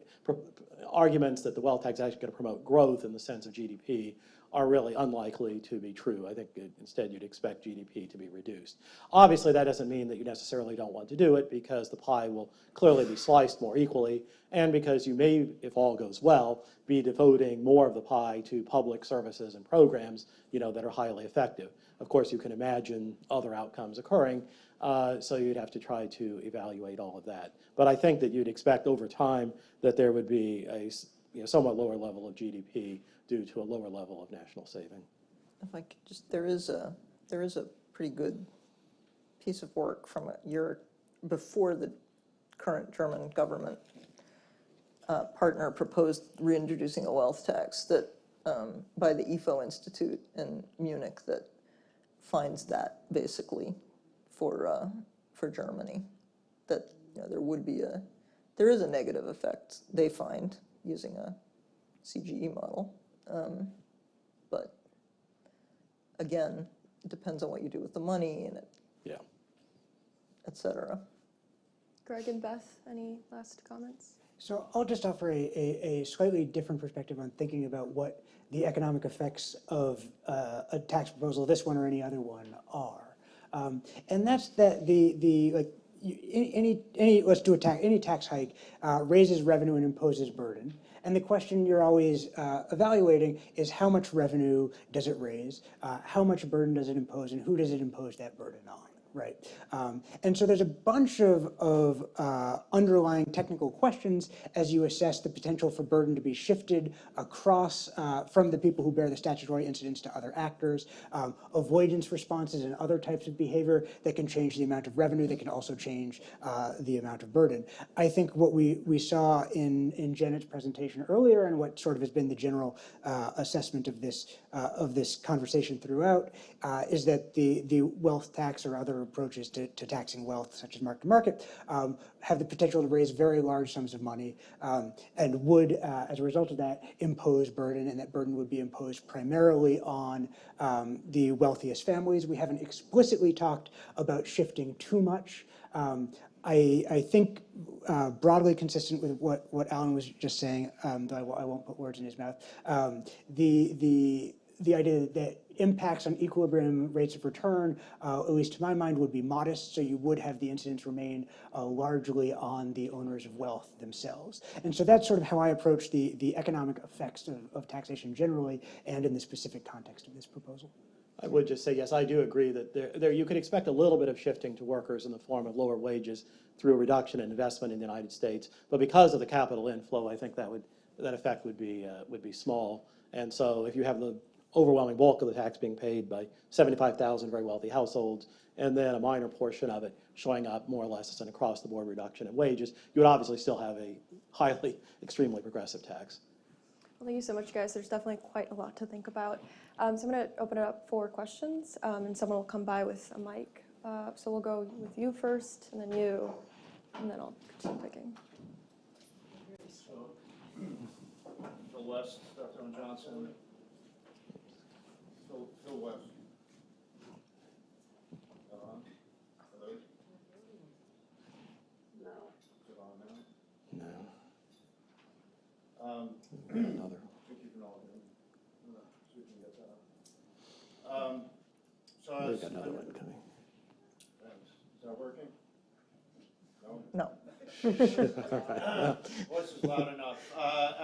arguments that the wealth tax is actually going to promote growth in the sense of GDP are really unlikely to be true. I think instead you'd expect GDP to be reduced. Obviously, that doesn't mean that you necessarily don't want to do it, because the pie will clearly be sliced more equally, and because you may, if all goes well, be devoting more of the pie to public services and programs that are highly effective. Of course, you can imagine other outcomes occurring, so you'd have to try to evaluate all of that. But I think that you'd expect over time that there would be a somewhat lower level of GDP due to a lower level of national saving. If I could just, there is a pretty good piece of work from a year before the current German government partner proposed reintroducing a wealth tax that by the IFO Institute in Munich that finds that basically for Germany, that there is a negative effect they find using a CGE model. But again, it depends on what you do with the money and et cetera. Greg and Beth, any last comments? So I'll just offer a slightly different perspective on thinking about what the economic effects of a tax proposal, this one or any other one, are. And that's that let's do any tax hike raises revenue and imposes burden. And the question you're always evaluating is how much revenue does it raise, how much burden does it impose, and who does it impose that burden on? Right. And so there's a bunch of underlying technical questions as you assess the potential for burden to be shifted across from the people who bear the statutory incidence to other actors, avoidance responses and other types of behavior that can change the amount of revenue, that can also change the amount of burden. I think what we saw in Janet's presentation earlier and what sort of has been the general assessment of this conversation throughout is that the wealth tax or other approaches to taxing wealth, such as mark-to-market, have the potential to raise very large sums of money and would, as a result of that, impose burden, and that burden would be imposed primarily on the wealthiest families. We haven't explicitly talked about shifting too much. I think broadly consistent with what Alan was just saying, though I won't put words in his mouth, the idea that impacts on equilibrium rates of return, at least to my mind, would be modest, so you would have the incidence remain largely on the owners of wealth themselves. And so that's sort of how I approach the economic effects of taxation generally and in the specific context of this proposal. I would just say, yes, I do agree that there you could expect a little bit of shifting to workers in the form of lower wages through a reduction in investment in the United States. But because of the capital inflow, I think that effect would be small. And so if you have the overwhelming bulk of the tax being paid by 75,000 very wealthy households, and then a minor portion of it showing up more or less as an across-the-board reduction in wages, you would obviously still have a highly, extremely progressive tax. Well, thank you so much, guys. There's definitely quite a lot to think about. So I'm going to open it up for questions, and someone will come by with a mic. So we'll go with you first, and then you, and then I'll keep picking. So, Phil West, Dr. Johnson. Phil West. Hello? No. Is it on now? No. Another. We've got another one coming. Is that working? No? No. Voice is loud enough.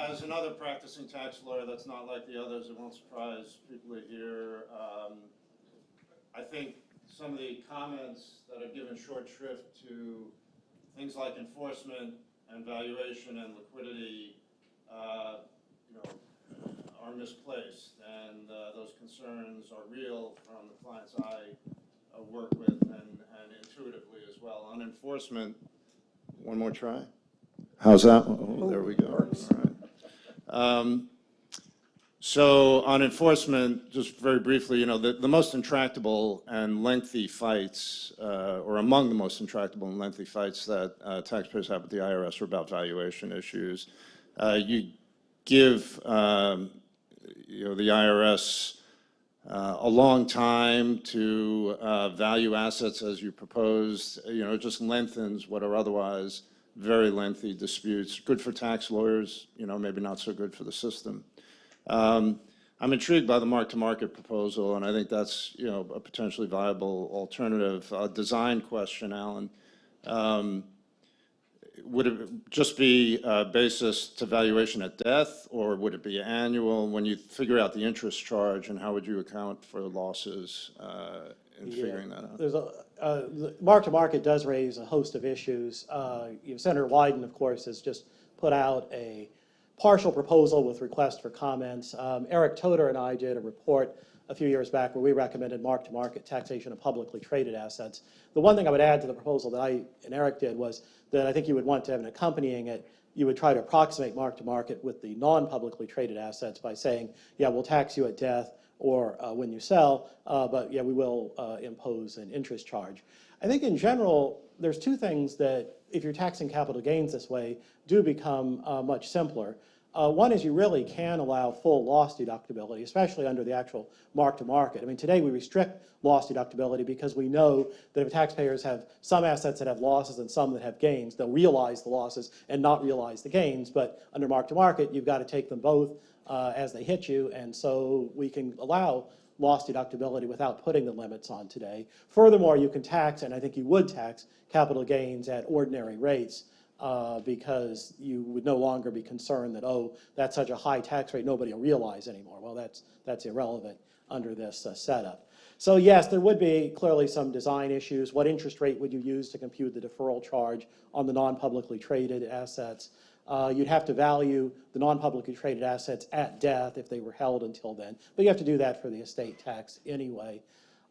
As another practicing tax lawyer that's not like the others, it won't surprise people to hear. I think some of the comments that have given short shrift to things like enforcement and valuation and liquidity, are misplaced, and those concerns are real from the clients I work with and intuitively as well. On enforcement, one more try. How's that? Oh, there we go. All right. So on enforcement, just very briefly, the most intractable and lengthy fights, or among the most intractable and lengthy fights that taxpayers have with the IRS are about valuation issues. You give the IRS a long time to value assets as you proposed. It just lengthens what are otherwise very lengthy disputes. Good for tax lawyers, maybe not so good for the system. I'm intrigued by the mark-to-market proposal, and I think that's a potentially viable alternative. Design question, Alan. Would it just be basis to valuation at death, or would it be annual? When you figure out the interest charge, and how would you account for losses in figuring that out? There's mark-to-market does raise a host of issues. Senator Wyden, of course, has just put out a partial proposal with request for comments. Eric Toder and I did a report a few years back where we recommended mark-to-market taxation of publicly traded assets. The one thing I would add to the proposal that I and Eric did was that I think you would want to have an accompanying it. You would try to approximate mark-to-market with the non-publicly traded assets by saying, yeah, we'll tax you at death or when you sell, but yeah, we will impose an interest charge. I think in general, there's two things that, if you're taxing capital gains this way, do become much simpler. One is you really can allow full loss deductibility, especially under the actual mark-to-market. I mean, today we restrict loss deductibility because we know that if taxpayers have some assets that have losses and some that have gains, they'll realize the losses and not realize the gains. But under mark-to-market, you've got to take them both as they hit you, and so we can allow loss deductibility without putting the limits on today. Furthermore, you can tax, and I think you would tax, capital gains at ordinary rates, because you would no longer be concerned that, oh, that's such a high tax rate, nobody will realize anymore. Well, that's irrelevant under this setup. So yes, there would be clearly some design issues. What interest rate would you use to compute the deferral charge on the non-publicly traded assets? You'd have to value the non-publicly traded assets at death if they were held until then. But you have to do that for the estate tax anyway.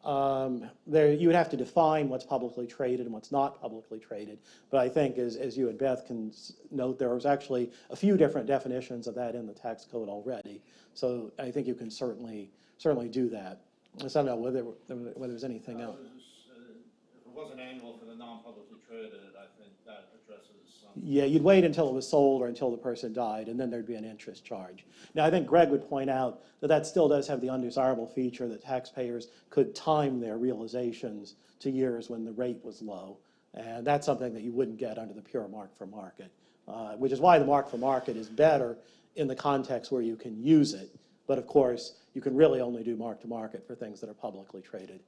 You would have to define what's publicly traded and what's not publicly traded. But I think, as you and Beth can note, there was actually a few different definitions of that in the tax code already. So I think you can certainly do that. I don't know whether there's anything else. If it wasn't annual for the non-publicly traded, I think that addresses some. Yeah, you'd wait until it was sold or until the person died, and then there'd be an interest charge. Now, I think Greg would point out that that still does have the undesirable feature that taxpayers could time their realizations to years when the rate was low. And that's something that you wouldn't get under the pure mark-for-market, which is why the mark-for-market is better in the context where you can use it. But of course, you can really only do mark-to-market for things that are publicly traded.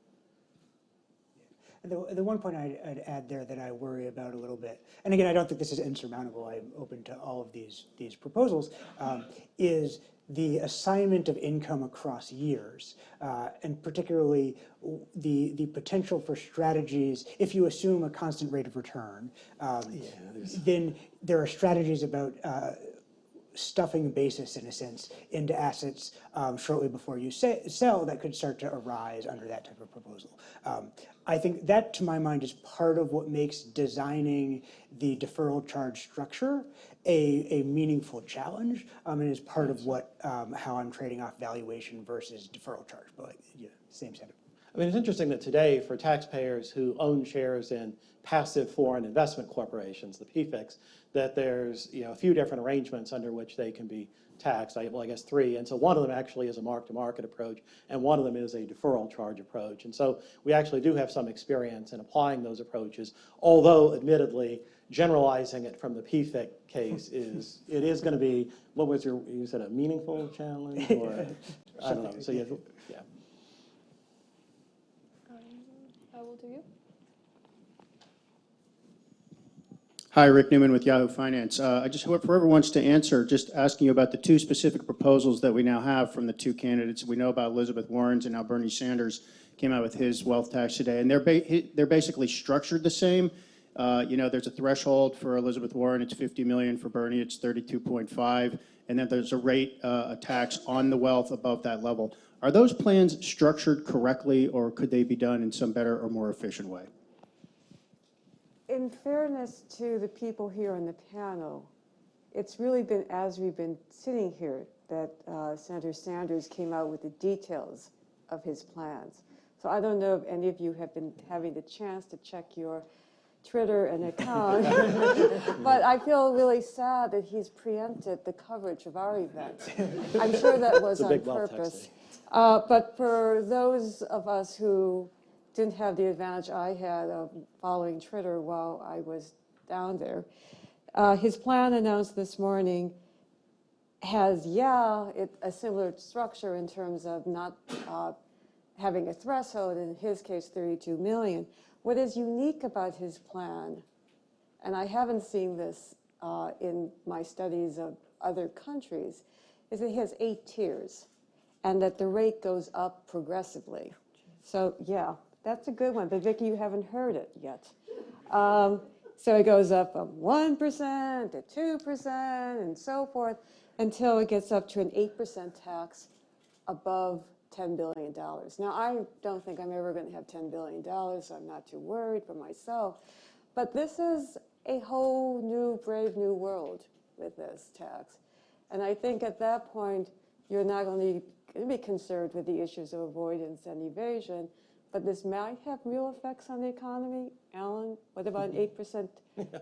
The one point I'd add there that I worry about a little bit, and again, I don't think this is insurmountable, I'm open to all of these proposals, is the assignment of income across years, and particularly the potential for strategies. If you assume a constant rate of return, then there are strategies about stuffing basis, in a sense, into assets shortly before you sell that could start to arise under that type of proposal. I think that, to my mind, is part of what makes designing the deferral charge structure a meaningful challenge, and is part of what how I'm trading off valuation versus deferral charge. But yeah, same setup. I mean, it's interesting that today, for taxpayers who own shares in passive foreign investment corporations, the PFICs, that there's a few different arrangements under which they can be taxed. Well, I guess three. And so one of them actually is a mark-to-market approach, and one of them is a deferral charge approach. And so we actually do have some experience in applying those approaches, although admittedly, generalizing it from the PFIC case is going to be, what was you said, a meaningful challenge? Or I don't know. So yeah. I will do you. Hi, Rick Newman with Yahoo Finance. I just, whoever wants to answer, just asking you about the two specific proposals that we now have from the two candidates. We know about Elizabeth Warren's, and now Bernie Sanders came out with his wealth tax today, and they're basically structured the same. There's a threshold for Elizabeth Warren, it's 50 million. For Bernie, it's 32.5, and then there's a rate, a tax on the wealth above that level. Are those plans structured correctly, or could they be done in some better or more efficient way? In fairness to the people here on the panel, it's really been as we've been sitting here that Senator Sanders came out with the details of his plans. So I don't know if any of you have been having the chance to check your Twitter and account, but I feel really sad that he's preempted the coverage of our event. I'm sure that was on purpose. But for those of us who didn't have the advantage I had of following Twitter while I was down there, his plan announced this morning has, a similar structure in terms of not having a threshold, in his case 32 million. What is unique about his plan, and I haven't seen this in my studies of other countries, is that he has 8 tiers and that the rate goes up progressively. So yeah, that's a good one, but Vicki, you haven't heard it yet. So it goes up from 1% to 2% and so forth until it gets up to an 8% tax above $10 billion. Now, I don't think I'm ever going to have $10 billion, so I'm not too worried for myself. But this is a whole new, brave new world with this tax. And I think at that point, you're not only going to be concerned with the issues of avoidance and evasion, but this might have real effects on the economy. Alan, what about an 8%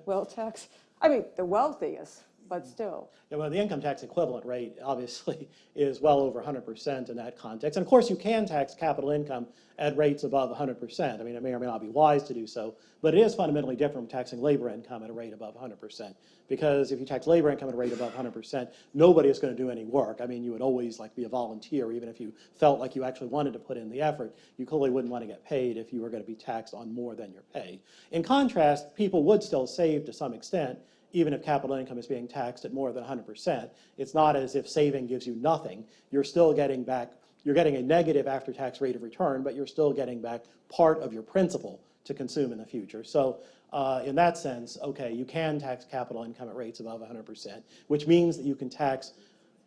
wealth tax? I mean, the wealthiest but still. Yeah, well, the income tax equivalent rate obviously is well over 100% in that context. And of course, you can tax capital income at rates above 100%. I mean, it may or may not be wise to do so, but it is fundamentally different from taxing labor income at a rate above 100%. Because if you tax labor income at a rate above 100%, nobody is going to do any work. I mean, you would always like be a volunteer, even if you felt like you actually wanted to put in the effort. You clearly wouldn't want to get paid if you were going to be taxed on more than your pay. In contrast, people would still save to some extent, even if capital income is being taxed at more than 100%. It's not as if saving gives you nothing. You're still getting back, you're getting a negative after-tax rate of return, but you're still getting back part of your principal to consume in the future. So in that sense, okay, you can tax capital income at rates above 100%, which means that you can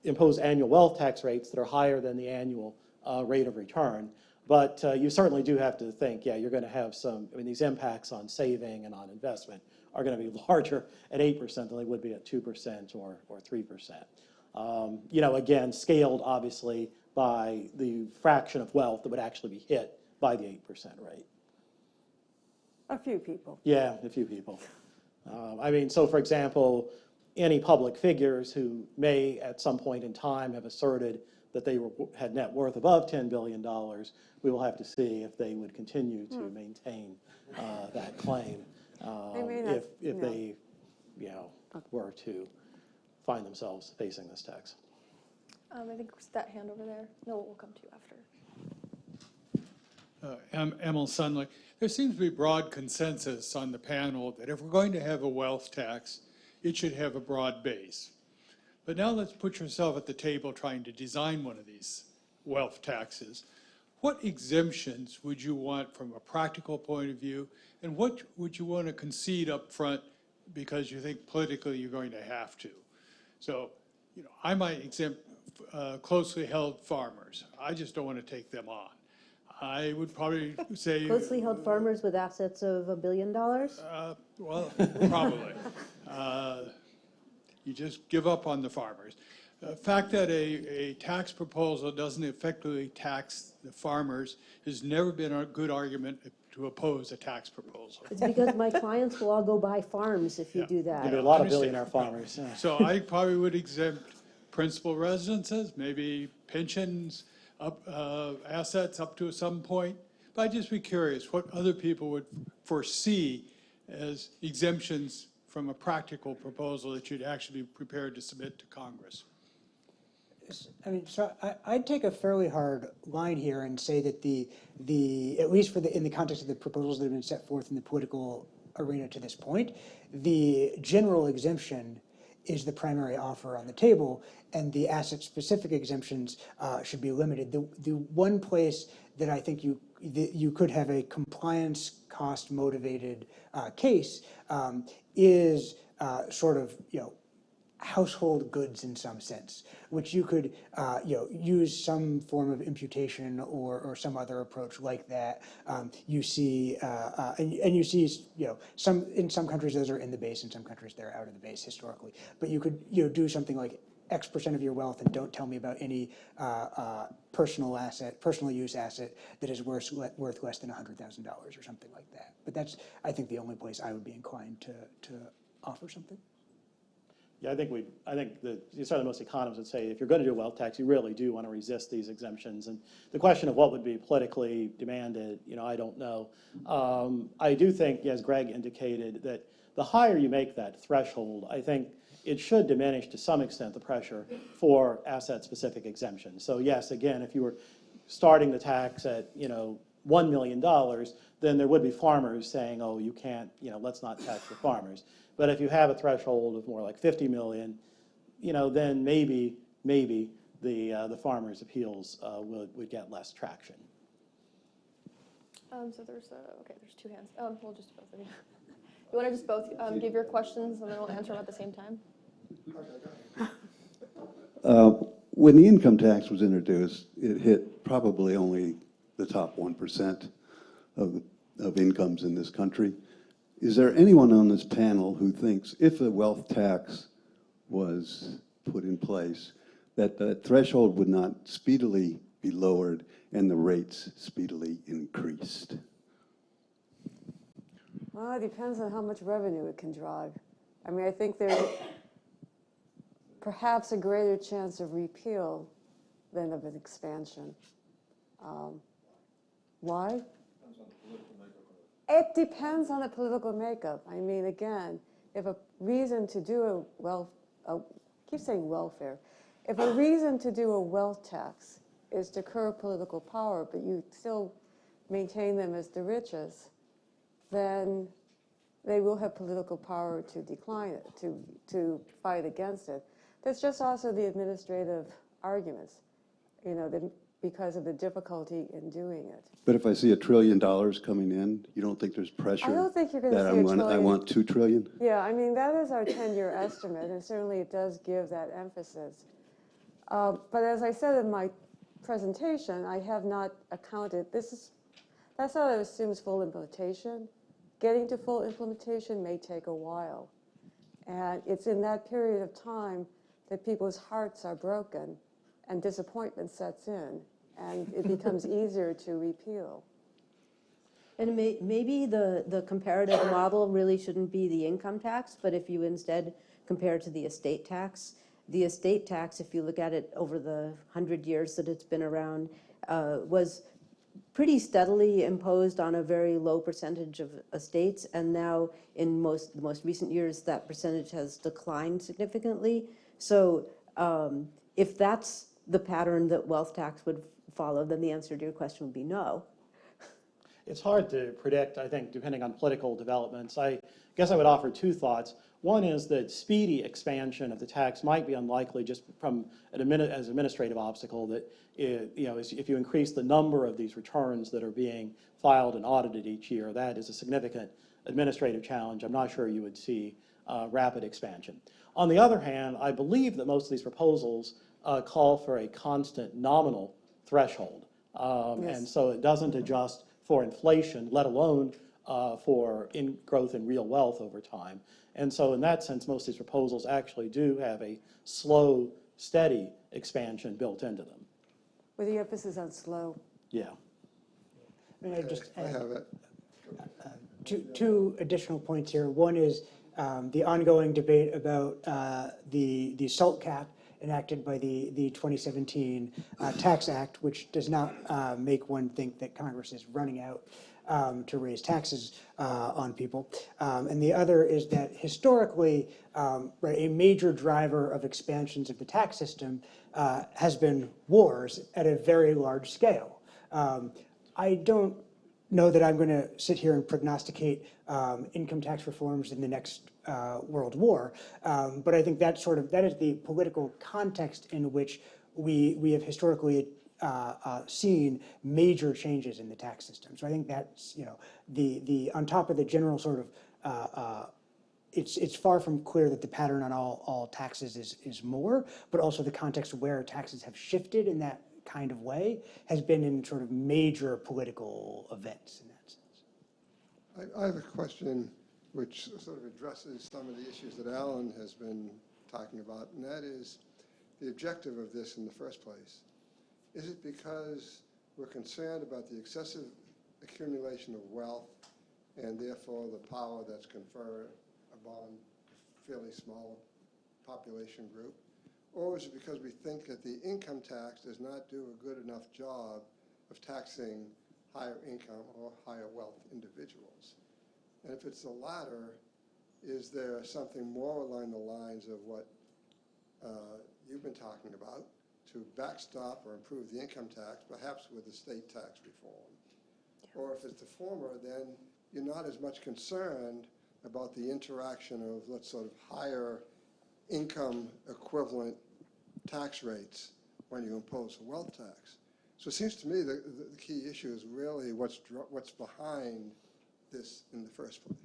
impose annual wealth tax rates that are higher than the annual rate of return. But you certainly do have to think, yeah, you're going to have some, I mean, these impacts on saving and on investment are going to be larger at 8% than they would be at 2% or 3%. You know, again, scaled obviously by the fraction of wealth that would actually be hit by the 8% rate. A few people. Yeah, a few people. I mean, so for example, any public figures who may at some point in time have asserted that they had net worth above $10 billion, we will have to see if they would continue to maintain that claim. If they, you know, were to find themselves facing this tax. I think it's that hand over there. No, we'll come to you after. Emil Sunlick. There seems to be broad consensus on the panel that if we're going to have a wealth tax, it should have a broad base. But now let's put yourself at the table trying to design one of these wealth taxes. What exemptions would you want from a practical point of view, and what would you want to concede up front because you think politically you're going to have to? So, you know, I might exempt closely held farmers. I just don't want to take them on. I would probably say... Closely held farmers with assets of $1 billion? Well, probably. You just give up on the farmers. The fact that a tax proposal doesn't effectively tax the farmers has never been a good argument to oppose a tax proposal. It's because my clients will all go buy farms if you do that. There'll be a lot of billionaire farmers. Yeah. So I probably would exempt principal residences, maybe pensions, assets up to some point. But I'd just be curious what other people would foresee as exemptions from a practical proposal that you'd actually be prepared to submit to Congress. I mean, so I'd take a fairly hard line here and say that at least in the context of the proposals that have been set forth in the political arena to this point, the general exemption is the primary offer on the table, and the asset-specific exemptions should be limited. The one place that I think you could have a compliance cost-motivated case is sort of, you know, household goods in some sense, which you could use some form of imputation or some other approach like that. You see, and you see, in some countries those are in the base, in some countries they're out of the base historically. But you could do something like X% of your wealth and don't tell me about any personal use asset that is worth less than $100,000 or something like that. But that's, I think, the only place I would be inclined to offer something. Yeah, I think certainly most economists would say if you're going to do a wealth tax, you really do want to resist these exemptions. And the question of what would be politically demanded, you know, I don't know. I do think, as Greg indicated, that the higher you make that threshold, I think it should diminish to some extent the pressure for asset-specific exemptions. So yes, again, if you were starting the tax at, you know, $1 million, then there would be farmers saying, oh, you can't, you know, let's not tax the farmers. But if you have a threshold of more like 50 million, you know, then maybe the farmers' appeals would get less traction. So there's two hands. We'll just both of you. You want to just both give your questions and then we'll answer them at the same time? When the income tax was introduced, it hit probably only the top 1% of incomes in this country. Is there anyone on this panel who thinks if a wealth tax was put in place, that the threshold would not speedily be lowered and the rates speedily increased? Well, it depends on how much revenue it can drive. I mean, I think perhaps a greater chance of repeal than of an expansion. Why? It depends on the political makeup. I mean, again, if a reason to do I keep saying welfare. If a reason to do a wealth tax is to curb political power, but you still maintain them as the richest, then they will have political power to decline it, to fight against it. There's just also the administrative arguments, you know, because of the difficulty in doing it. But if I see $1 trillion coming in, you don't think there's pressure? I don't think you're going to that see $1 trillion. I want $2 trillion? Yeah, I mean, that is our 10-year estimate, and certainly it does give that emphasis. But as I said in my presentation, I have not accounted, that's not that assumes full implementation. Getting to full implementation may take a while. And it's in that period of time that people's hearts are broken and disappointment sets in, and it becomes easier to repeal. And maybe the comparative model really shouldn't be the income tax, but if you instead compare it to the estate tax, if you look at it over the 100 years that it's been around, was pretty steadily imposed on a very low percentage of estates, and now in the most recent years that percentage has declined significantly. So if that's the pattern that wealth tax would follow, then the answer to your question would be no. It's hard to predict, I think, depending on political developments. I guess I would offer two thoughts. One is that speedy expansion of the tax might be unlikely just from as an administrative obstacle, that if you increase the number of these returns that are being filed and audited each year, that is a significant administrative challenge. I'm not sure you would see rapid expansion. On the other hand, I believe that most of these proposals call for a constant nominal threshold. And so it doesn't adjust for inflation, let alone for growth in real wealth over time. And so in that sense, most of these proposals actually do have a slow, steady expansion built into them. With the emphasis on slow. Yeah. And I just I have it. two additional points here. One is the ongoing debate about the SALT cap enacted by the 2017 Tax Act, which does not make one think that Congress is running out to raise taxes on people. And the other is that historically, a major driver of expansions of the tax system has been wars at a very large scale. I don't know that I'm going to sit here and prognosticate income tax reforms in the next World War, but I think that is the political context in which we have historically seen major changes in the tax system. So I think that's the on top of the general sort of it's far from clear that the pattern on all taxes is more, but also the context where taxes have shifted in that kind of way has been in sort of major political events in that sense. I have a question which sort of addresses some of the issues that Alan has been talking about, and that is the objective of this in the first place. Is it because we're concerned about the excessive accumulation of wealth and therefore the power that's conferred upon a fairly small population group? Or is it because we think that the income tax does not do a good enough job of taxing higher income or higher wealth individuals? And if it's the latter, is there something more along the lines of what you've been talking about to backstop or improve the income tax, perhaps with the state tax reform? Or if it's the former, then you're not as much concerned about the interaction of, let's sort of higher income equivalent tax rates when you impose a wealth tax. So it seems to me that the key issue is really what's behind this in the first place.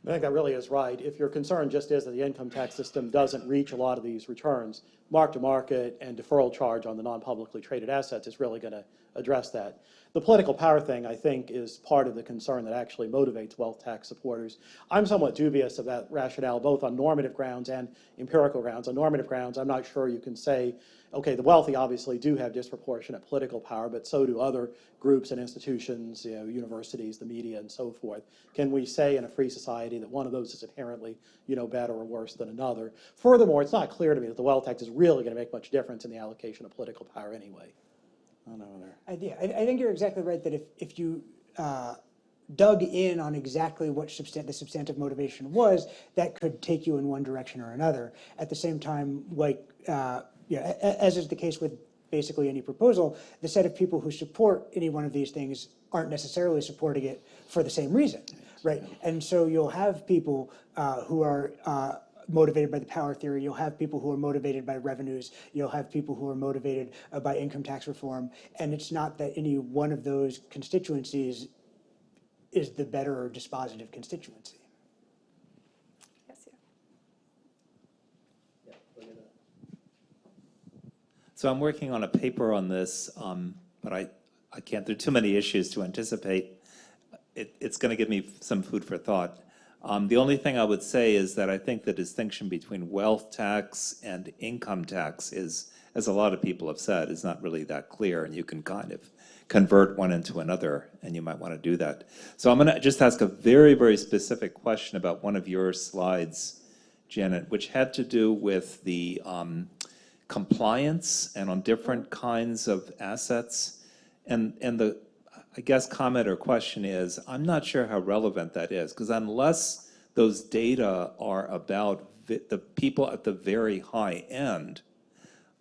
I think that really is right. If your concern just is that the income tax system doesn't reach a lot of these returns, mark-to-market and deferral charge on the non-publicly traded assets is really going to address that. The political power thing, I think, is part of the concern that actually motivates wealth tax supporters. I'm somewhat dubious of that rationale, both on normative grounds and empirical grounds. On normative grounds, I'm not sure you can say okay, the wealthy obviously do have disproportionate political power, but so do other groups and institutions, universities, the media, and so forth. Can we say in a free society that one of those is inherently, better or worse than another? Furthermore, it's not clear to me that the wealth tax is really going to make much difference in the allocation of political power anyway. I don't know there. I think you're exactly right that if you dug in on exactly what the substantive motivation was, that could take you in one direction or another. At the same time, as is the case with basically any proposal, the set of people who support any one of these things aren't necessarily supporting it for the same reason, right? And so you'll have people who are motivated by the power theory, you'll have people who are motivated by revenues, you'll have people who are motivated by income tax reform, and it's not that any one of those constituencies is the better or dispositive constituency. Yes, yeah. So I'm working on a paper on this, but I can't, there are too many issues to anticipate. It's going to give me some food for thought. The only thing I would say is that I think the distinction between wealth tax and income tax is, as a lot of people have said, is not really that clear, and you can kind of convert one into another, and you might want to do that. So I'm going to just ask a very, very specific question about one of your slides, Janet, which had to do with the compliance and on different kinds of assets. And the, I guess, comment or question is, I'm not sure how relevant that is, because unless those data are about the people at the very high end,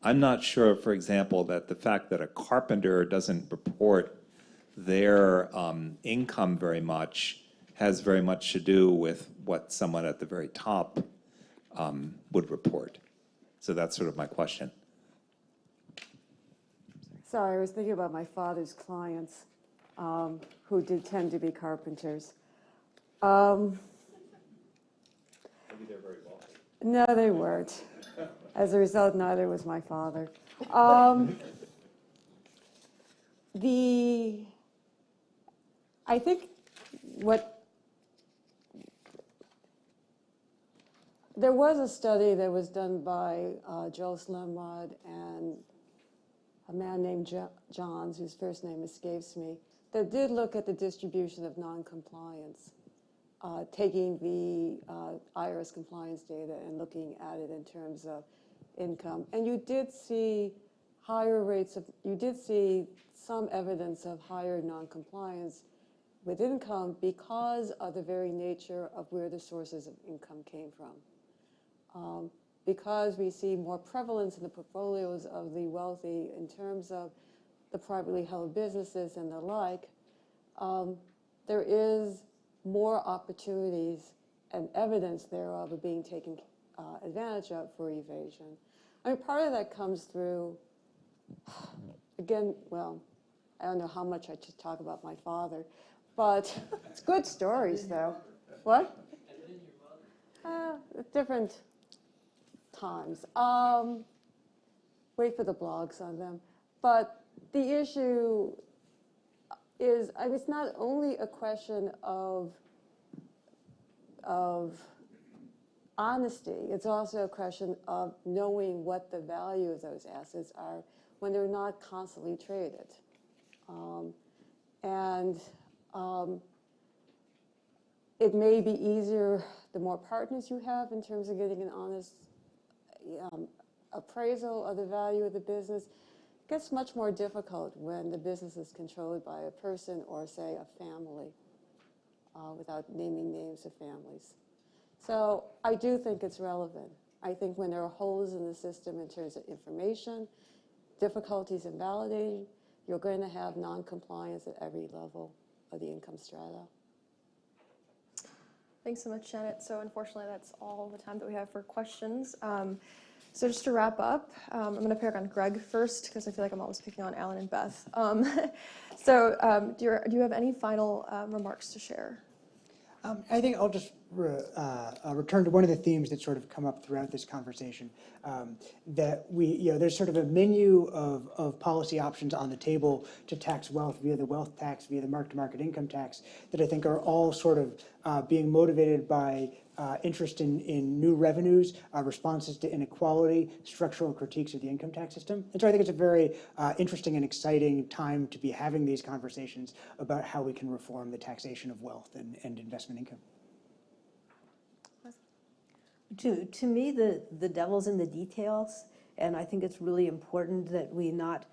I'm not sure, for example, that the fact that a carpenter doesn't report their income very much has very much to do with what someone at the very top would report. So that's sort of my question. Sorry, I was thinking about my father's clients who did tend to be carpenters. Maybe they're very wealthy. No, they weren't. As a result, neither was my father. I think there was a study that was done by Joel Slemrod and a man named Johns, whose first name escapes me, that did look at the distribution of noncompliance, taking the IRS compliance data and looking at it in terms of income. And you did see some evidence of higher noncompliance with income because of the very nature of where the sources of income came from. Because we see more prevalence in the portfolios of the wealthy in terms of the privately held businesses and the like, there is more opportunities and evidence thereof of being taken advantage of for evasion. I mean, part of that comes through, again, well, I don't know how much I should talk about my father, but it's good stories, though. What? Different times. Wait for the blogs on them. But the issue is, I mean, it's not only a question of honesty, it's also a question of knowing what the value of those assets are when they're not constantly traded. It may be easier the more partners you have in terms of getting an honest appraisal of the value of the business. It gets much more difficult when the business is controlled by a person or, say, a family, without naming names of families. So I do think it's relevant. I think when there are holes in the system in terms of information, difficulties in validating, you're going to have non-compliance at every level of the income strata. Thanks so much, Janet. So unfortunately, that's all the time that we have for questions. So just to wrap up, I'm going to pick on Greg first because I feel like I'm always picking on Alan and Beth. Do you have any final remarks to share? I think I'll just return to one of the themes that sort of come up throughout this conversation, that there's sort of a menu of policy options on the table to tax wealth via the wealth tax, via the mark-to-market income tax, that I think are all sort of being motivated by interest in new revenues, responses to inequality, structural critiques of the income tax system. And so I think it's a very interesting and exciting time to be having these conversations about how we can reform the taxation of wealth and investment income. To me, the devil's in the details, and I think it's really important that we not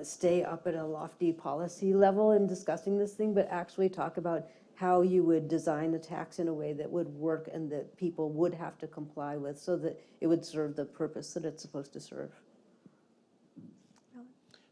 stay up at a lofty policy level in discussing this thing, but actually talk about how you would design a tax in a way that would work and that people would have to comply with so that it would serve the purpose that it's supposed to serve.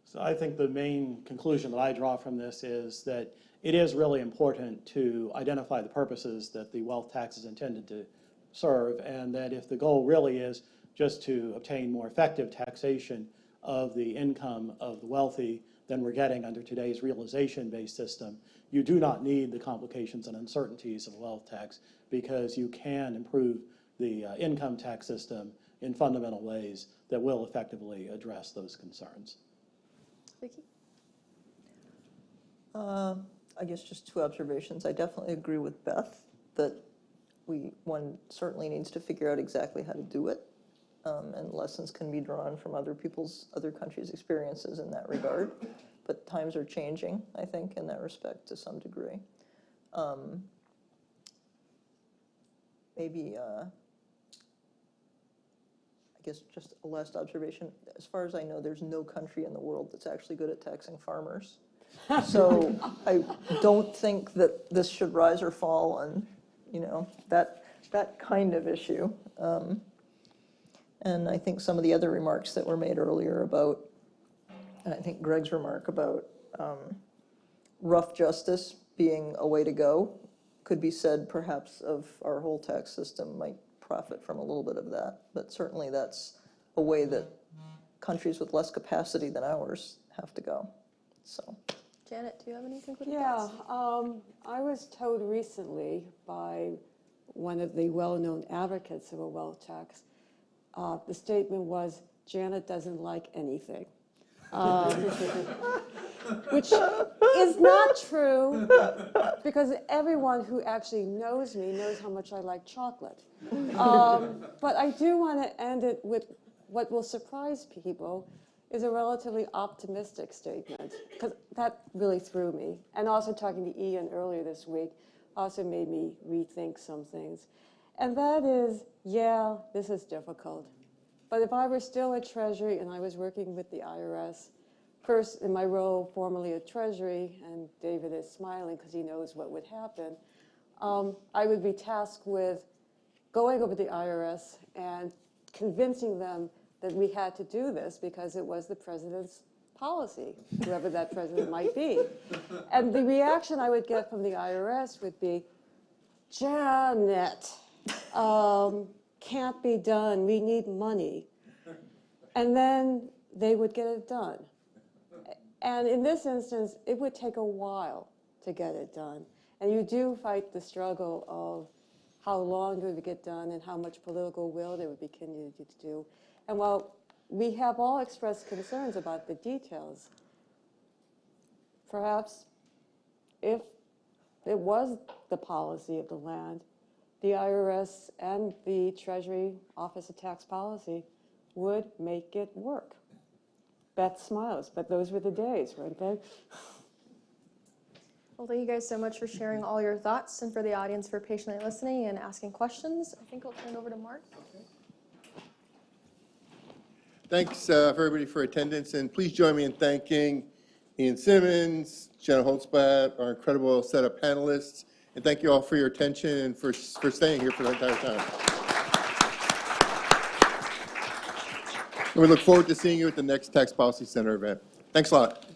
So I think the main conclusion that I draw from this is that it is really important to identify the purposes that the wealth tax is intended to serve, and that if the goal really is just to obtain more effective taxation of the income of the wealthy than we're getting under today's realization-based system, you do not need the complications and uncertainties of a wealth tax, because you can improve the income tax system in fundamental ways that will effectively address those concerns. Vicky? I guess just two observations. I definitely agree with Beth that one certainly needs to figure out exactly how to do it, and lessons can be drawn from other countries' experiences in that regard. But times are changing, I think, in that respect to some degree. Maybe, I guess just a last observation. As far as I know, there's no country in the world that's actually good at taxing farmers. So I don't think that this should rise or fall on, that kind of issue. And I think some of the other remarks that were made earlier about, and I think Greg's remark about rough justice being a way to go could be said perhaps of our whole tax system might profit from a little bit of that. But certainly that's a way that countries with less capacity than ours have to go. So, Janet, do you have any concluding thoughts? Yeah, I was told recently by one of the well-known advocates of a wealth tax, the statement was, Janet doesn't like anything. Which is not true, because everyone who actually knows me knows how much I like chocolate. But I do want to end it with what will surprise people is a relatively optimistic statement, because that really threw me. And also talking to Ian earlier this week also made me rethink some things. And that is, yeah, this is difficult. But if I were still at Treasury and I was working with the IRS, first in my role formerly at Treasury, and David is smiling because he knows what would happen, I would be tasked with going over to the IRS and convincing them that we had to do this because it was the president's policy, whoever that president might be. And the reaction I would get from the IRS would be, Janet, can't be done, we need money. And then they would get it done. And in this instance, it would take a while to get it done. And you do fight the struggle of how long it would get done and how much political will there would be continued to do. And while we have all expressed concerns about the details, perhaps if it was the policy of the land, the IRS and the Treasury Office of Tax Policy would make it work. Beth smiles, but those were the days, weren't they? Well, thank you guys so much for sharing all your thoughts and for the audience for patiently listening and asking questions. I think I'll turn it over to Mark. Thanks for everybody for attendance, and please join me in thanking Ian Simmons, Jenna Holtzblatt, our incredible set of panelists, and thank you all for your attention and for staying here for the entire time. And we look forward to seeing you at the next Tax Policy Center event. Thanks a lot.